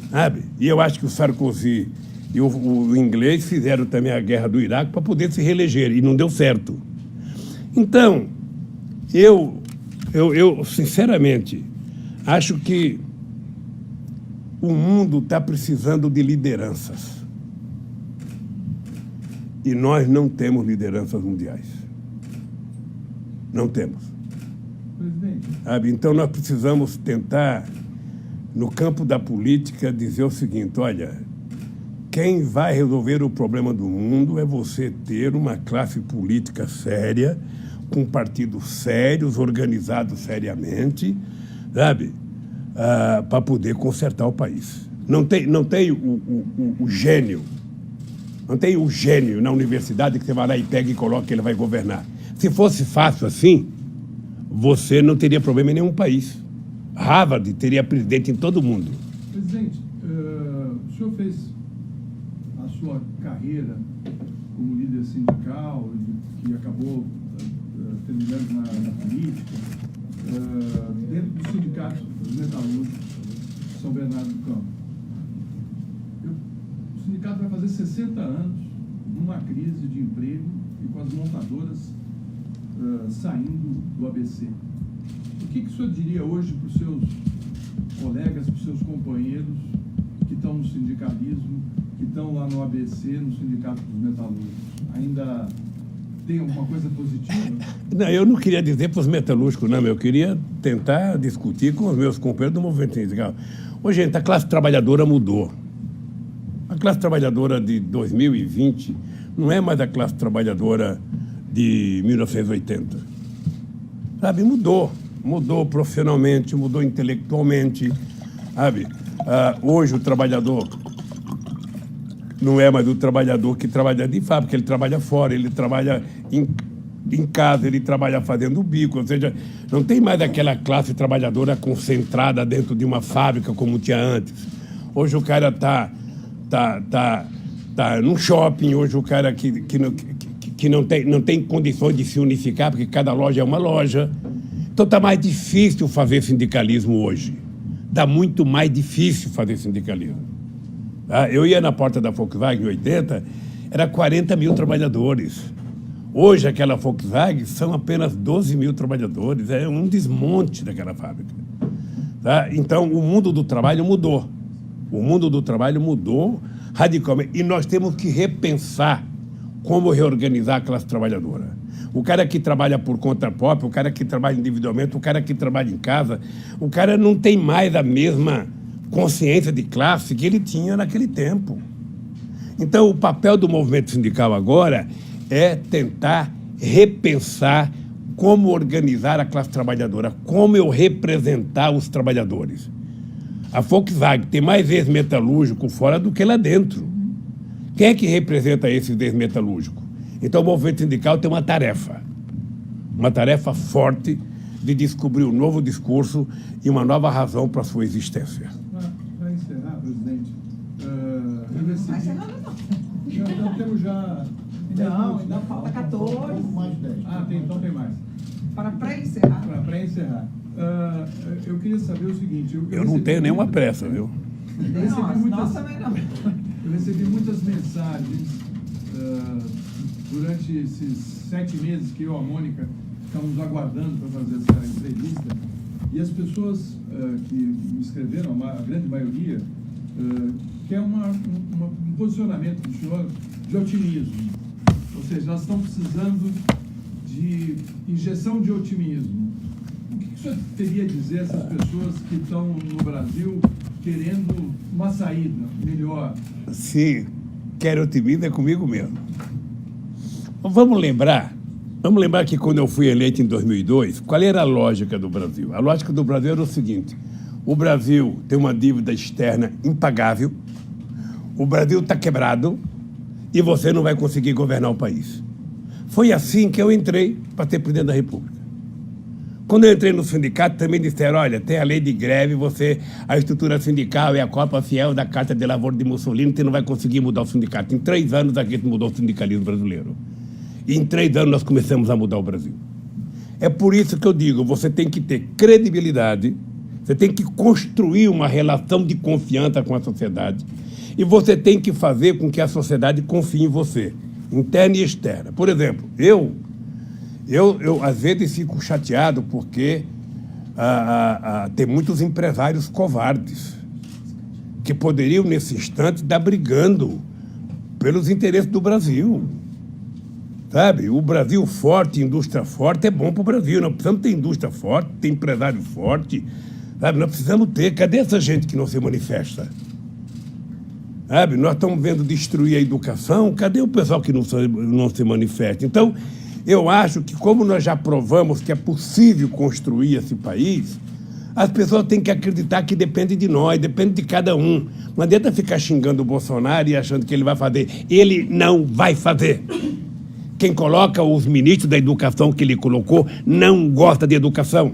Sabe? E eu acho que o Sarkozy e o inglês fizeram também a guerra do Iraque para poder se reeleger, e não deu certo. Então, eu Eu sinceramente, acho que o mundo está precisando de lideranças. E nós não temos lideranças mundiais. Não temos.
Presidente.
Sabe? Então, nós precisamos tentar, no campo da política, dizer o seguinte: olha, quem vai resolver o problema do mundo é você ter uma classe política séria, com partidos sérios, organizados seriamente, sabe? Para poder consertar o país. Não tem o gênio. Não tem o gênio na universidade que você vai lá e pega e coloca que ele vai governar. Se fosse fácil assim, você não teria problema em nenhum país. Harvard teria presidente em todo mundo.
Presidente, o senhor fez a sua carreira como líder sindical, que acabou terminando na política, dentro do sindicato dos metalúrgicos de São Bernardo do Campo. O sindicato vai fazer 60 anos numa crise de emprego e com as montadoras saindo do ABC. O que o senhor diria hoje para os seus colegas, para os seus companheiros que estão no sindicalismo, que estão lá no ABC, no Sindicato dos Metalúrgicos? Ainda tem alguma coisa positiva?
Não, eu não queria dizer para os metalúrgicos, não. Eu queria tentar discutir com os meus companheiros do movimento sindical. Ô, gente, a classe trabalhadora mudou. A classe trabalhadora de 2020 não é mais a classe trabalhadora de 1980. Sabe, mudou. Mudou profissionalmente, mudou intelectualmente, sabe? Hoje o trabalhador não é mais o trabalhador que trabalha de fábrica, ele trabalha fora, ele trabalha em casa, ele trabalha fazendo bico, ou seja, não tem mais aquela classe trabalhadora concentrada dentro de uma fábrica como tinha antes. Hoje o cara tá num shopping, hoje o cara que não tem condições de se unificar, porque cada loja é uma loja. Então está mais difícil fazer sindicalismo hoje. Está muito mais difícil fazer sindicalismo. Tá? Eu ia na porta da Volkswagen em 80, era 40 mil trabalhadores. Hoje aquela Volkswagen são apenas 12 mil trabalhadores. É um desmonte daquela fábrica. Tá? Então o mundo do trabalho mudou. O mundo do trabalho mudou radicalmente. E nós temos que repensar como reorganizar a classe trabalhadora. O cara que trabalha por conta própria, o cara que trabalha individualmente, o cara que trabalha em casa, o cara não tem mais a mesma consciência de classe que ele tinha naquele tempo. Então, o papel do movimento sindical agora é tentar repensar como organizar a classe trabalhadora, como eu representar os trabalhadores. A Volkswagen tem mais ex-metalúrgico fora do que lá dentro. Quem é que representa esses ex-metalúrgicos? Então, o movimento sindical tem uma tarefa forte de descobrir um novo discurso e uma nova razão para a sua existência.
Para encerrar, presidente, eu recebi...
Não encerrar, não.
Não, temos já...
Não, ainda falta 14.
Mais 10. Então tem mais.
Para pré-encerrar.
Para pré-encerrar. Eu queria saber o seguinte...
Eu não tenho nenhuma pressa, viu?
Nós também não.
Eu recebi muitas mensagens durante esses 7 meses que eu e a Mônica estamos aguardando para fazer essa entrevista, e as pessoas que me escreveram, a grande maioria, quer um posicionamento do senhor de otimismo. Ou seja, nós estamos precisando de injeção de otimismo. O que o senhor teria a dizer a essas pessoas que estão no Brasil querendo uma saída melhor?
Se quer otimismo, é comigo mesmo. Vamos lembrar que quando eu fui eleito em 2002, qual era a lógica do Brasil? A lógica do Brasil era o seguinte: o Brasil tem uma dívida externa impagável, o Brasil está quebrado e você não vai conseguir governar o país. Foi assim que eu entrei para ser presidente da República. Quando eu entrei no sindicato, também disseram: olha, tem a lei de greve, a estrutura sindical é a cópia fiel da Carta de Lavoro de Mussolini, você não vai conseguir mudar o sindicato. Em 3 anos a gente mudou o sindicalismo brasileiro. E em 3 anos nós começamos a mudar o Brasil. É por isso que eu digo, você tem que ter credibilidade, você tem que construir uma relação de confiança com a sociedade e você tem que fazer com que a sociedade confie em você, interna e externa. Por exemplo, eu Eu às vezes, fico chateado porque tem muitos empresários covardes que poderiam, nesse instante, estar brigando pelos interesses do Brasil. Sabe? O Brasil forte, indústria forte, é bom para o Brasil. Nós precisamos ter indústria forte, ter empresário forte. Sabe? Nós precisamos ter. Cadê essa gente que não se manifesta? Sabe? Nós estamos vendo destruir a educação. Cadê o pessoal que não se manifesta? Então, eu acho que, como nós já provamos que é possível construir esse país, as pessoas têm que acreditar que depende de nós, depende de cada um. Não adianta ficar xingando o Bolsonaro e achando que ele vai fazer. Ele não vai fazer. Quem coloca os ministros da educação que ele colocou não gosta de educação.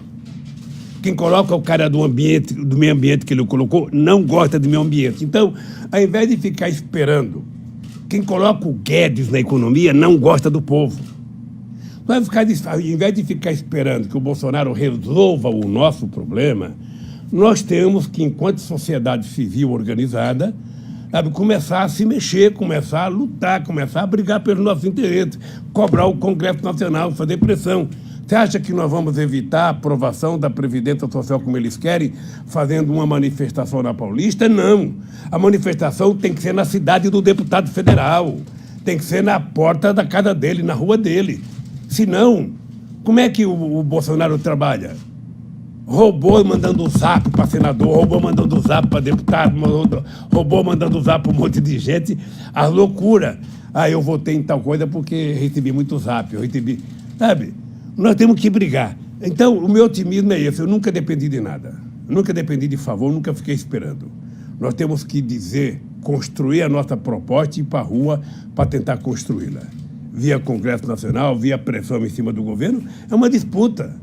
Quem coloca o cara do ambiente, do meio ambiente que ele colocou, não gosta do meio ambiente. Então, ao invés de ficar esperando, quem coloca o Guedes na economia não gosta do povo. Ao invés de ficar esperando que o Bolsonaro resolva o nosso problema, nós temos que, enquanto sociedade civil organizada, começar a se mexer, começar a lutar, começar a brigar pelos nossos interesses, cobrar o Congresso Nacional, fazer pressão. Você acha que nós vamos evitar a aprovação da Previdência Social como eles querem, fazendo uma manifestação na Paulista? Não. A manifestação tem que ser na cidade do deputado federal, tem que ser na porta da casa dele, na rua dele. Senão, como é que o Bolsonaro trabalha? Robô mandando zap para senador, robô mandando zap para deputado, robô mandando zap para um monte de gente. A loucura. Eu votei em tal coisa porque recebi muito zap, eu recebi... Sabe? Nós temos que brigar. Então, o meu otimismo é esse. Eu nunca dependi de nada. Nunca dependi de favor, nunca fiquei esperando. Nós temos que dizer, construir a nossa proposta e ir para a rua para tentar construí-la. Via Congresso Nacional, via pressão em cima do governo, é uma disputa.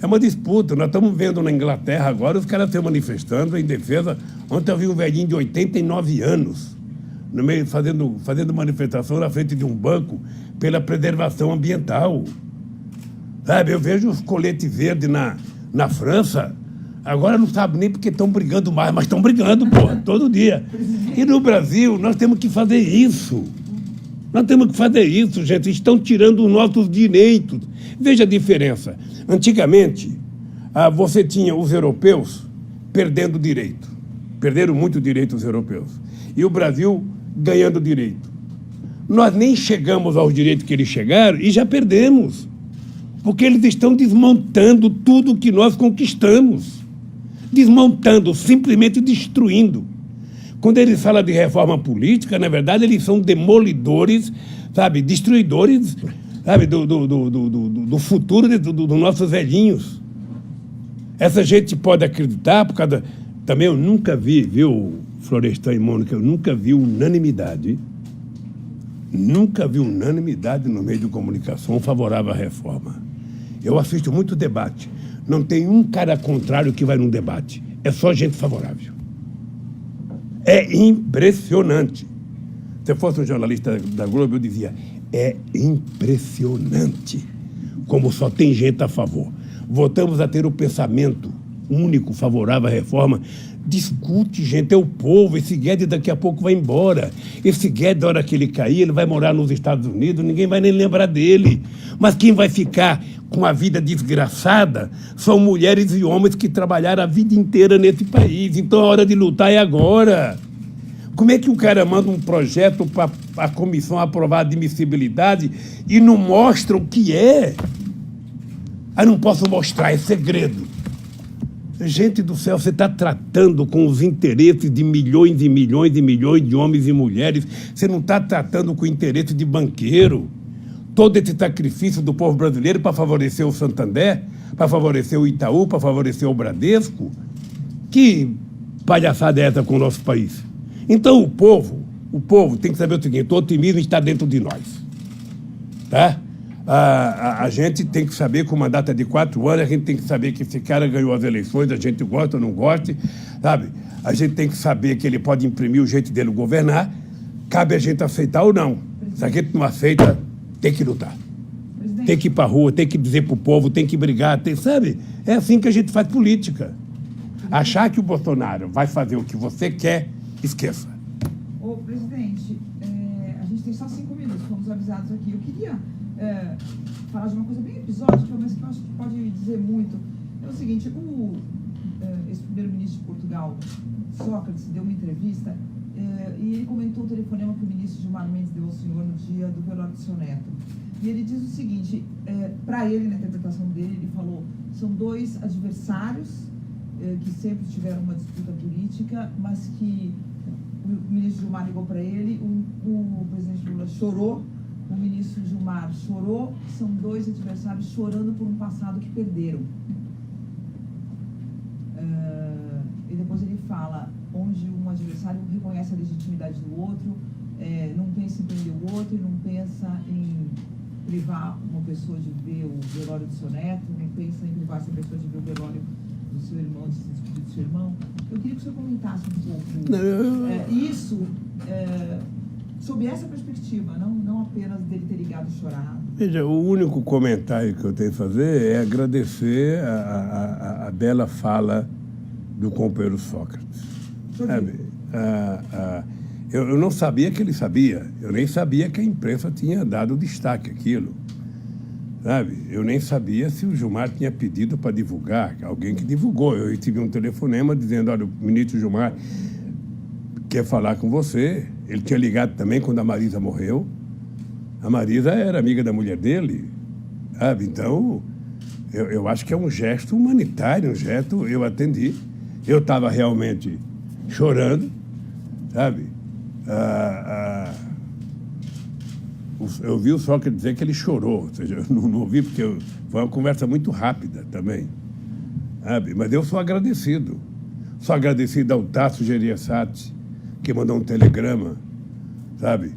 É uma disputa. Nós estamos vendo na Inglaterra agora os caras se manifestando em defesa. Ontem eu vi um velhinho de 89 anos no meio, fazendo manifestação na frente de um banco pela preservação ambiental. Sabe, eu vejo os coletes verdes na França, agora não sabe nem porque estão brigando mais, mas estão brigando, porra, todo dia. E no Brasil, nós temos que fazer isso. Nós temos que fazer isso, gente. Estão tirando os nossos direitos. Veja a diferença. Antigamente, você tinha os europeus perdendo direito. Perderam muito direito os europeus. E o Brasil ganhando direito. Nós nem chegamos aos direitos que eles chegaram e já perdemos. Porque eles estão desmontando tudo que nós conquistamos. Desmontando, simplesmente destruindo. Quando eles falam de reforma política, na verdade, eles são demolidores, sabe, destruidores, sabe, do futuro dos nossos velhinhos. Essa gente pode acreditar, por causa... Também eu nunca vi, viu, Florestan e Mônica, eu nunca vi unanimidade. Nunca vi unanimidade no meio de comunicação favorável à reforma. Eu assisto muito debate. Não tem um cara contrário que vai num debate. É só gente favorável. É impressionante. Se eu fosse um jornalista da Globo, eu dizia, é impressionante como só tem gente a favor. Voltamos a ter o pensamento único, favorável à reforma. Discute, gente, é o povo. Esse Guedes daqui a pouco vai embora. Esse Guedes, na hora que ele cair, ele vai morar nos Estados Unidos, ninguém vai nem lembrar dele. Mas quem vai ficar com a vida desgraçada são mulheres e homens que trabalharam a vida inteira nesse país. Então a hora de lutar é agora. Como é que o cara manda um projeto para a comissão aprovar a admissibilidade e não mostra o que é? Não posso mostrar, é segredo. Gente do céu, você está tratando com os interesses de milhões e milhões e milhões de homens e mulheres. Você não está tratando com o interesse de banqueiro. Todo esse sacrifício do povo brasileiro para favorecer o Santander, para favorecer o Itaú, para favorecer o Bradesco. Que palhaçada é essa com o nosso país? Então o povo tem que saber o seguinte, o otimismo está dentro de nós. Tá? A gente tem que saber que o mandato é de 4 anos, a gente tem que saber que esse cara ganhou as eleições, a gente gosta ou não gosta, sabe? A gente tem que saber que ele pode imprimir o jeito dele governar, cabe a gente aceitar ou não. Se a gente não aceita, tem que lutar. Presidente. Tem que ir para a rua, tem que dizer para o povo, tem que brigar, sabe? É assim que a gente faz política. Achar que o Bolsonaro vai fazer o que você quer, esqueça.
Ô, presidente, a gente tem só 5 minutos, fomos avisados aqui. Eu queria falar de uma coisa bem episódica, mas que eu acho que pode dizer muito. É o seguinte, esse primeiro-ministro de Portugal, Sócrates, deu uma entrevista e ele comentou o telefonema que o ministro Gilmar Mendes deu ao senhor no dia do velório do seu neto. E ele diz o seguinte, para ele, na interpretação dele, ele falou, são dois adversários que sempre tiveram uma disputa política, mas que o ministro Gilmar ligou para ele, o presidente Lula chorou, o ministro Gilmar chorou, são dois adversários chorando por um passado que perderam. E depois ele fala, onde um adversário reconhece a legitimidade do outro, não pensa em prender o outro e não pensa em privar uma pessoa de ver o velório do seu neto, não pensa em privar essa pessoa de ver o velório do seu irmão, de se despedir do seu irmão. Eu queria que o senhor comentasse um pouco isso sob essa perspectiva, não apenas dele ter ligado e chorado.
Veja, o único comentário que eu tenho a fazer é agradecer a bela fala do companheiro Sócrates. Sabe? Eu não sabia que ele sabia. Eu nem sabia que a imprensa tinha dado destaque àquilo. Sabe? Eu nem sabia se o Gilmar tinha pedido para divulgar. Alguém que divulgou. Eu tive um telefonema dizendo, olha, o ministro Gilmar quer falar com você. Ele tinha ligado também quando a Marisa morreu. A Marisa era amiga da mulher dele. Sabe? Então, eu acho que é um gesto humanitário, um gesto... Eu atendi. Eu estava realmente chorando, sabe? Eu vi o Sócrates dizer que ele chorou, ou seja, eu não ouvi porque foi uma conversa muito rápida também, sabe? Mas eu sou agradecido. Sou agradecido ao Tasso Gereissati, que mandou um telegrama, sabe?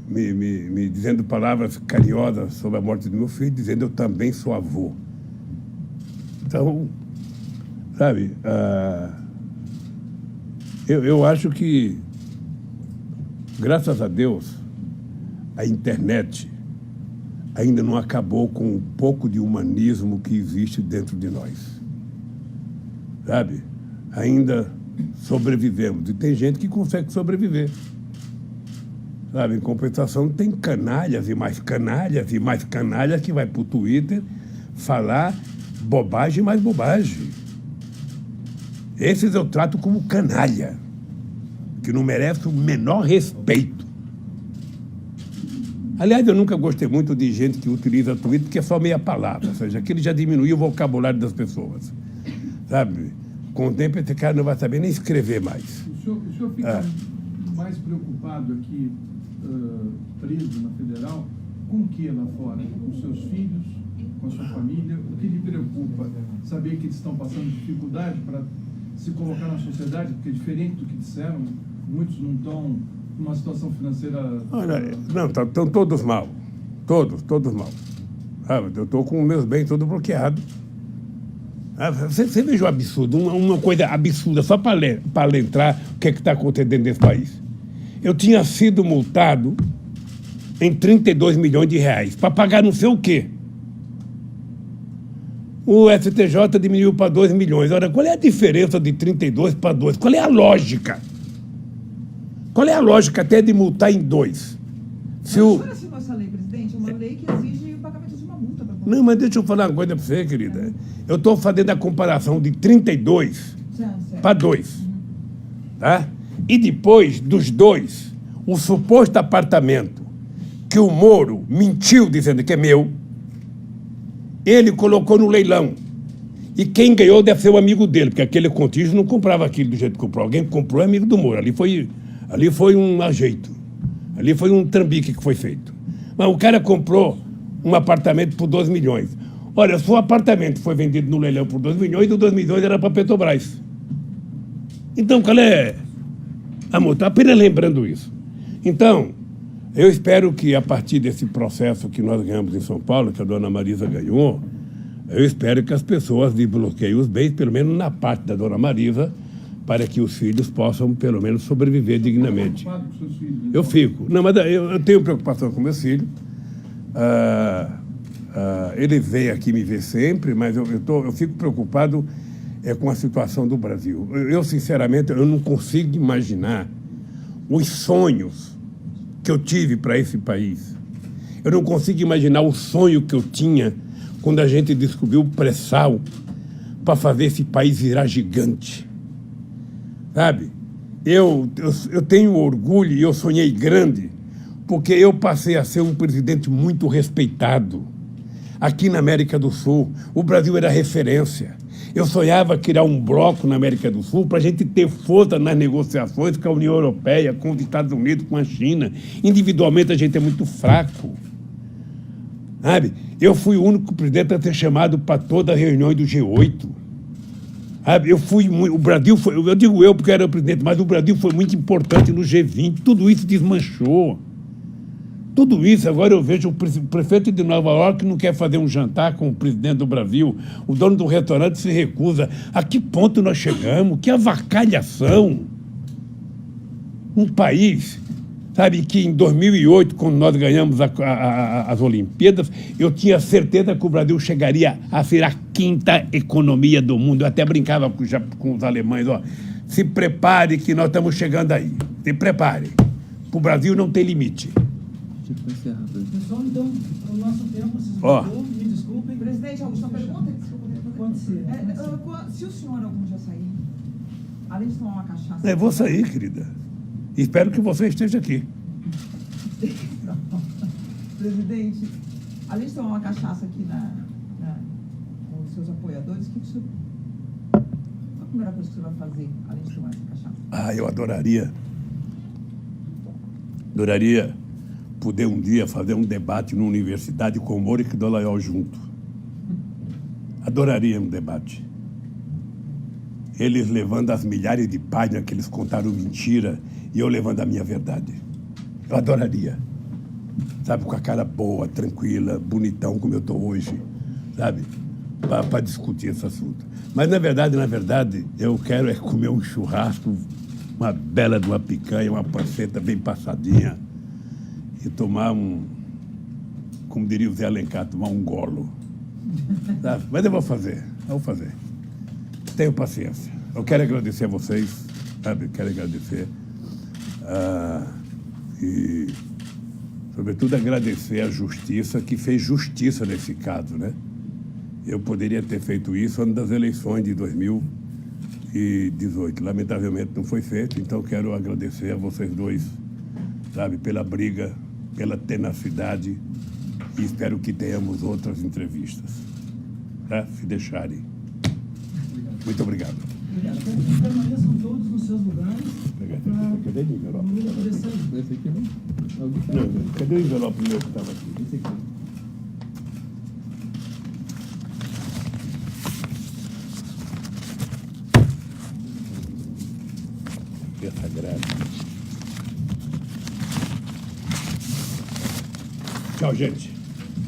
Me dizendo palavras carinhosas sobre a morte do meu filho, dizendo eu também sou avô. Então... Sabe, eu acho que, graças a Deus, a internet ainda não acabou com um pouco de humanismo que existe dentro de nós. Sabe? Ainda sobrevivemos. E tem gente que consegue sobreviver. Sabe? Em compensação, tem canalhas e mais canalhas e mais canalhas que vai para o Twitter falar bobagem e mais bobagem. Esses eu trato como canalha, que não merece o menor respeito. Aliás, eu nunca gostei muito de gente que utiliza Twitter, porque é só meia palavra, ou seja, aquele já diminuiu o vocabulário das pessoas. Sabe? Com o tempo, esse cara não vai saber nem escrever mais.
O senhor fica mais preocupado aqui, preso na Federal, com o que lá fora? Com os seus filhos, com a sua família? O que lhe preocupa? Saber que eles estão passando dificuldade para se colocar na sociedade, porque diferente do que disseram, muitos não estão numa situação financeira...
Olha, não, estão todos mal. Todos mal. Sabe? Eu estou com os meus bens todos bloqueados. Você veja o absurdo, uma coisa absurda, só para lembrar o que é que está acontecendo nesse país. Eu tinha sido multado em 32 milhões de reais, para pagar não sei o quê. O STJ diminuiu para 2 milhões. Ora, qual é a diferença de 32 para 2? Qual é a lógica? Qual é a lógica até de multar em 2?
Mas o senhor assinou essa lei, presidente? É uma lei que exige o pagamento de uma multa.
Não, mas deixa eu falar uma coisa para você, querida. Eu estou fazendo a comparação de 32 para 2. Tá? E depois dos 2, o suposto apartamento que o Moro mentiu dizendo que é meu, ele colocou no leilão. E quem ganhou deve ser o amigo dele, porque aquele contígio não comprava aquilo do jeito que comprou. Alguém que comprou é amigo do Moro. Ali foi um ajeito. Ali foi um trambique que foi feito. Mas o cara comprou um apartamento por 2 milhões. Olha, se o apartamento foi vendido no leilão por 2 milhões, o 2 milhões era para a Petrobras. Então, qual é a multa? Apenas lembrando isso. Então, eu espero que, a partir desse processo que nós ganhamos em São Paulo, que a dona Marisa ganhou, eu espero que as pessoas desbloqueiem os bens, pelo menos na parte da dona Marisa, para que os filhos possam, pelo menos, sobreviver dignamente.
Preocupado com seus filhos, então?
Eu fico. Não, mas eu tenho preocupação com meus filhos. Eles vêm aqui me ver sempre, mas eu fico preocupado com a situação do Brasil. Eu, sinceramente, eu não consigo imaginar os sonhos que eu tive para esse país. Eu não consigo imaginar o sonho que eu tinha quando a gente descobriu o pré-sal para fazer esse país virar gigante. Sabe? Eu tenho orgulho e eu sonhei grande, porque eu passei a ser um presidente muito respeitado. Aqui na América do Sul, o Brasil era referência. Eu sonhava criar um bloco na América do Sul para a gente ter força nas negociações com a União Europeia, com os Estados Unidos, com a China. Individualmente a gente é muito fraco. Sabe? Eu fui o único presidente a ser chamado para todas as reuniões do G8. Sabe? O Brasil foi, eu digo eu porque era o presidente, mas o Brasil foi muito importante no G20. Tudo isso desmanchou. Tudo isso, agora eu vejo o prefeito de Nova York não quer fazer um jantar com o presidente do Brasil, o dono do restaurante se recusa. A que ponto nós chegamos? Que avacalhação! Um país, sabe, que em 2008, quando nós ganhamos as Olimpíadas, eu tinha certeza que o Brasil chegaria a ser a 5ª economia do mundo. Eu até brincava com os alemães, ó, se prepare que nós estamos chegando aí. Se prepare. O Brasil não tem limite.
Pessoal, então, o nosso tempo se esgotou, me desculpem.
Presidente, a última pergunta.
Pode ser.
Se o senhor algum dia sair, além de tomar uma cachaça...
Eu vou sair, querida. Espero que você esteja aqui.
Presidente, além de tomar uma cachaça aqui com os seus apoiadores, o que o senhor... Qual a primeira coisa que o senhor vai fazer, além de tomar essa cachaça?
Eu adoraria poder um dia fazer um debate na universidade com o Moro e com o Dallagnol junto. Adoraria um debate. Eles levando as milhares de páginas que eles contaram mentira e eu levando a minha verdade. Eu adoraria. Sabe, com a cara boa, tranquila, bonitão como eu estou hoje, sabe? Para discutir esse assunto. Mas, na verdade, eu quero comer um churrasco, uma bela de uma picanha, uma panceta bem passadinha, e tomar como diria o Zé Alencar, tomar um golo. Sabe? Mas eu vou fazer. Tenho paciência. Eu quero agradecer a vocês, sabe? Quero agradecer. E, sobretudo, agradecer à Justiça, que fez justiça nesse caso, né? Eu poderia ter feito isso antes das eleições de 2018. Lamentavelmente não foi feito, então quero agradecer a vocês dois, sabe, pela briga, pela tenacidade, e espero que tenhamos outras entrevistas, tá? Se deixarem. Muito obrigado.
Obrigado. Permaneçam todos nos seus lugares.
Cadê o envelope?
Esse aqui não?
Não, cadê o envelope meu que estava aqui?
Esse aqui.
Essa grade. Tchau, gente.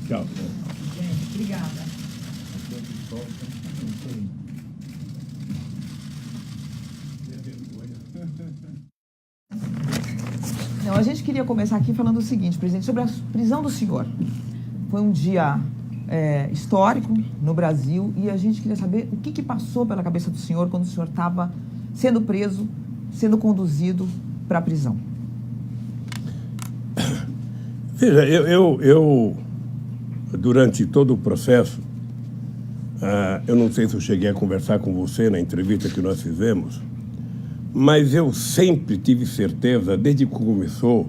Tchau.
Gente, obrigada. Não, a gente queria começar aqui falando o seguinte, presidente, sobre a prisão do senhor. Foi um dia histórico no Brasil e a gente queria saber o que passou pela cabeça do senhor quando o senhor estava sendo preso, sendo conduzido para a prisão.
Veja, eu durante todo o processo, eu não sei se eu cheguei a conversar com você na entrevista que nós fizemos, mas eu sempre tive certeza, desde que começou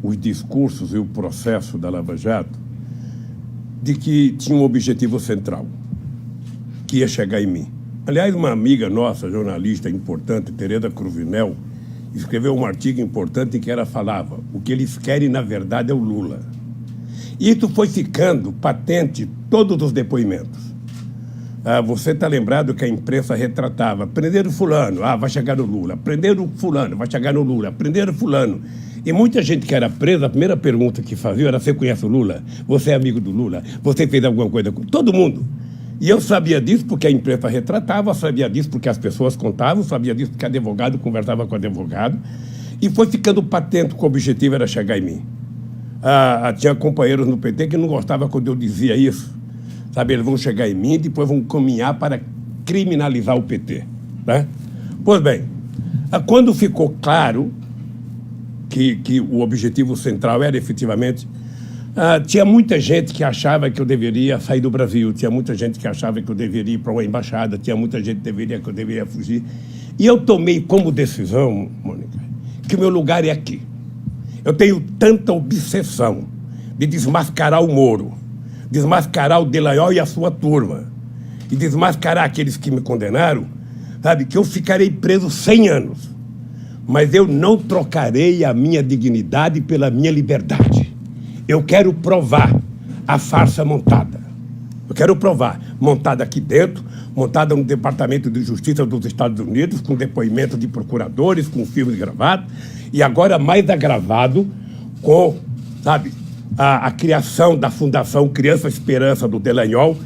os discursos e o processo da Lava Jato, de que tinha um objetivo central, que ia chegar em mim. Aliás, uma amiga nossa, jornalista importante, Tereza Cruvinel, escreveu um artigo importante em que ela falava: o que eles querem, na verdade, é o Lula. E isso foi ficando patente todos os depoimentos. Você está lembrado que a imprensa retratava: prenderam fulano, vai chegar no Lula. Prenderam fulano, vai chegar no Lula. Prenderam fulano. E muita gente que era presa, a primeira pergunta que fazia era: você conhece o Lula? Você é amigo do Lula? Você fez alguma coisa com... Todo mundo. E eu sabia disso porque a imprensa retratava, sabia disso porque as pessoas contavam, sabia disso porque advogado conversava com advogado. E foi ficando patente que o objetivo era chegar em mim. Tinha companheiros no PT que não gostavam quando eu dizia isso. Sabe, eles vão chegar em mim e depois vão caminhar para criminalizar o PT. Né? Pois bem, quando ficou claro que o objetivo central era efetivamente Tinha muita gente que achava que eu deveria sair do Brasil, tinha muita gente que achava que eu deveria ir para uma embaixada, tinha muita gente que eu deveria fugir. E eu tomei como decisão, Mônica, que o meu lugar é aqui. Eu tenho tanta obsessão de desmascarar o Moro, desmascarar o Delanhol e a sua turma, e desmascarar aqueles que me condenaram, sabe, que eu ficarei preso 100 anos. Mas eu não trocarei a minha dignidade pela minha liberdade. Eu quero provar a farsa montada. Eu quero provar, montada aqui dentro, montada no Departamento de Justiça dos Estados Unidos, com depoimento de procuradores, com filmes gravados, e agora mais agravado com, sabe, a criação da Fundação Criança Esperança do Delanhol,